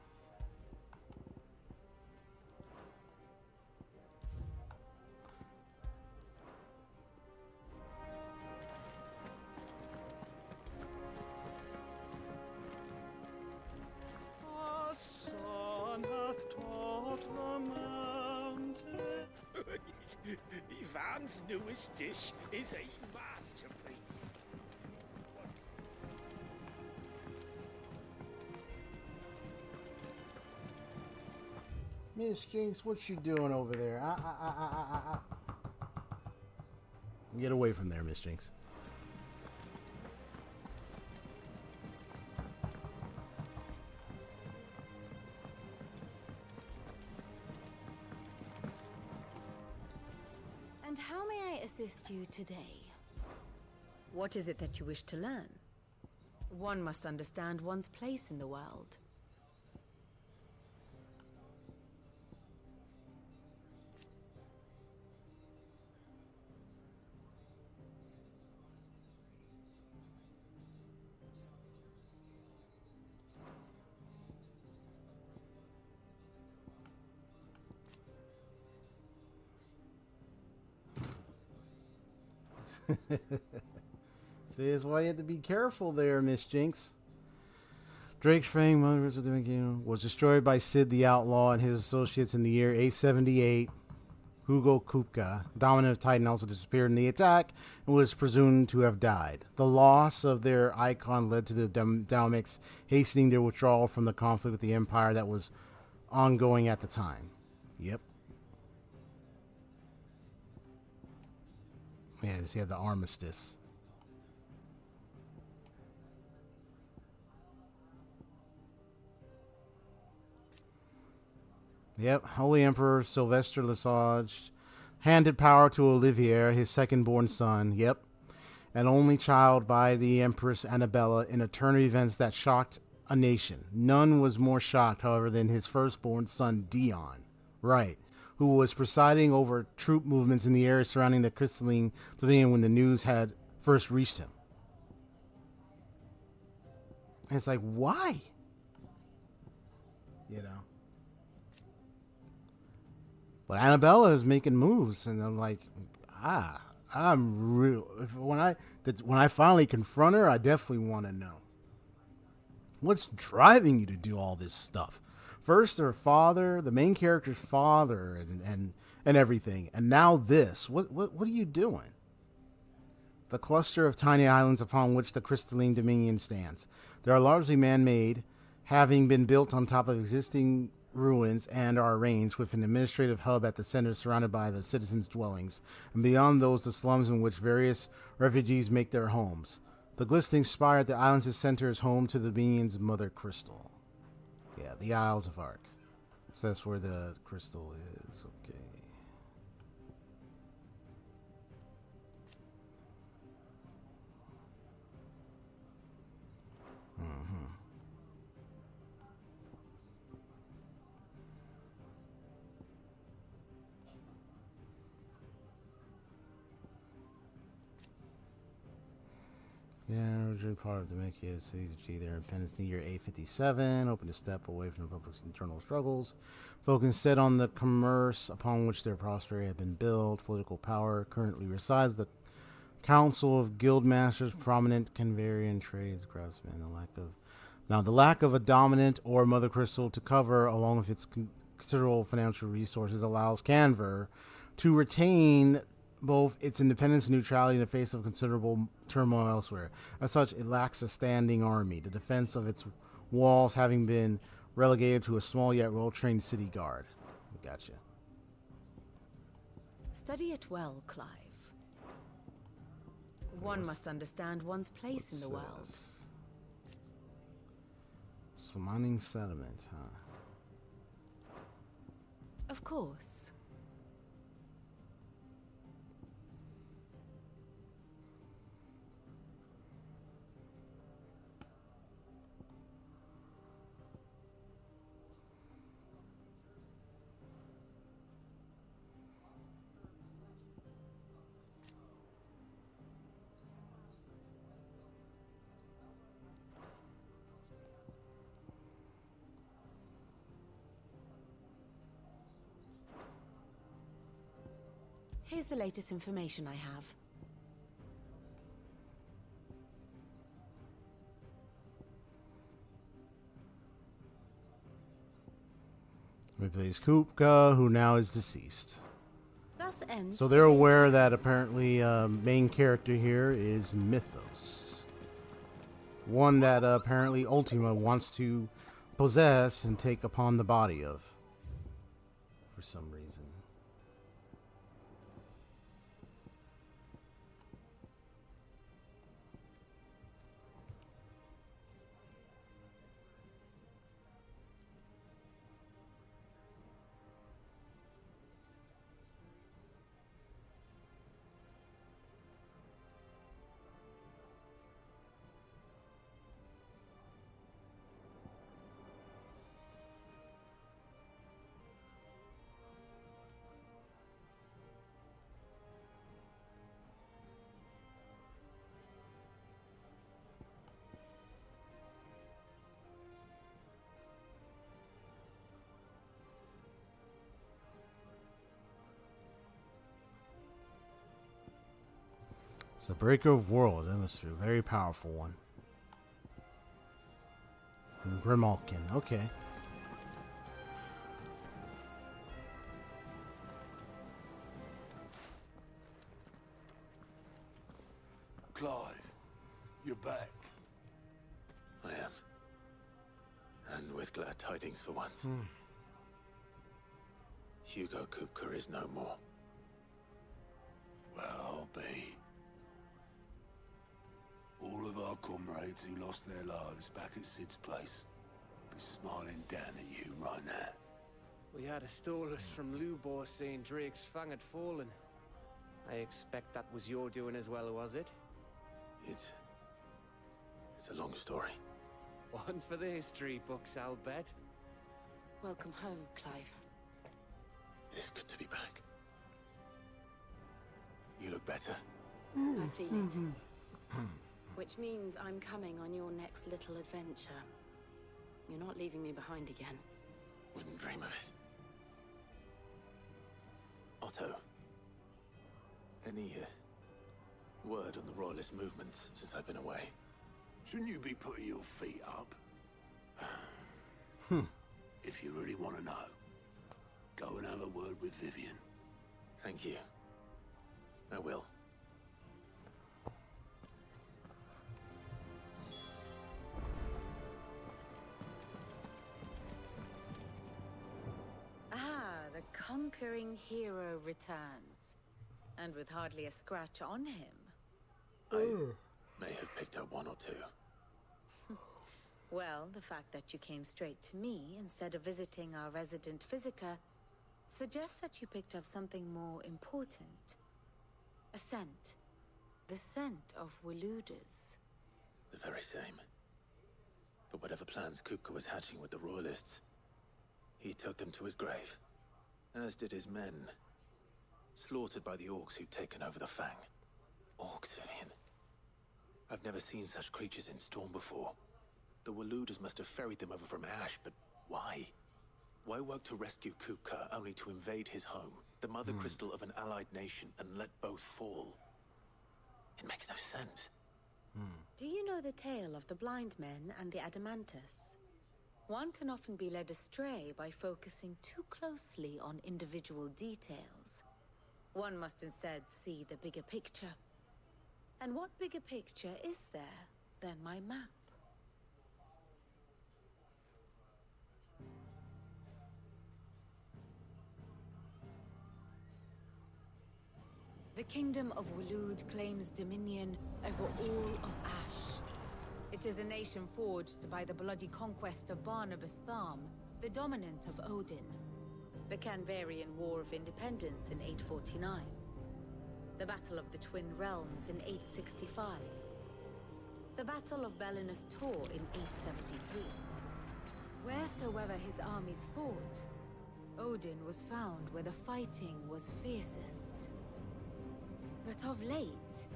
Our son hath taught the mountain. Ivan's newest dish is a masterpiece. Miss Jinx, what you doing over there? Get away from there, Miss Jinx. And how may I assist you today? What is it that you wish to learn? One must understand one's place in the world. See, that's why you have to be careful there, Miss Jinx. Drake's Fang, Mother of the was destroyed by Sid the Outlaw and his associates in the year 878. Hugo Kupka, dominant of Titan, also disappeared in the attack and was presumed to have died. The loss of their icon led to the Dalmics hastening their withdrawal from the conflict with the Empire that was ongoing at the time. Yep. Yeah, he had the armistice. Yep, Holy Emperor Sylvester Lesage handed power to Olivier, his second-born son. Yep, an only child by the Empress Annabella in a turn of events that shocked a nation. None was more shocked, however, than his firstborn son, Dion. Right, who was presiding over troop movements in the area surrounding the crystalline pavilion when the news had first reached him. And it's like, why? You know? But Annabella is making moves, and I'm like, I'm real. When I finally confront her, I definitely want to know what's driving you to do all this stuff. First, her father, the main character's father, and everything, and now this. What are you doing? The cluster of tiny islands upon which the crystalline dominion stands. They are largely man-made, having been built on top of existing ruins and are arranged with an administrative hub at the center surrounded by the citizens' dwellings, and beyond those the slums in which various refugees make their homes. The glistening spire at the island's center is home to the Dominion's mother crystal. Yeah, the Isles of Ark. So that's where the crystal is. Okay. Yeah, originally part of Demacia cities achieved their independence in the year 857, opened a step away from the Republic's internal struggles, focused instead on the commerce upon which their prosperity had been built. Political power currently resides the Council of Guildmasters, prominent Canvarian trades, craftsmen. The lack of a dominant or mother crystal to cover, along with its considerable financial resources, allows Canver to retain both its independence and neutrality in the face of considerable turmoil elsewhere. As such, it lacks a standing army, the defense of its walls having been relegated to a small yet well-trained city guard. Gotcha. Study it well, Clive. One must understand one's place in the world. Summoning sediment, huh? Of course. Here's the latest information I have. Replace Kupka, who now is deceased. Thus ends. So they're aware that apparently main character here is Mythos. One that apparently Ultima wants to possess and take upon the body of. For some reason. It's a breaker of world. That must be a very powerful one. And Grimalkin. Okay. Clive, you're back. I am. And with glad tidings for once. Hugo Kupka is no more. Well, I'll be. All of our comrades who lost their lives back at Sid's place be smiling down at you right now. We had a stolus from Lubor saying Drake's fang had fallen. I expect that was your doing as well, was it? It's a long story. One for the history books, I'll bet. Welcome home, Clive. It's good to be back. You look better. I feel it. Which means I'm coming on your next little adventure. You're not leaving me behind again. Wouldn't dream of it. Otto, any word on the Royalist movements since I've been away? Shouldn't you be putting your feet up? If you really want to know, go and have a word with Vivian. Thank you. I will. The conquering hero returns. And with hardly a scratch on him. I may have picked up one or two. Well, the fact that you came straight to me instead of visiting our resident physiker suggests that you picked up something more important. A scent. The scent of Waludas. The very same. But whatever plans Kupka was hatching with the Royalists, he took them to his grave. As did his men. Slaughtered by the orcs who'd taken over the Fang. Orcs, Vivian. I've never seen such creatures in Storm before. The Waludas must have ferried them over from Ash, but why? Why work to rescue Kupka only to invade his home, the mother crystal of an allied nation, and let both fall? It makes no sense. Do you know the tale of the blind men and the Adamantus? One can often be led astray by focusing too closely on individual details. One must instead see the bigger picture. And what bigger picture is there than my map? The Kingdom of Waloed claims dominion over all of Ash. It is a nation forged by the bloody conquest of Barnabas Tharm, the dominant of Odin. The Canvarian War of Independence in 849. The Battle of the Twin Realms in 865. The Battle of Belinus Tor in 873. Wheresoever his armies fought, Odin was found where the fighting was fiercest. But of late,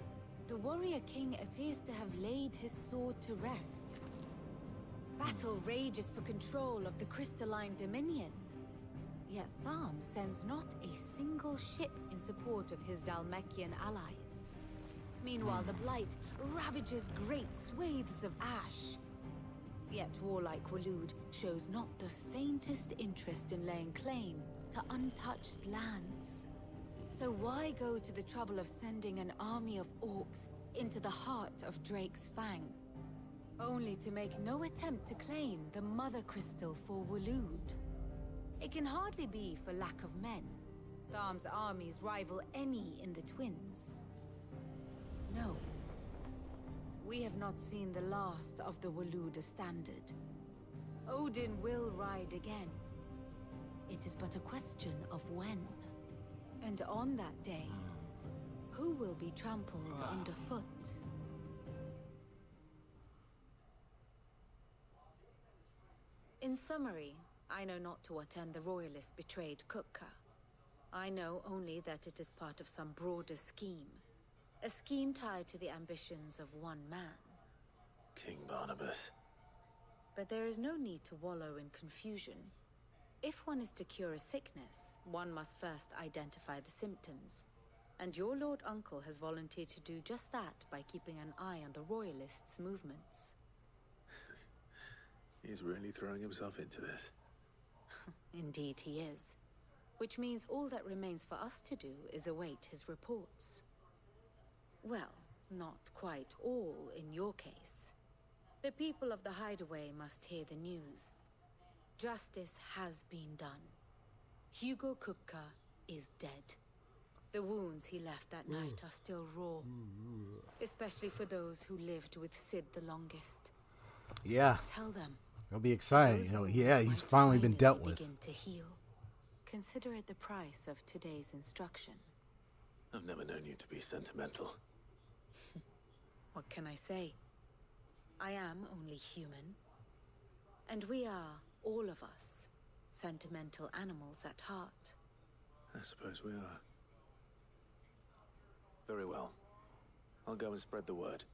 the warrior king appears to have laid his sword to rest. Battle rages for control of the crystalline dominion. Yet Tharm sends not a single ship in support of his Dhalmekian allies. Meanwhile, the Blight ravages great swathes of Ash. Yet warlike Waloed shows not the faintest interest in laying claim to untouched lands. So why go to the trouble of sending an army of orcs into the heart of Drake's Fang? Only to make no attempt to claim the Mother Crystal for Waloed. It can hardly be for lack of men. Tharm's armies rival any in the Twins. No. We have not seen the last of the Waluda standard. Odin will ride again. It is but a question of when. And on that day, who will be trampled underfoot? In summary, I know not to what end the Royalists betrayed Kupka. I know only that it is part of some broader scheme. A scheme tied to the ambitions of one man. King Barnabas. But there is no need to wallow in confusion. If one is to cure a sickness, one must first identify the symptoms. And your Lord Uncle has volunteered to do just that by keeping an eye on the Royalists' movements. He's really throwing himself into this. Indeed he is. Which means all that remains for us to do is await his reports. Well, not quite all in your case. The people of the Hideaway must hear the news. Justice has been done. Hugo Kupka is dead. The wounds he left that night are still raw. Especially for those who lived with Sid the longest. Yeah. Tell them. They'll be excited. You know, yeah, he's finally been dealt with. Begin to heal. Consider it the price of today's instruction. I've never known you to be sentimental. What can I say? I am only human. And we are, all of us, sentimental animals at heart. I suppose we are. Very well. I'll go and spread the word.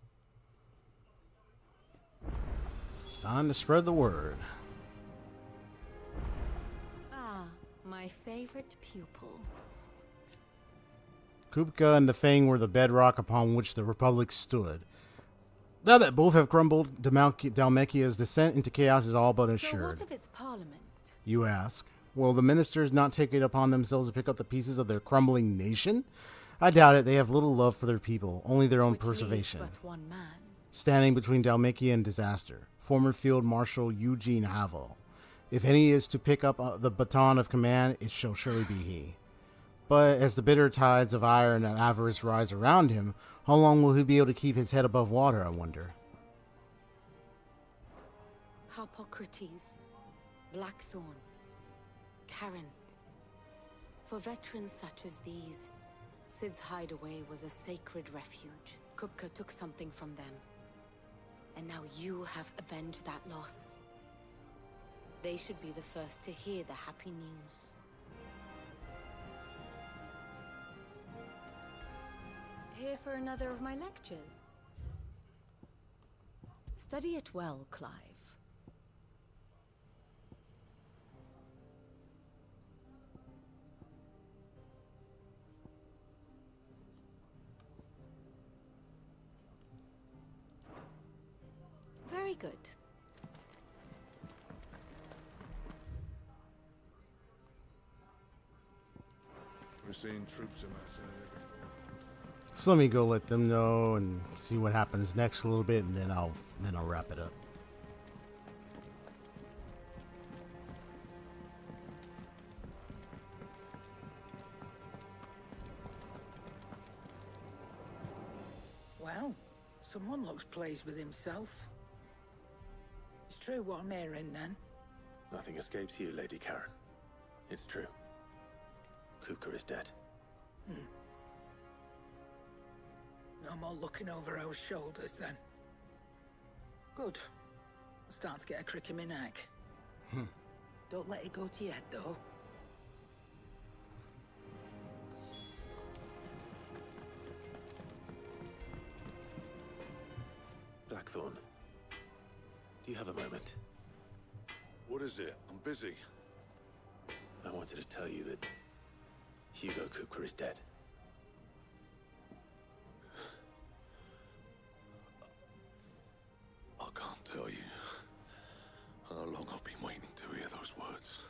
It's time to spread the word. Ah, my favorite pupil. Kupka and the Fang were the bedrock upon which the Republic stood. Now that both have crumbled, Dhalmekia's descent into chaos is all but assured. So what of its parliament? You ask. Will the ministers not take it upon themselves to pick up the pieces of their crumbling nation? I doubt it. They have little love for their people, only their own preservation. But one man. Standing between Dhalmekia and disaster, former Field Marshal Eugene Havel. If any is to pick up the baton of command, it shall surely be he. But as the bitter tides of iron and avarice rise around him, how long will he be able to keep his head above water, I wonder? Harpocrates, Blackthorn, Karen. For veterans such as these, Sid's hideaway was a sacred refuge. Kupka took something from them. And now you have avenged that loss. They should be the first to hear the happy news. Here for another of my lectures. Study it well, Clive. Very good. We're seeing troops amassing. So let me go let them know and see what happens next a little bit, and then I'll wrap it up. Well, someone looks pleased with himself. It's true what I'm hearing, then. Nothing escapes you, Lady Karen. It's true. Kupka is dead. No more looking over our shoulders, then. Good. I'm starting to get a crick in my neck. Don't let it go to your head, though. Blackthorn, do you have a moment? What is it? I'm busy. I wanted to tell you that Hugo Kupka is dead. I can't tell you how long I've been waiting to hear those words.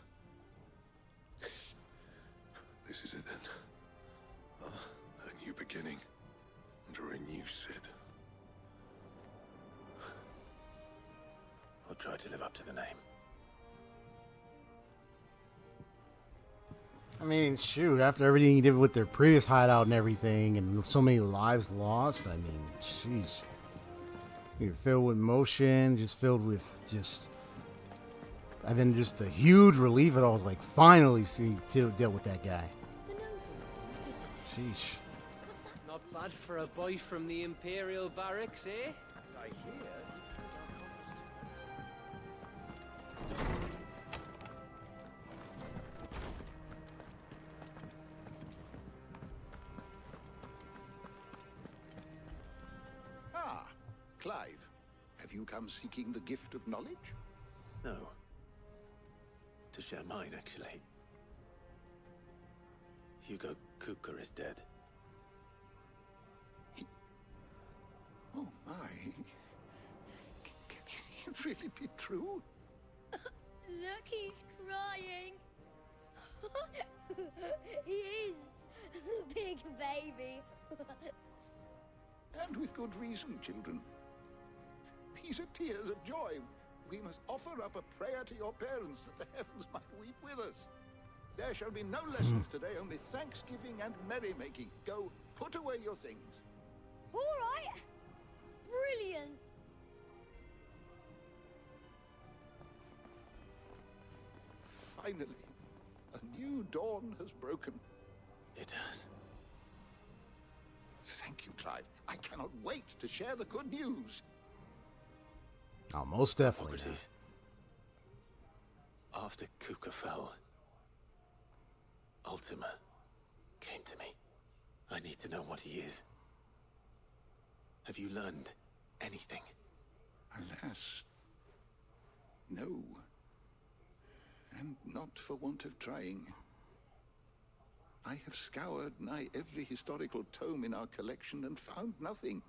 This is it then. A new beginning under a new Sid. I'll try to live up to the name. I mean, shoot, after everything he did with their previous hideout and everything, and so many lives lost, I mean, jeez. You're filled with emotion, just filled with just... And then just the huge relief it all was like, finally deal with that guy. Sheesh. Not bad for a boy from the Imperial Barracks, eh? I hear Clive, have you come seeking the gift of knowledge? No. To share mine, actually. Hugo Kupka is dead. Oh my. Can it really be true? Look, he's crying. He is. The big baby. And with good reason, children. These are tears of joy. We must offer up a prayer to your parents that the heavens might weep with us. There shall be no lessons today, only thanksgiving and merrymaking. Go, put away your things. All right. Brilliant. Finally, a new dawn has broken. It has. Thank you, Clive. I cannot wait to share the good news. Oh, most definitely. Socrates. After Kuka fell, Ultima came to me. I need to know what he is. Have you learned anything? Alas, no. And not for want of trying. I have scoured nigh every historical tome in our collection and found nothing.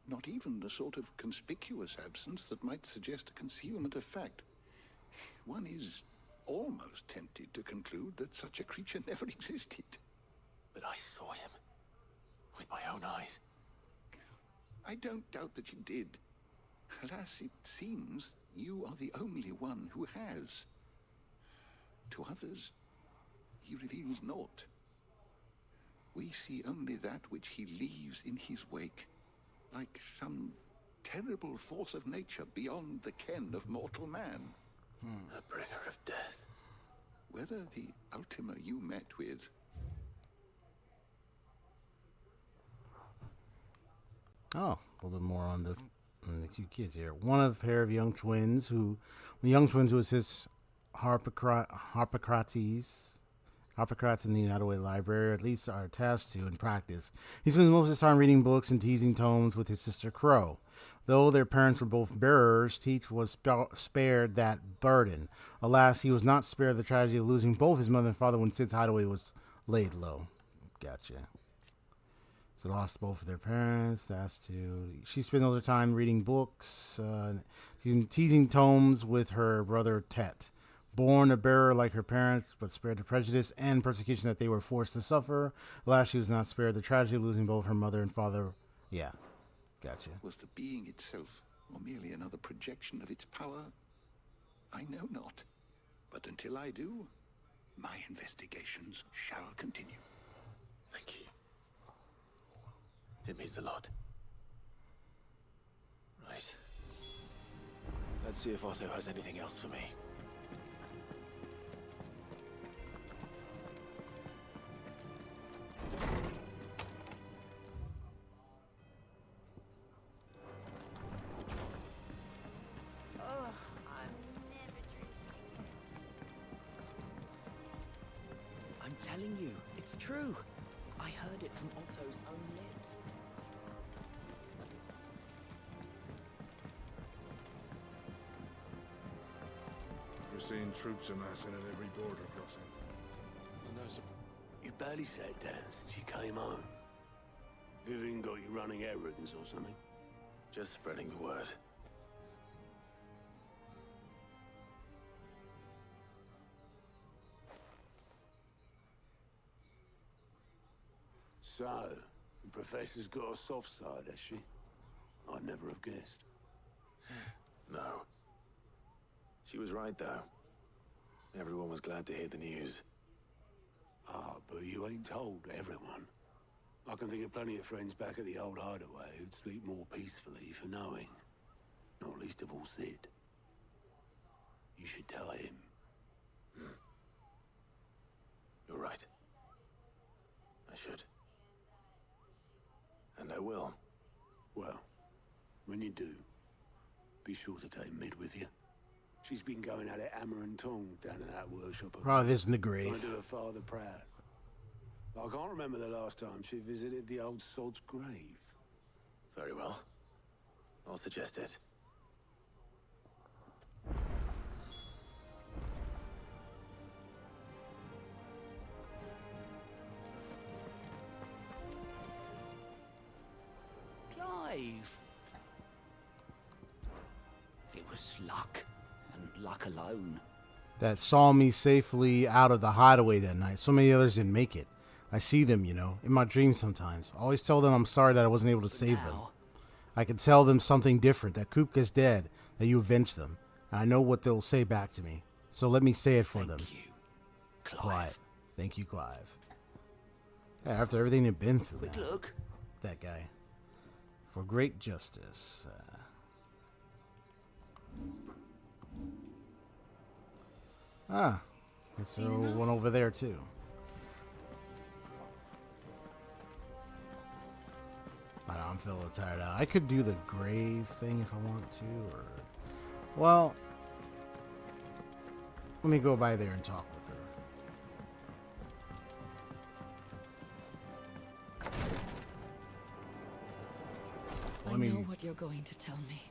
Not even the sort of conspicuous absence that might suggest a concealment of fact. One is almost tempted to conclude that such a creature never existed. But I saw him with my own eyes. I don't doubt that you did. Alas, it seems you are the only one who has. To others, he reveals naught. We see only that which he leaves in his wake, like some terrible force of nature beyond the ken of mortal man. A bringer of death. Whether the Ultima you met with... Oh, a little bit more on the two kids here. One of a pair of young twins who assist Harpocrates in the Nottoway Library, or at least are attached to in practice. He spends most of his time reading books and teasing tomes with his sister Crow. Though their parents were both bearers, Teach was spared that burden. Alas, he was not spared the tragedy of losing both his mother and father when Sid's hideaway was laid low. Gotcha. So lost both of their parents. She spends all her time reading books, teasing tomes with her brother Tet. Born a bearer like her parents, but spared the prejudice and persecution that they were forced to suffer. Alas, she was not spared the tragedy of losing both her mother and father. Yeah, gotcha. Was the being itself, or merely another projection of its power? I know not. But until I do, my investigations shall continue. Thank you. It means a lot. Right. Let's see if Otto has anything else for me. I'm telling you, it's true. I heard it from Otto's own lips. We're seeing troops amassing at every border crossing. And there's You barely sat down since you came home. Vivian got you running errands or something? Just spreading the word. So, the professor's got a soft side, has she? I'd never have guessed. No. She was right, though. Everyone was glad to hear the news. Ah, but you ain't told everyone. I can think of plenty of friends back at the old hideaway who'd sleep more peacefully for knowing. Not least of all Sid. You should tell him. You're right. I should. And I will. Well, when you do, be sure to take Mid with you. She's been going at it hammer and tongs down in that workshop. Oh, this in the grave. Trying to do her father proud. I can't remember the last time she visited the old sod's grave. Very well. I'll suggest it. Clive, just luck, and luck alone. That saw me safely out of the hideaway that night. So many others didn't make it. I see them, you know, in my dreams sometimes. I always tell them I'm sorry that I wasn't able to save them. I could tell them something different, that Kupka's dead, that you avenged them. And I know what they'll say back to me. So let me say it for them. Thank you, Clive. Thank you, Clive. Yeah, after everything they've been through. Quick look. That guy. For great justice. There's one over there too. I'm feeling tired out. I could do the grave thing if I want to, or... Well... Let me go by there and talk with her. I know what you're going to tell me.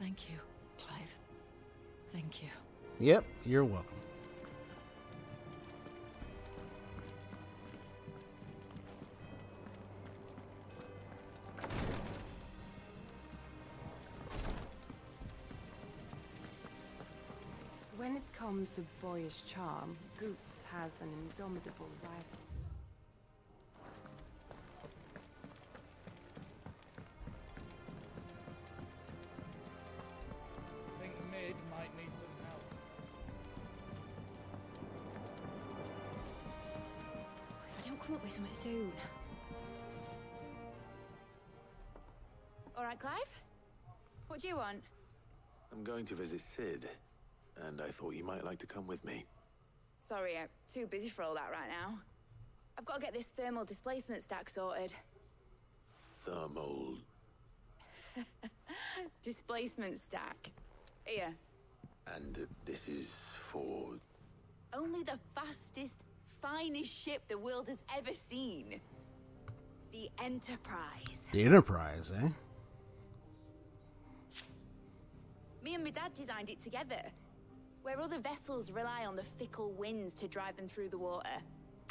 Thank you, Clive. Thank you. Yep, you're welcome. When it comes to boyish charm, Goops has an indomitable rival. I think Mid might need some help. If I don't come up with something soon. All right, Clive? What do you want? I'm going to visit Sid, and I thought you might like to come with me. Sorry, I'm too busy for all that right now. I've got to get this thermal displacement stack sorted. Thermal... Displacement stack. Here. And this is for... Only the fastest, finest ship the world has ever seen. The Enterprise. The Enterprise, eh? Me and my dad designed it together. Where other vessels rely on the fickle winds to drive them through the water,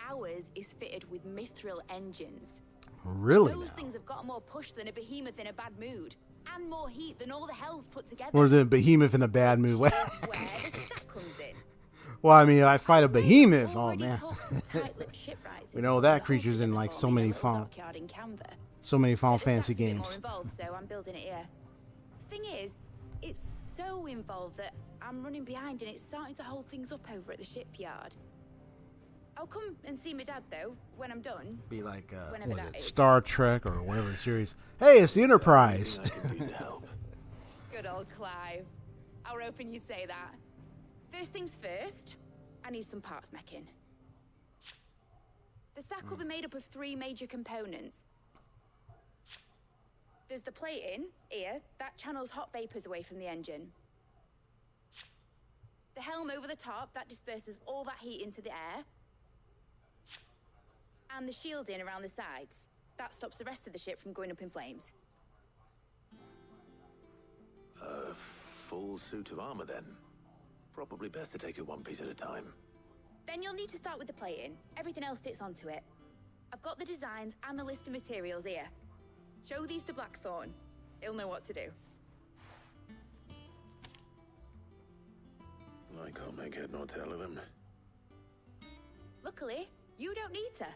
ours is fitted with mithril engines. Really? Those things have got more push than a behemoth in a bad mood, and more heat than all the hells put together. Or is it a behemoth in a bad mood? Where the stack comes in. Well, I mean, I fight a behemoth. Oh, man. Talk some tight-lipped shipwrights We know that creature's in like so many Final Fantasy games. More involved, so I'm building it here. Thing is, it's so involved that I'm running behind and it's starting to hold things up over at the shipyard. I'll come and see my dad, though, when I'm done. Be like whenever that is. Star Trek or whatever series. Hey, it's the Enterprise. I can do to help. Good old Clive. How open you'd say that. First things first, I need some parts meching. The stack will be made up of 3 major components. There's the plating, here, that channels hot vapors away from the engine. The helm over the top, that disperses all that heat into the air. And the shielding around the sides. That stops the rest of the ship from going up in flames. A full suit of armor, then. Probably best to take it one piece at a time. Then you'll need to start with the plating. Everything else fits onto it. I've got the designs and the list of materials here. Show these to Blackthorn. He'll know what to do. I can't make head nor tail of them. Luckily, you don't need to.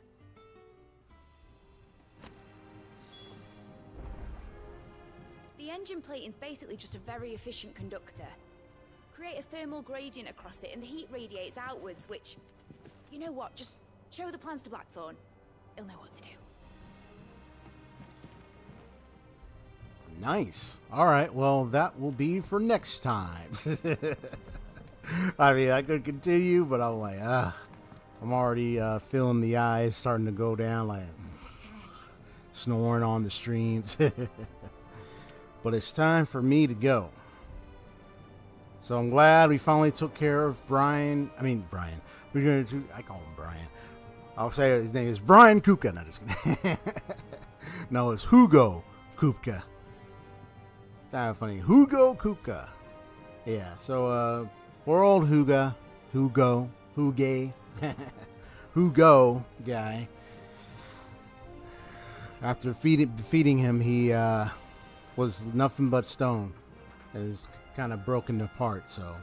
The engine plating's basically just a very efficient conductor. Create a thermal gradient across it and the heat radiates outwards, which... You know what, just show the plans to Blackthorn. He'll know what to do. Nice. All right, well, that will be for next time. I mean, I could continue, but I'm like, I'm already feeling the eyes starting to go down, like snoring on the streams. But it's time for me to go. So I'm glad we finally took care of Brian. We're going to, I call him Brian. I'll say his name is Brian Kupka. No, just kidding. No, it's Hugo Kupka. Kind of funny. Hugo Kupka. Yeah, so, poor old Hugo guy. After defeating him, he was nothing but stone. His kind of broken apart. So,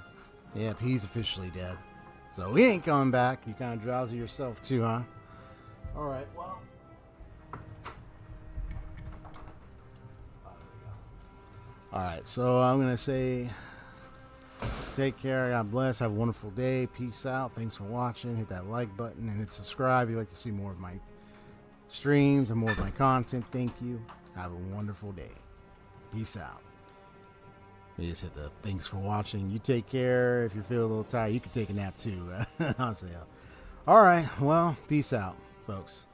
yep, he's officially dead. So he ain't coming back. You kind of drowsy yourself too, huh? All right, well. All right, so I'm going to say take care. God bless. Have a wonderful day. Peace out. Thanks for watching. Hit that like button and hit subscribe if you'd like to see more of my streams and more of my content. Thank you. Have a wonderful day. Peace out. You just hit the thanks for watching. You take care. If you feel a little tired, you can take a nap too. I'll say, all right. Well, peace out, folks.